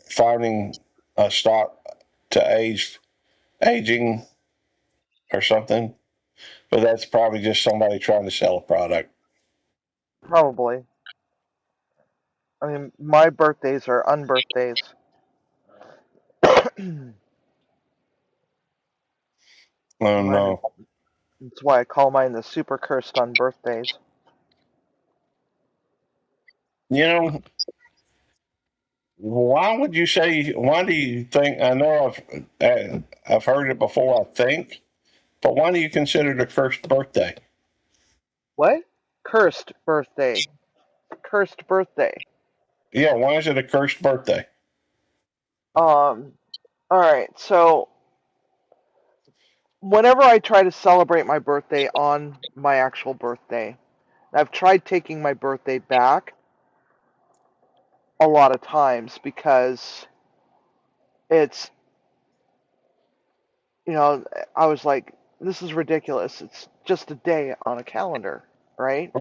finding a stop to aging or something. But that's probably just somebody trying to sell a product. Probably. I mean, my birthdays are unbirthdays. Oh Mine. no. That's why I call mine the super cursed on birthdays. You know, why do you think, I know I've heard it before, I think, but why do you consider it a cursed birthday? What? Cursed birthday. Cursed birthday. Yeah, why is it a cursed birthday? All right. So whenever I try to celebrate my birthday on my actual birthday, I've tried taking my birthday back a lot of times because it's, I was like, this is ridiculous. It's just a day on a calendar, right?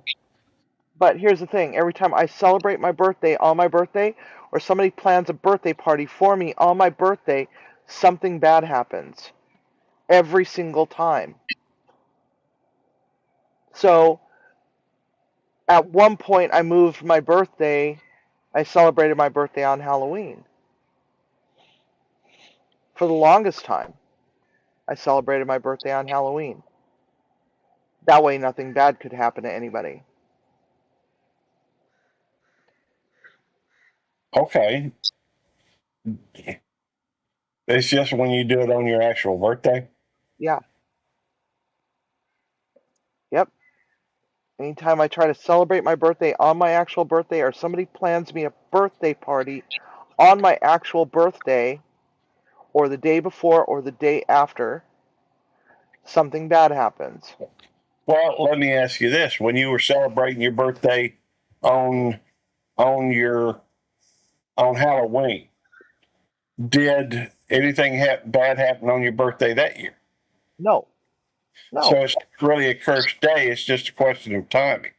But here's the thing, every time I celebrate my birthday on my birthday, or somebody plans a birthday party for me on my birthday, something bad happens. Every single time. So at one point, I moved my birthday, I celebrated my birthday on Halloween. For the longest time, I celebrated my birthday on Halloween. That way, nothing bad could happen to anybody. Okay. It's just when you do it on your actual birthday? Yeah, yep. Anytime I try to celebrate my birthday on my actual birthday, or somebody plans me a birthday party on my actual birthday, or the day before, or the day after, something bad happens. Well, let me ask you this. When you were celebrating your birthday on on your on Halloween, did anything bad happen on your birthday that year? No, So no, it's really a cursed day. It's just a question of timing.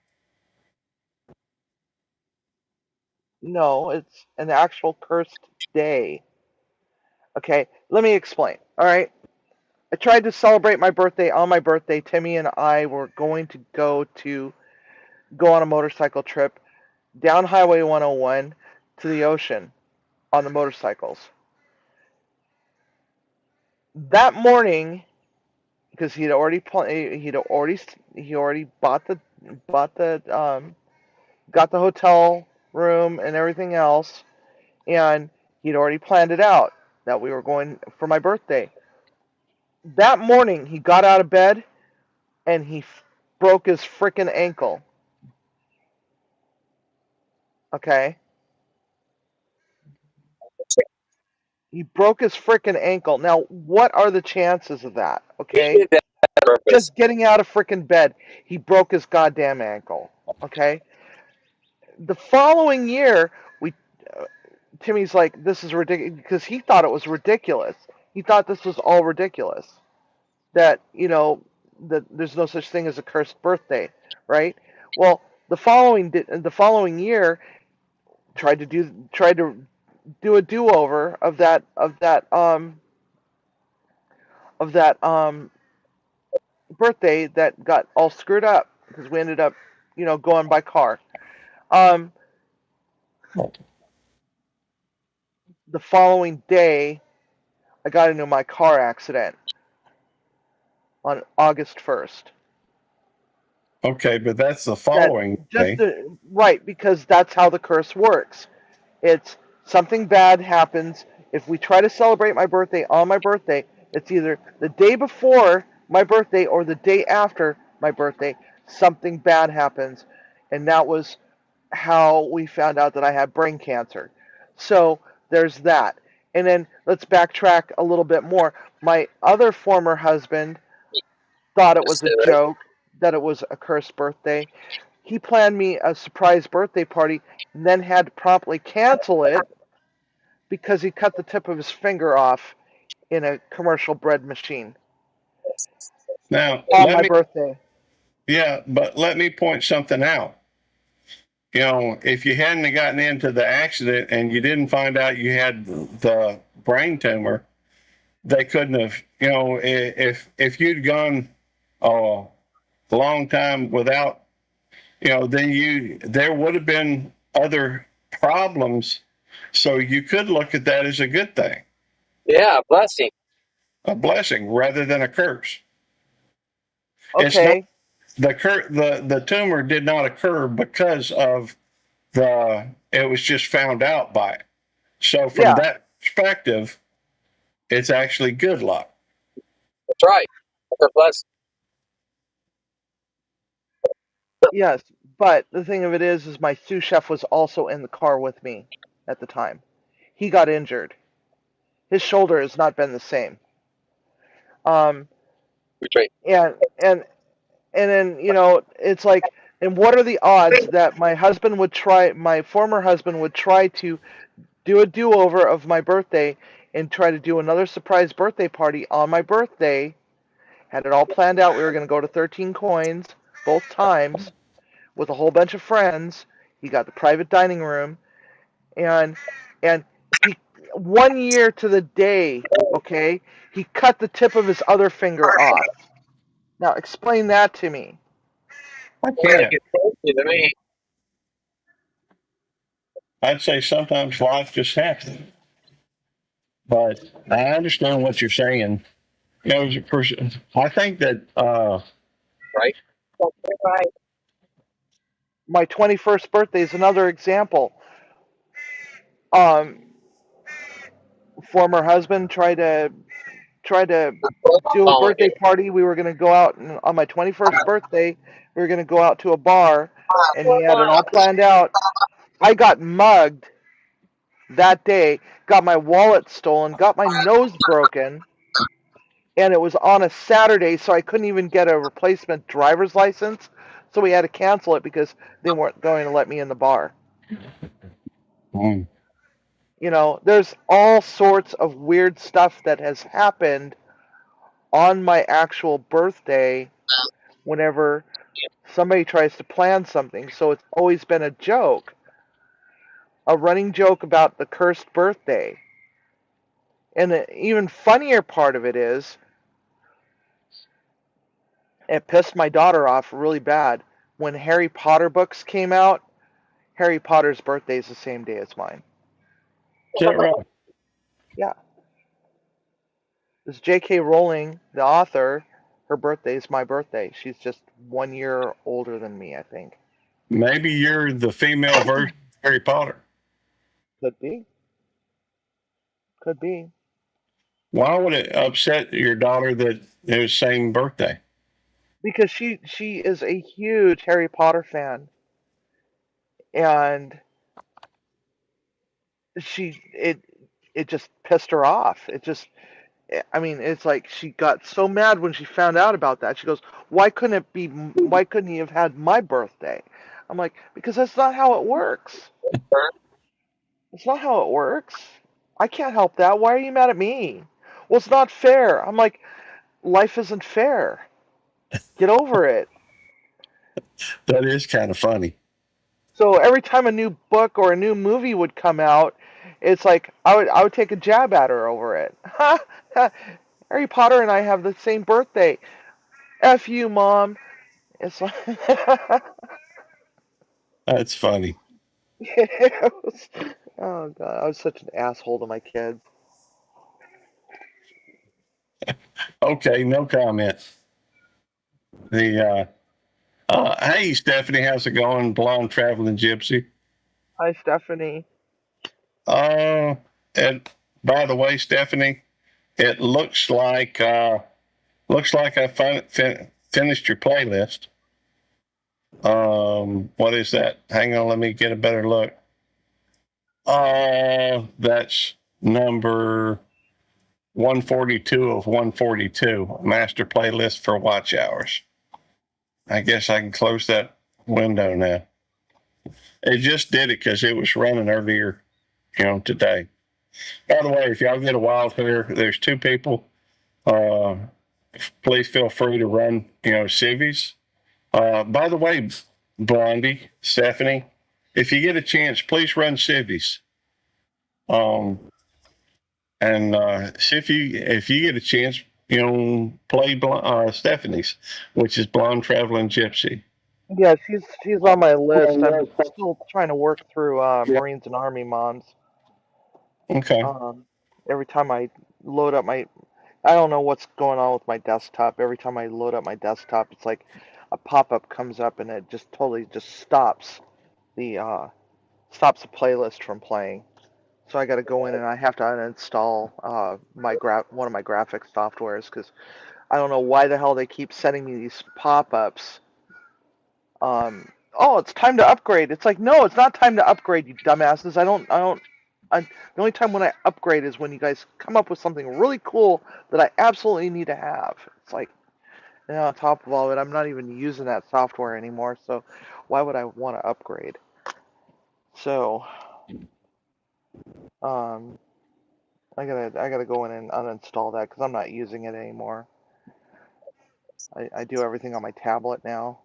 no, it's an actual cursed day. Okay, let me explain. All right, I tried to celebrate my birthday on my birthday. Timmy and I were going to go on a motorcycle trip down Highway 101 to the ocean on the motorcycles. That morning, because he already bought the got the hotel room and everything else, and he'd already planned it out that we were going for my birthday. That morning, he got out of bed and he broke his freaking ankle. Okay? He broke his freaking ankle. Now, what are the chances of that? He Okay? did that on purpose. Just getting out of freaking bed, he broke his goddamn ankle. Okay? The following year, we Timmy's like, this is ridiculous, because he thought it was ridiculous. He thought this was all ridiculous. That, that there's no such thing as a cursed birthday, right? Well, the following year, tried to do a do-over of that birthday that got all screwed up because we ended up, going by car. Um, the following day, I got into my car accident on August 1st. Okay, but that's the That following just day. right, because that's how the curse works. It's something bad happens. If we try to celebrate my birthday on my birthday, it's either the day before my birthday or the day after my birthday. Something bad happens, and that was how we found out that I had brain cancer. So there's that. And then let's backtrack a little bit more. My other former husband thought it was a joke, that it was a cursed birthday. He planned me a surprise birthday party and then had to promptly cancel it because he cut the tip of his finger off in a commercial bread machine Now, on my birthday. but let me point something out. If you hadn't gotten into the accident and you didn't find out you had the brain tumor, they couldn't have. If you'd gone a long time without, then there would have been other problems. So you could look at that as a good thing, Yeah, blessing. a blessing rather than a curse. It's not Okay, the tumor did not occur because of it was just found out by it. So from yeah, that perspective, it's actually good luck. That's right. That's a blessing. yes. But the thing of it is my sous chef was also in the car with me at the time. He got injured. His shoulder has not been the same. Um, Retreat. and then it's like, and what are the odds that my former husband would try to do a do-over of my birthday and try to do another surprise birthday party on my birthday? Had it all planned out. We were going to go to 13 Coins both times with a whole bunch of friends. He got the private dining room, and and he 1 year to the day, okay, he cut the tip of his other finger off. Now explain that to me. I Well, that can't. gets crazy to me. I'd say sometimes life just happens. But I understand what you're saying. I think that Right? Right. My 21st birthday is another example. Um, Former husband tried to do a Following birthday you. party. We were going to go out, and on my 21st birthday, we were going to go out to a bar, and he had it all planned out. I got mugged that day, got my wallet stolen, got my nose broken, and it was on a Saturday, so I couldn't even get a replacement driver's license. So we had to cancel it because they weren't going to let me in the bar. mm, There's all sorts of weird stuff that has happened on my actual birthday whenever somebody tries to plan something. So it's always been a joke, a running joke about the cursed birthday. And the even funnier part of it is, it pissed my daughter off really bad. When Harry Potter books came out, Harry Potter's birthday is the same day as mine. is that right? Yeah. This J.K. Rowling, the author, her birthday is my birthday. She's just 1 year older than me, I think. Maybe you're the female version of Harry Potter. Could be. Could be. Why would it upset your daughter that it was same birthday? Because she is a huge Harry Potter fan, and it just pissed her off. It just, I mean, it's like she got so mad when she found out about that. She goes, "Why couldn't it be? Why couldn't he have had my birthday?" I'm like, "Because that's not how it works. It's not how it works. I can't help that. Why are you mad at me?" "Well, it's not fair." I'm like, "Life isn't fair. Get over it." That is kind of funny. So every time a new book or a new movie would come out, it's like I would take a jab at her over it. Harry Potter and I have the same birthday. F you, mom. It's like That's funny. it was, oh god, I was such an asshole to my kids. Okay, no comment. The hey Stephanie, how's it going? Blonde traveling gypsy. Hi, Stephanie. And by the way, Stephanie, it looks like I finished your playlist. What is that? Hang on, let me get a better look. That's number 142 of 142, master playlist for watch hours. I guess I can close that window now. It just did it because it was running earlier, today. By the way, if y'all get a wild hair, there's two people. Please feel free to run, civvies. By the way, Blondie, Stephanie, if you get a chance, please run civvies. And see if you get a chance, play Stephanie's, which is Blonde Traveling Gypsy. Yeah, she's on my list. I'm still trying to work through Marines and Army moms. Okay. Every time I load up my, I don't know what's going on with my desktop. Every time I load up my desktop, it's like a pop-up comes up and it just totally just stops the playlist from playing. So I got to go in and I have to uninstall one of my graphics softwares because I don't know why the hell they keep sending me these pop-ups. Oh, it's time to upgrade. It's like, no, it's not time to upgrade, you dumbasses. The only time when I upgrade is when you guys come up with something really cool that I absolutely need to have. It's like, on top of all of it, I'm not even using that software anymore, so why would I want to upgrade? So, I gotta go in and uninstall that because I'm not using it anymore. I do everything on my tablet now.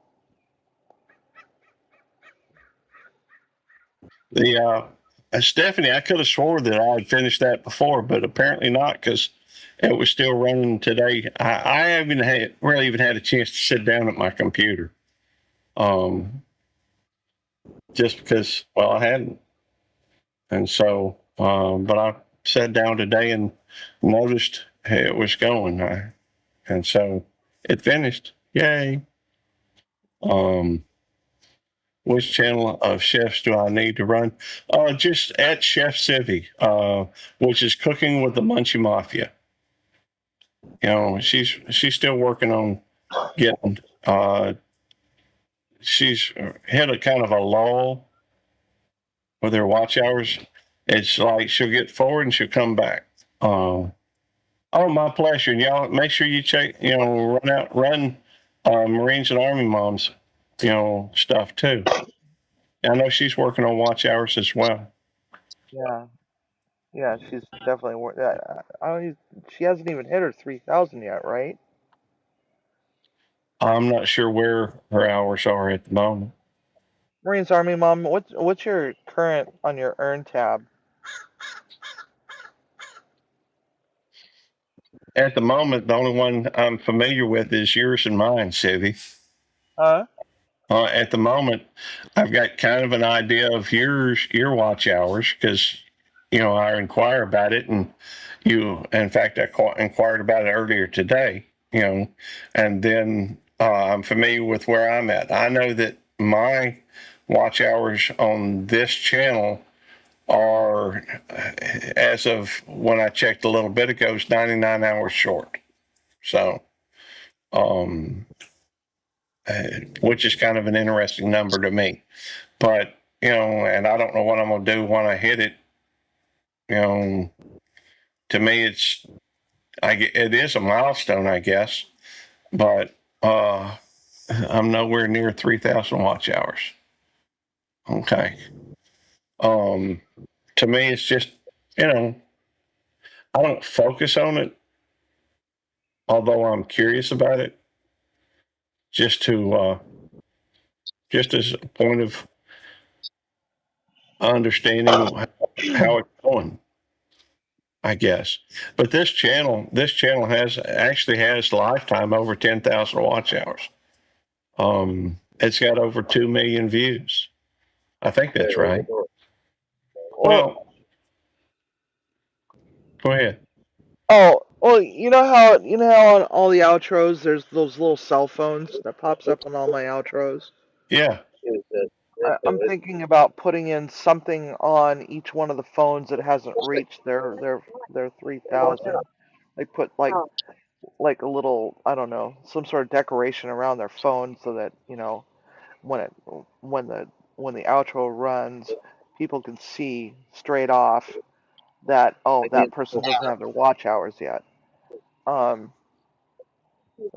Stephanie, I could have swore that I had finished that before, but apparently not because it was still running today. I haven't really even had a chance to sit down at my computer. Just because, well, I hadn't. And so, but I sat down today and noticed it was going. And so it finished. Yay. Which channel of chefs do I need to run? Just at Chef Civvy, which is Cooking with the Munchie Mafia. She's still working on getting. She's hit a kind of a lull with her watch hours. It's like she'll get forward and she'll come back. Oh, my pleasure. And y'all make sure you check. Run Marines and Army moms. Stuff too. I know she's working on watch hours as well. Yeah, she's definitely she hasn't even hit her 3,000 yet, right? I'm not sure where her hours are at the moment. Marines Army Mom, what's your current on your earn tab? At the moment, the only one I'm familiar with is yours and mine, Civvy. Huh? At the moment, I've got kind of an idea of your watch hours because, I inquire about it, and in fact, I inquired about it earlier today. And then I'm familiar with where I'm at. I know that my watch hours on this channel are, as of when I checked a little bit ago, is 99 hours short. So, which is kind of an interesting number to me. But, and I don't know what I'm going to do when I hit it. To me, it is a milestone, I guess, but I'm nowhere near 3,000 watch hours. Okay. To me, it's just, I don't focus on it, although I'm curious about it, just as a point of understanding how it's going, I guess. But this channel actually has lifetime over 10,000 watch hours. It's got over 2 million views. I think that's right. Well, go ahead. Oh, well, you know how on all the outros there's those little cell phones that pops up on all my outros. Yeah. I'm thinking about putting in something on each one of the phones that hasn't reached their 3,000. Like put like a little, I don't know, some sort of decoration around their phone so that when the outro runs, people can see straight off that that person doesn't have their watch hours yet. I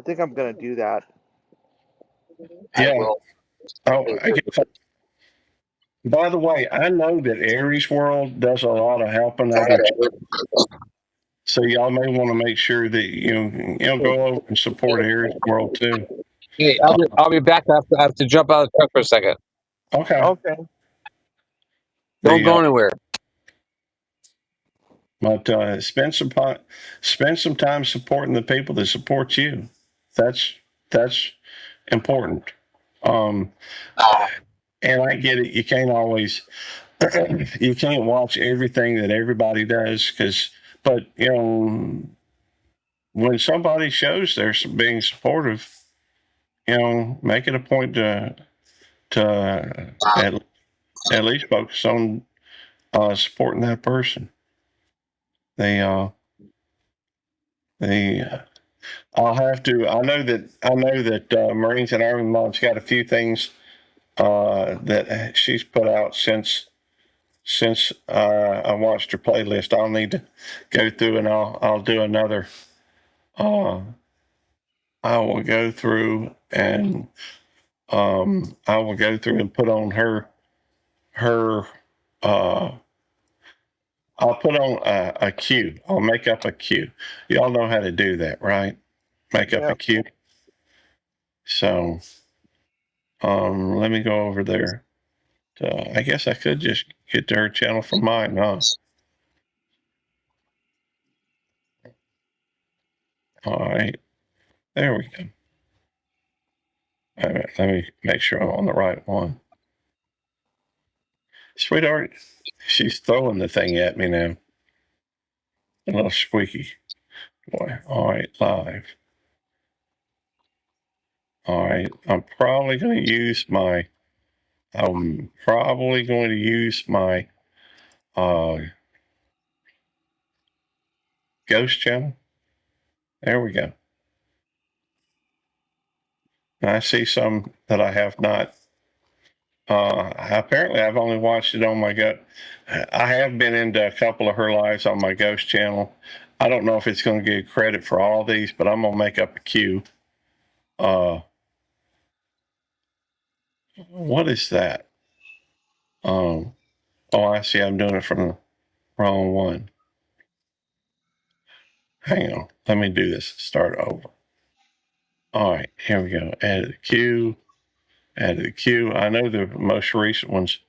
think I'm gonna do that. Yeah. Oh, I guess. By the way, I know that Aries World does a lot of helping other channels. So y'all may want to make sure that you go over and support Aries World too. Hey, I'll be back. I have to jump out of the truck for a second. Okay. Okay. Don't go anywhere. But spend some time supporting the people that support you. That's important. And I get it. You can't always you can't watch everything that everybody does but when somebody shows they're being supportive, make it a point to at least focus on supporting that person. I'll have to. I know that Marines and Army Mom's got a few things that she's put out since I watched her playlist. I'll need to go through and I'll do another. I will go through and put on her. I'll put on a queue. I'll make up a queue. Y'all know how to do that, right? Make up a queue. So, let me go over there. I guess I could just get to her channel from mine, huh? All right. There we go. All right, let me make sure I'm on the right one. Sweetheart, she's throwing the thing at me now. A little squeaky. Boy. All right, live. All right. I'm probably going to use my ghost channel. There we go. And I see some that I have not. Apparently, I've only watched it on my I have been into a couple of her lives on my ghost channel. I don't know if it's going to get credit for all these, but I'm going to make up a queue. What is that? Oh, I see. I'm doing it from the wrong one. Hang on. Let me do this. Start over. All right. Here we go. Add the queue. Add the queue. I know the most recent ones.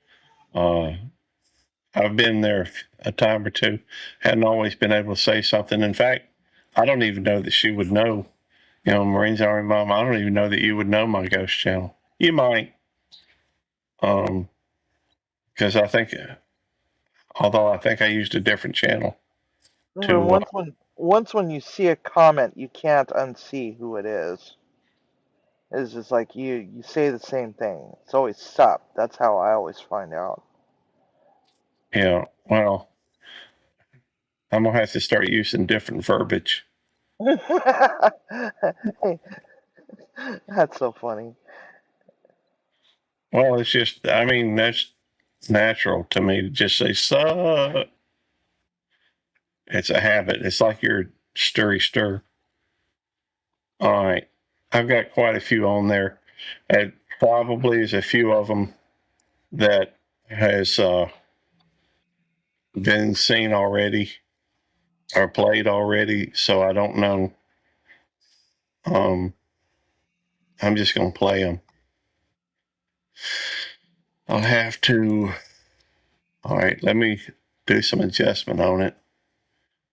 I've been there a time or two. Hadn't always been able to say something. In fact, I don't even know that she would know. Marines Army Mom, I don't even know that you would know my ghost channel. You might. Because I think I used a different channel. Once when you see a comment, you can't unsee who it is. It's just like you say the same thing. It's always sup. That's how I always find out. Yeah. Well, I'm gonna have to start using different verbiage. That's so funny. Well, it's just, I mean, that's natural to me to just say suck. It's a habit. It's like your stir. All right. I've got quite a few on there. And probably is a few of them that has been seen already or played already. So I don't know. I'm just going to play them. I'll have to. All right. Let me do some adjustment on it.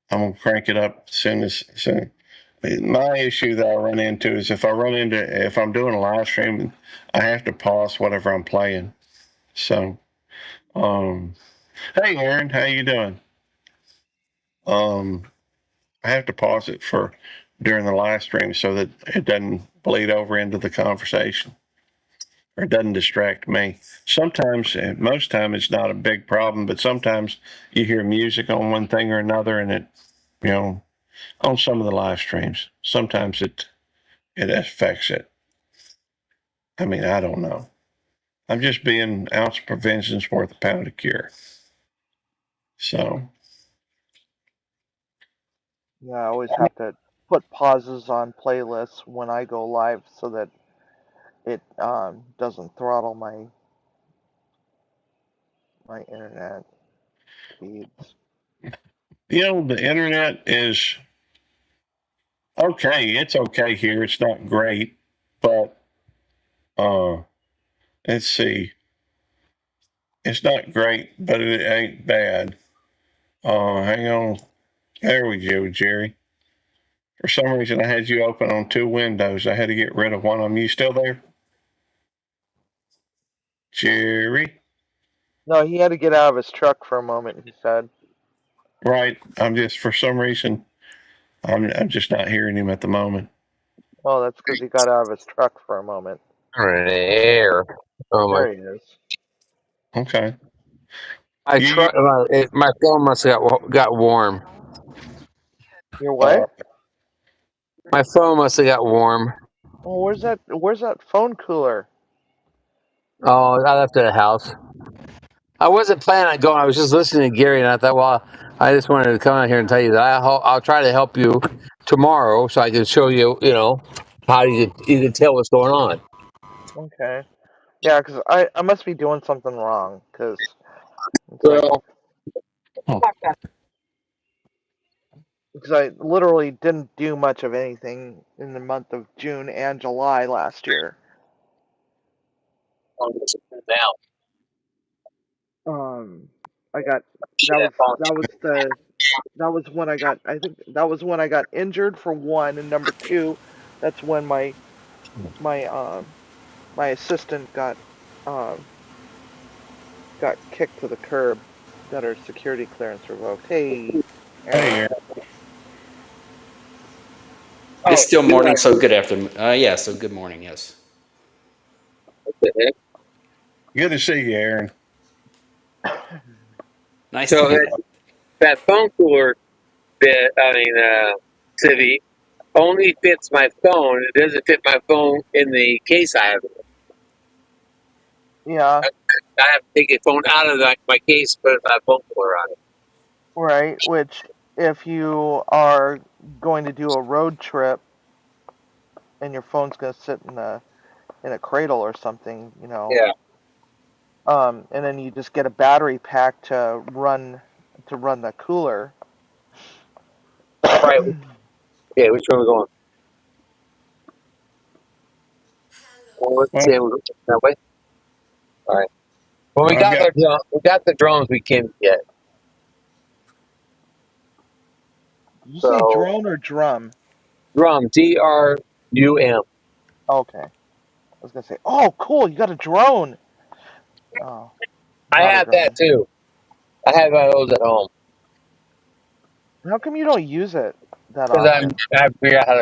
I'm going to crank it up as soon as. My issue that I run into is if I'm doing a live stream, I have to pause whatever I'm playing. So, hey Aaron, how you doing? I have to pause it for during the live stream so that it doesn't bleed over into the conversation or doesn't distract me. Sometimes, most time, it's not a big problem, but sometimes you hear music on one thing or another, and it, on some of the live streams, sometimes it affects it. I mean, I don't know. I'm just being ounce of prevention's worth a pound of cure. So. Yeah, I always have to put pauses on playlists when I go live so that it doesn't throttle my internet speeds. The internet is okay. It's okay here. It's not great, but let's see. It's not great, but it ain't bad. Hang on. There we go, Jerry. For some reason, I had you open on two windows. I had to get rid of one of them. You still there, Jerry? No, he had to get out of his truck for a moment. He said. Right. I'm just for some reason, I'm just not hearing him at the moment. Oh, that's because he got out of his truck for a moment. There. Oh There he is. Okay. My phone must have got warm. Your what? My phone must have got warm. Oh, where's that phone cooler? Oh, I left it at the house. I wasn't planning on going. I was just listening to Gary, and I thought, well, I just wanted to come out here and tell you that I'll try to help you tomorrow, so I can show you, how you can tell what's going on. Okay. Yeah, because I must be doing something wrong. Because I literally didn't do much of anything in the month of June and July last year. I got that was when I got, I think that was when I got injured for one, and number two, that's when my assistant got kicked to the curb, got her security clearance revoked. Hey, Aaron. It's still morning, so good afternoon. So good morning, yes. Good to see you, Aaron. Nice So to meet you. that phone cooler bit, Civi, only fits my phone. It doesn't fit my phone in the case I have. Yeah. I have to take the phone out of my case, put my phone cooler on it. Right, which if you are going to do a road trip and your phone's going to sit in a cradle or something, Yeah. And then you just get a battery pack to run the cooler. Right. Okay, which one are we going? That way. All right. Well, we got the drones. We can't get. Did you say drone or drum? Drum. DRUM. Okay. I was gonna say, oh, cool! You got a drone. Oh. I have that too. I have one of those at home. How come you don't use it that often? Because I haven't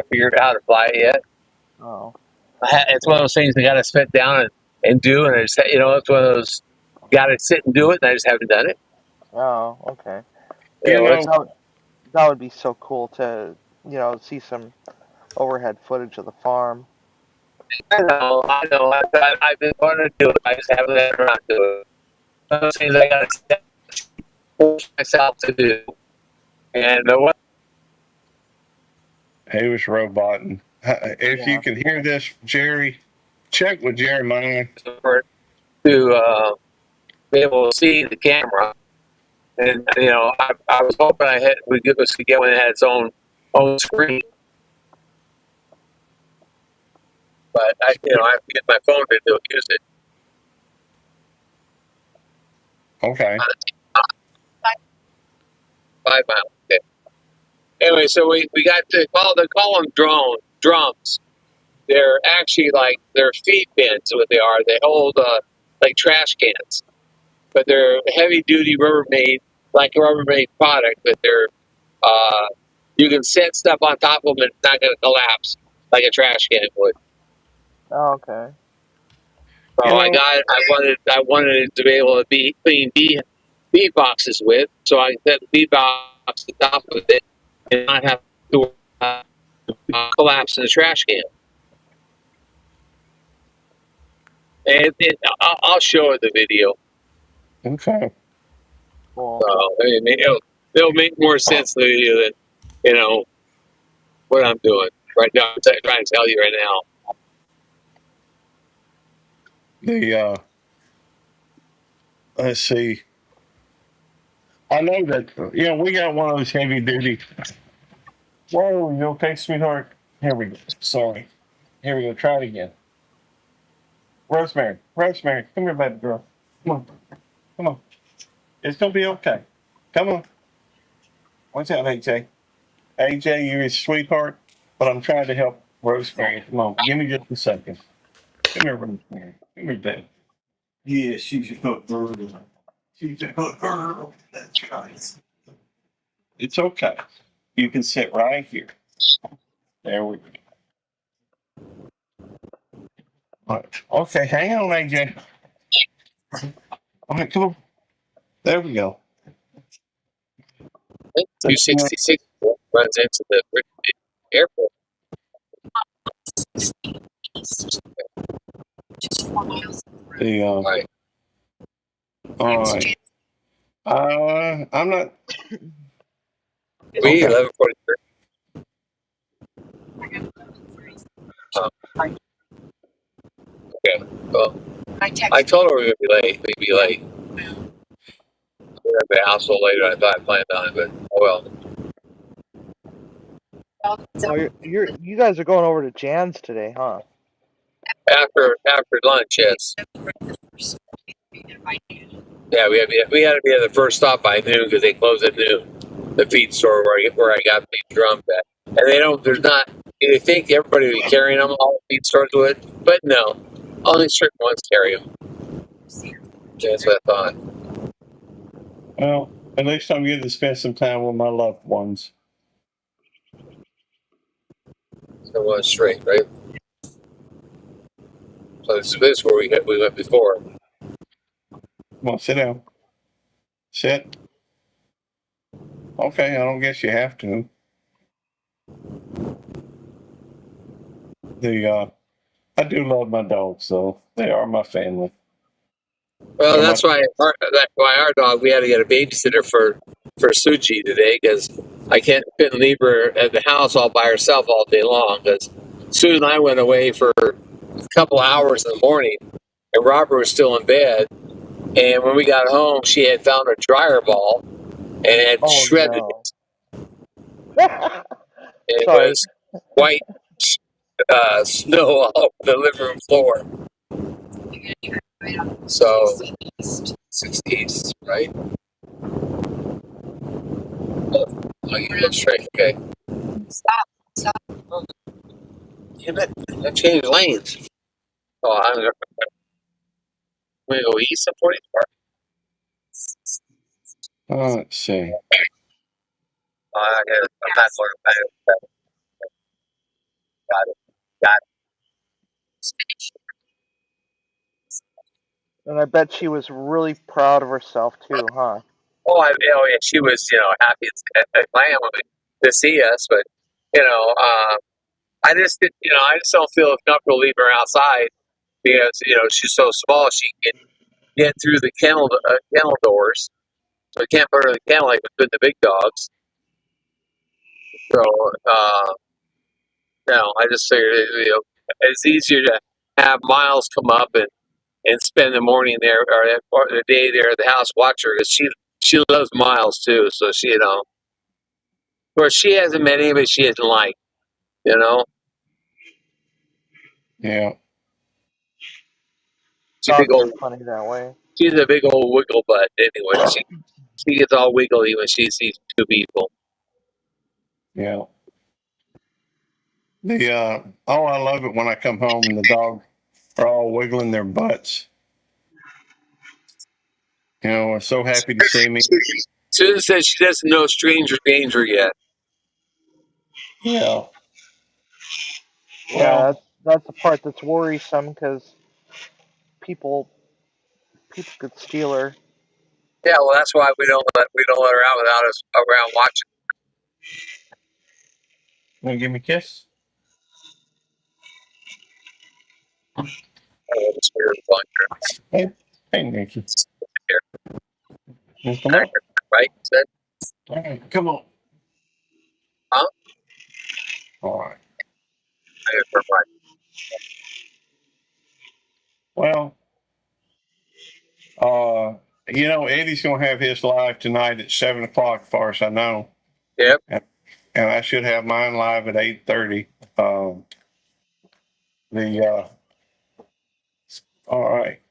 figured out how to fly it yet. Oh. It's one of those things I got to sit down and do, and it's it's one of those got to sit and do it, and I just haven't done it. Oh, okay. You You know, it's know, That would be so cool to, see some overhead footage of the farm. I know. I've been wanting to do it. I just haven't had around to it. One of those things I got to force myself to do, and what he was roboting. If you Yeah. can hear this, Jerry, check with Jeremiah. for to be able to see the camera. And I was hoping we could get one that had its own screen, but I have to get my phone to use it. Okay. 5 miles. Okay. Anyway, so we got they call them drums. They're actually like they're feed bins. Is what they are. They hold like trash cans, but they're heavy duty Rubbermaid, like a Rubbermaid product. But they're you can set stuff on top of them and it's not going to collapse like a trash can would. Oh, okay. So You know- I wanted to be able to be clean bee boxes with, so I can set the bee box on top of it and not have to collapse in the trash can. And I'll show her the video. Okay. Cool. So I mean, it'll make more sense to you than what I'm doing right now. I'm trying to tell you right now. Let's see. I know that we got one of those heavy duty. Whoa, you okay, sweetheart? Here we go. Sorry. Here we go. Try it again. Rosemary, come here, baby girl. Come on. It's gonna be okay. Come on. Watch out, AJ. AJ, you're a sweetheart, but I'm trying to help Rosemary. Come on, give me just a second. Come here, Rosemary. Come here, baby. Yeah, she's a good girl. She's a good girl. That's right. It's okay. You can sit right here. There we go. All right. Okay, hang on, AJ. All right, come on. There we go. 266 runs into the airport. The Right. all right. I'm not. We Okay. 11:43. Okay. Well, I told her we would be late. We'd be late. We're at the house a little later than I thought I planned on, but oh well. Oh, you guys are going over to Jan's today, huh? After lunch, yes. Yeah, we had to be at the first stop by noon because they close at noon. The feed store where I got these drums at, and they don't. There's not. You think everybody would be carrying them? All the feed stores would, but no. Only certain ones carry them. That's what I thought. Well, at least I'm getting to spend some time with my loved ones. So one straight, right? So this is where we went before. Come on, sit down. Sit. Okay, I don't guess you have to. I do love my dogs, though. They are my family. Well, that's why our dog, we had to get a babysitter for Suchi today because I couldn't leave her at the house all by herself all day long because Sue and I went away for a couple hours in the morning and Robert was still in bed. And when we got home, she had found her dryer ball and had shredded it. It Sorry. was white snow all over the living room floor. So 60s, right? Oh, you go straight. Okay. Stop. Damn it! I changed lanes. Oh, I'm gonna go east of 44. Let's see. I'm not going back. Got it. And I bet she was really proud of herself too, huh? Oh yeah, she was, happy at Lamb to see us, but I just did, I just don't feel comfortable leaving her outside because she's so small she can get through the kennel doors, so I can't put her in the kennel like with the big dogs. So no, I just figured it's easier to have Miles come up and spend the morning there or the day there at the house, watch her because she loves Miles too. So of course, she hasn't met anybody she doesn't like. Yeah. She's a big Dogs are old, funny that way. she's a big old wiggle butt. Anyway, she gets all wiggly when she sees two people. Yeah. I love it when I come home and the dogs are all wiggling their butts. Are so happy to see me. Susan says she doesn't know stranger danger yet. Yeah. Yeah, that's the part that's worrisome because people could steal her. Yeah, well, that's why we don't let her out without us around watching. Want to give me a kiss? Hey, Nikki. Come on. Right? All right, come on. Huh? All right. Well, Eddie's gonna have his live tonight at 7:00, as far as I know. Yep. And I should have mine live at 8:30. All right.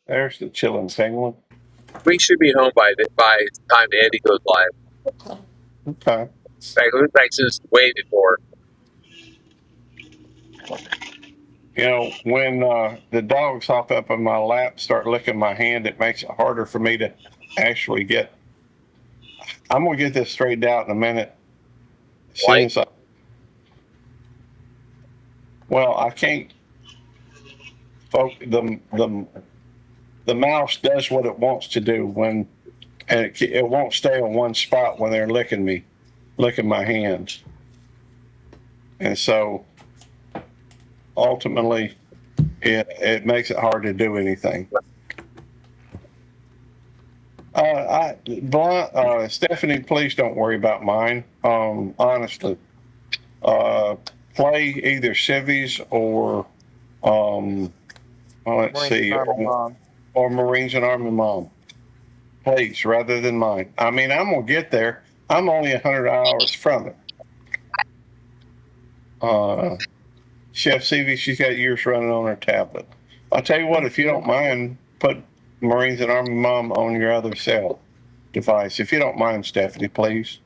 There's the chilling penguin. We should be home by the time Eddie goes live. Okay. Like since way before. When the dogs hop up on my lap, start licking my hand, it makes it harder for me to actually get. I'm gonna get this straightened out in a minute. Why? I can't. The mouse does what it wants to do and it won't stay on one spot when they're licking my hands, and so ultimately it makes it hard to do anything. Stephanie, please don't worry about mine. Honestly, play either Civvies or let's Marines see, and Army Mom. or Marines and Army Mom, please, rather than mine. I mean, I'm gonna get there. I'm only 100 hours from it. Chef CV, she's got years running on her tablet. I'll tell you what, if you don't mind, put Marines and Army Mom on your other cell device. If you don't mind, Stephanie, please.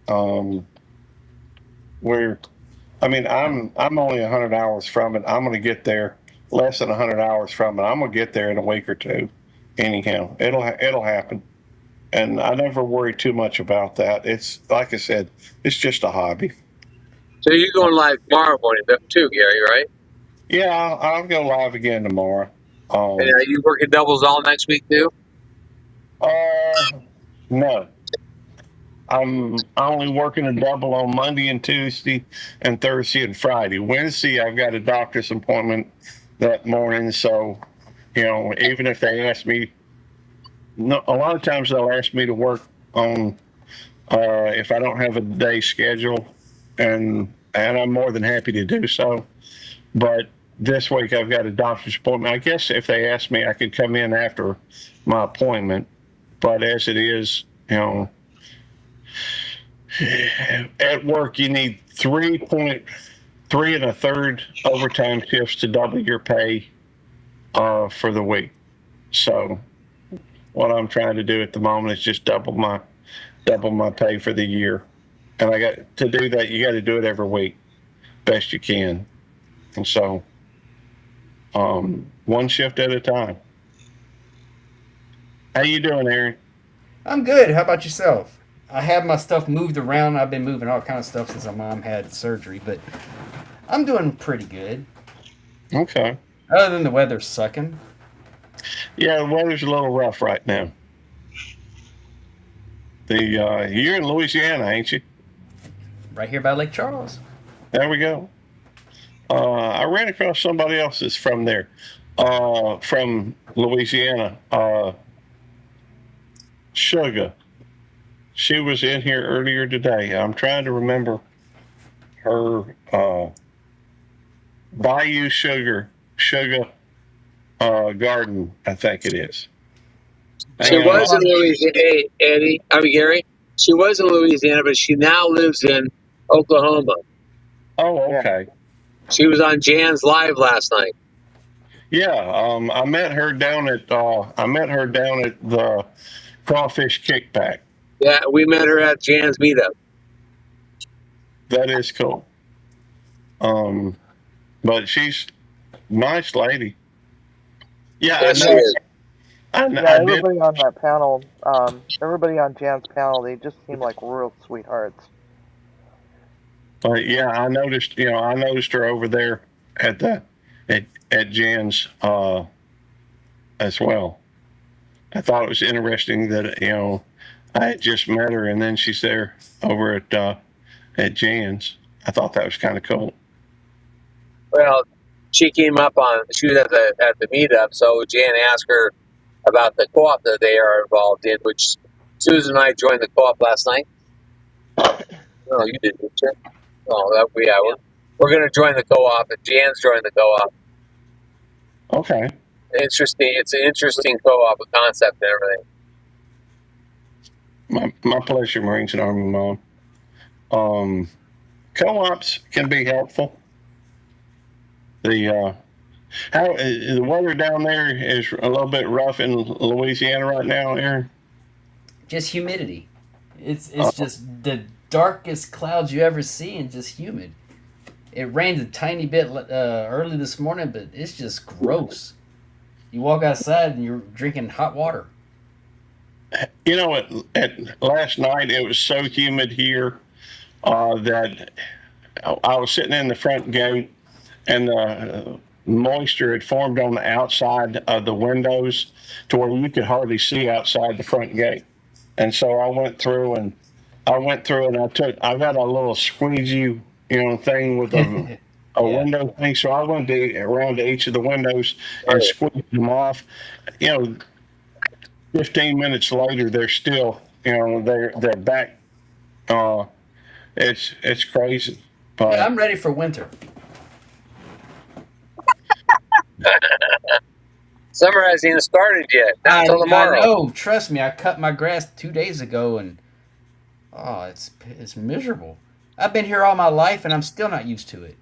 I'm only 100 hours from it. I'm going to get there less than 100 hours from it. I'm going to get there in a week or two. Anyhow, it'll happen. And I never worry too much about that. It's like I said, it's just a hobby. So you're going live tomorrow morning too, Gary, right? Yeah, I'll go live again tomorrow. And are you working doubles all next week too? No. I'm only working a double on Monday and Tuesday and Thursday and Friday. Wednesday, I've got a doctor's appointment that morning. So, even if they ask me, a lot of times they'll ask me to work on, if I don't have a day schedule, and I'm more than happy to do so. But this week I've got a doctor's appointment. I guess if they ask me, I could come in after my appointment. But as it is, at work, you need 3.3 1/3 overtime shifts to double your pay for the week. So what I'm trying to do at the moment is just double my pay for the year. And I got to do that. You got to do it every week, best you can. And so, one shift at a time. How you doing, Aaron? I'm good. How about yourself? I have my stuff moved around. I've been moving all kind of stuff since my mom had surgery, but I'm doing pretty good. Okay. Other than the weather sucking. Yeah, the weather's a little rough right now. You're in Louisiana, ain't you? Right here by Lake Charles. There we go. I ran across somebody else that's from there, from Louisiana. Sugar. She was in here earlier today. I'm trying to remember her. Bayou Sugar Garden, I think it is. She Hang on. was in Louisiana, Eddie. I mean, Gary. She was in Louisiana, but she now lives in Oklahoma. Oh, okay. She was on Jan's live last night. Yeah, I met her down at the Crawfish Kickback. Yeah, we met her at Jan's meetup. That is cool. But she's a nice lady. Yeah, Yes, I she know. is. I Yeah, did. everybody on that panel, everybody on Jan's panel, they just seem like real sweethearts. But yeah, I noticed. I noticed her over there at Jan's as well. I thought it was interesting that I had just met her, and then she's there over at Jan's. I thought that was kind of cool. Well, she came up on. She was at the meetup, so Jan asked her about the co-op that they are involved in, which Susan and I joined the co-op last night. No, you didn't, did you? Oh, yeah. We're going to join the co-op, and Jan's joined the co-op. Okay. Interesting. It's an interesting co-op, a concept and everything. My pleasure, Marines and Army Mom. Co-ops can be helpful. The weather down there is a little bit rough in Louisiana right now, Aaron. Just humidity. It's just the darkest clouds you ever see and just humid. It rained a tiny bit early this morning, but it's just gross. You walk outside and you're drinking hot water. At last night it was so humid here that I was sitting in the front gate, and the moisture had formed on the outside of the windows to where you could hardly see outside the front gate. And so I went through and I got a little squeegee, thing with a Yeah. window thing. So I went around to each of the windows and squeezed them off. 15 minutes later, they're still, they're back. It's crazy. But Yeah, I'm ready for winter. Summer hasn't even started yet. Not until tomorrow. I know. Trust me, I cut my grass 2 days ago, and it's miserable. I've been here all my life, and I'm still not used to it.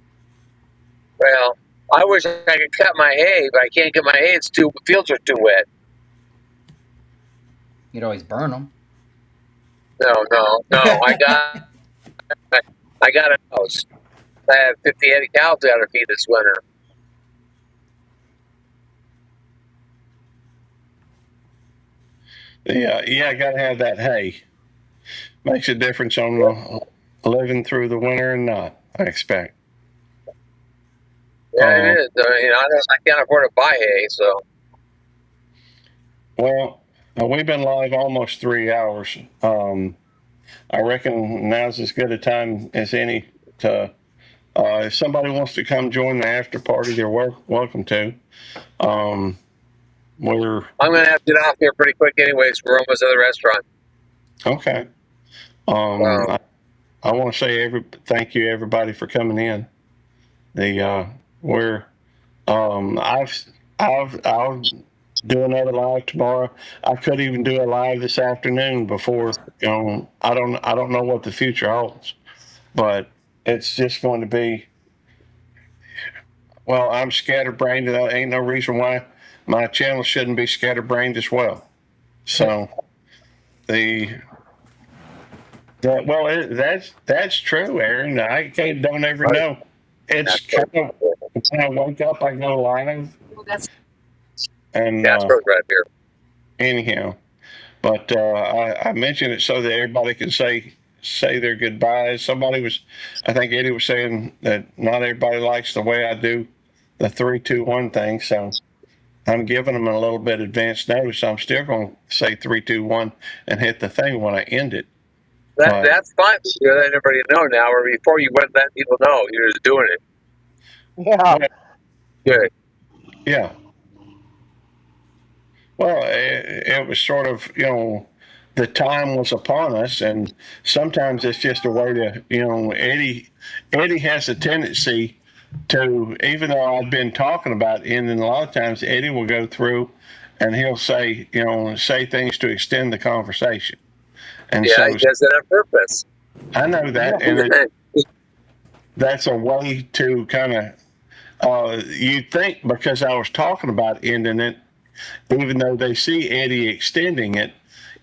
Well, I wish I could cut my hay, but I can't get my hay. The fields are too wet. You'd always burn them. No. I got a house. I have 50 head of cows out to feed this winter. Yeah, I gotta have that hay. Makes a difference on living through the winter and not, I expect. Yeah, it is. I can't afford to buy hay, so. Well, we've been live almost 3 hours. I reckon now's as good a time as any to. If somebody wants to come join the after party, they're welcome to. I'm going to have to get off here pretty quick anyways. We're almost at the restaurant. Okay. I want to say thank you everybody for coming in. I'll do another live tomorrow. I could even do a live this afternoon before, I don't know what the future holds, but it's just going to be, well, I'm scatterbrained, and there ain't no reason why my channel shouldn't be scatterbrained as well. So that's true, Aaron. Don't ever know. It's kind of when I wake up, I go live, and That's right here. anyhow. But I mentioned it so that everybody can say their goodbyes. I think Eddie was saying that not everybody likes the way I do the 3, 2, 1 thing. So I'm giving them a little bit advance notice. I'm still going to say 3, 2, 1 and hit the thing when I end it. That's fine. You let everybody know now, or before you went let people know you're just doing it. Yeah. Good. Yeah. Well, it was sort of, the time was upon us, and sometimes it's just a way to, Eddie has a tendency to, even though I've been talking about ending, a lot of times Eddie will go through and he'll say, say things to extend the conversation. And Yeah, so he does that on purpose. I know that, and that's a way to kind of, you'd think because I was talking about ending it, even though they see Eddie extending it,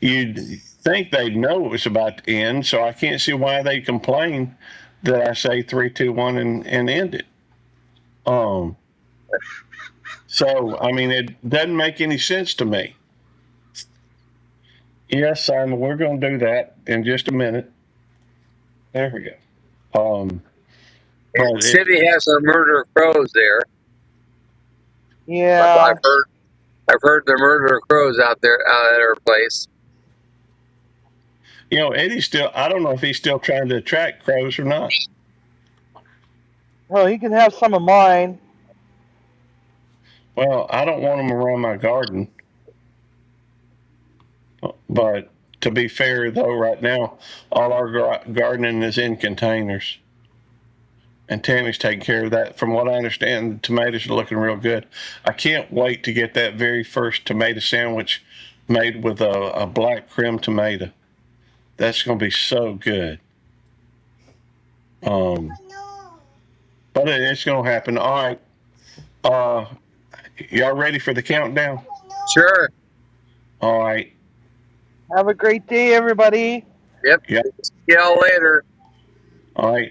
you'd think they'd know it was about to end. So I can't see why they complain that I say 3, 2, 1 and end it. So I mean, it doesn't make any sense to me. Yes, Simon, we're going to do that in just a minute. There we go. But City has a murder of crows there. Yeah. I've heard the murder of crows out there at her place. Eddie's still, I don't know if he's still trying to attract crows or not. Well, he can have some of mine. Well, I don't want them around my garden. But to be fair, though, right now, all our gardening is in containers. And Tammy's taking care of that. From what I understand, the tomatoes are looking real good. I can't wait to get that very first tomato sandwich made with a black creme tomato. That's going to be so good. But it's going to happen. All right. Y'all ready for the countdown? Sure. All right. Have a great day, everybody. Yep. See y'all later. All right.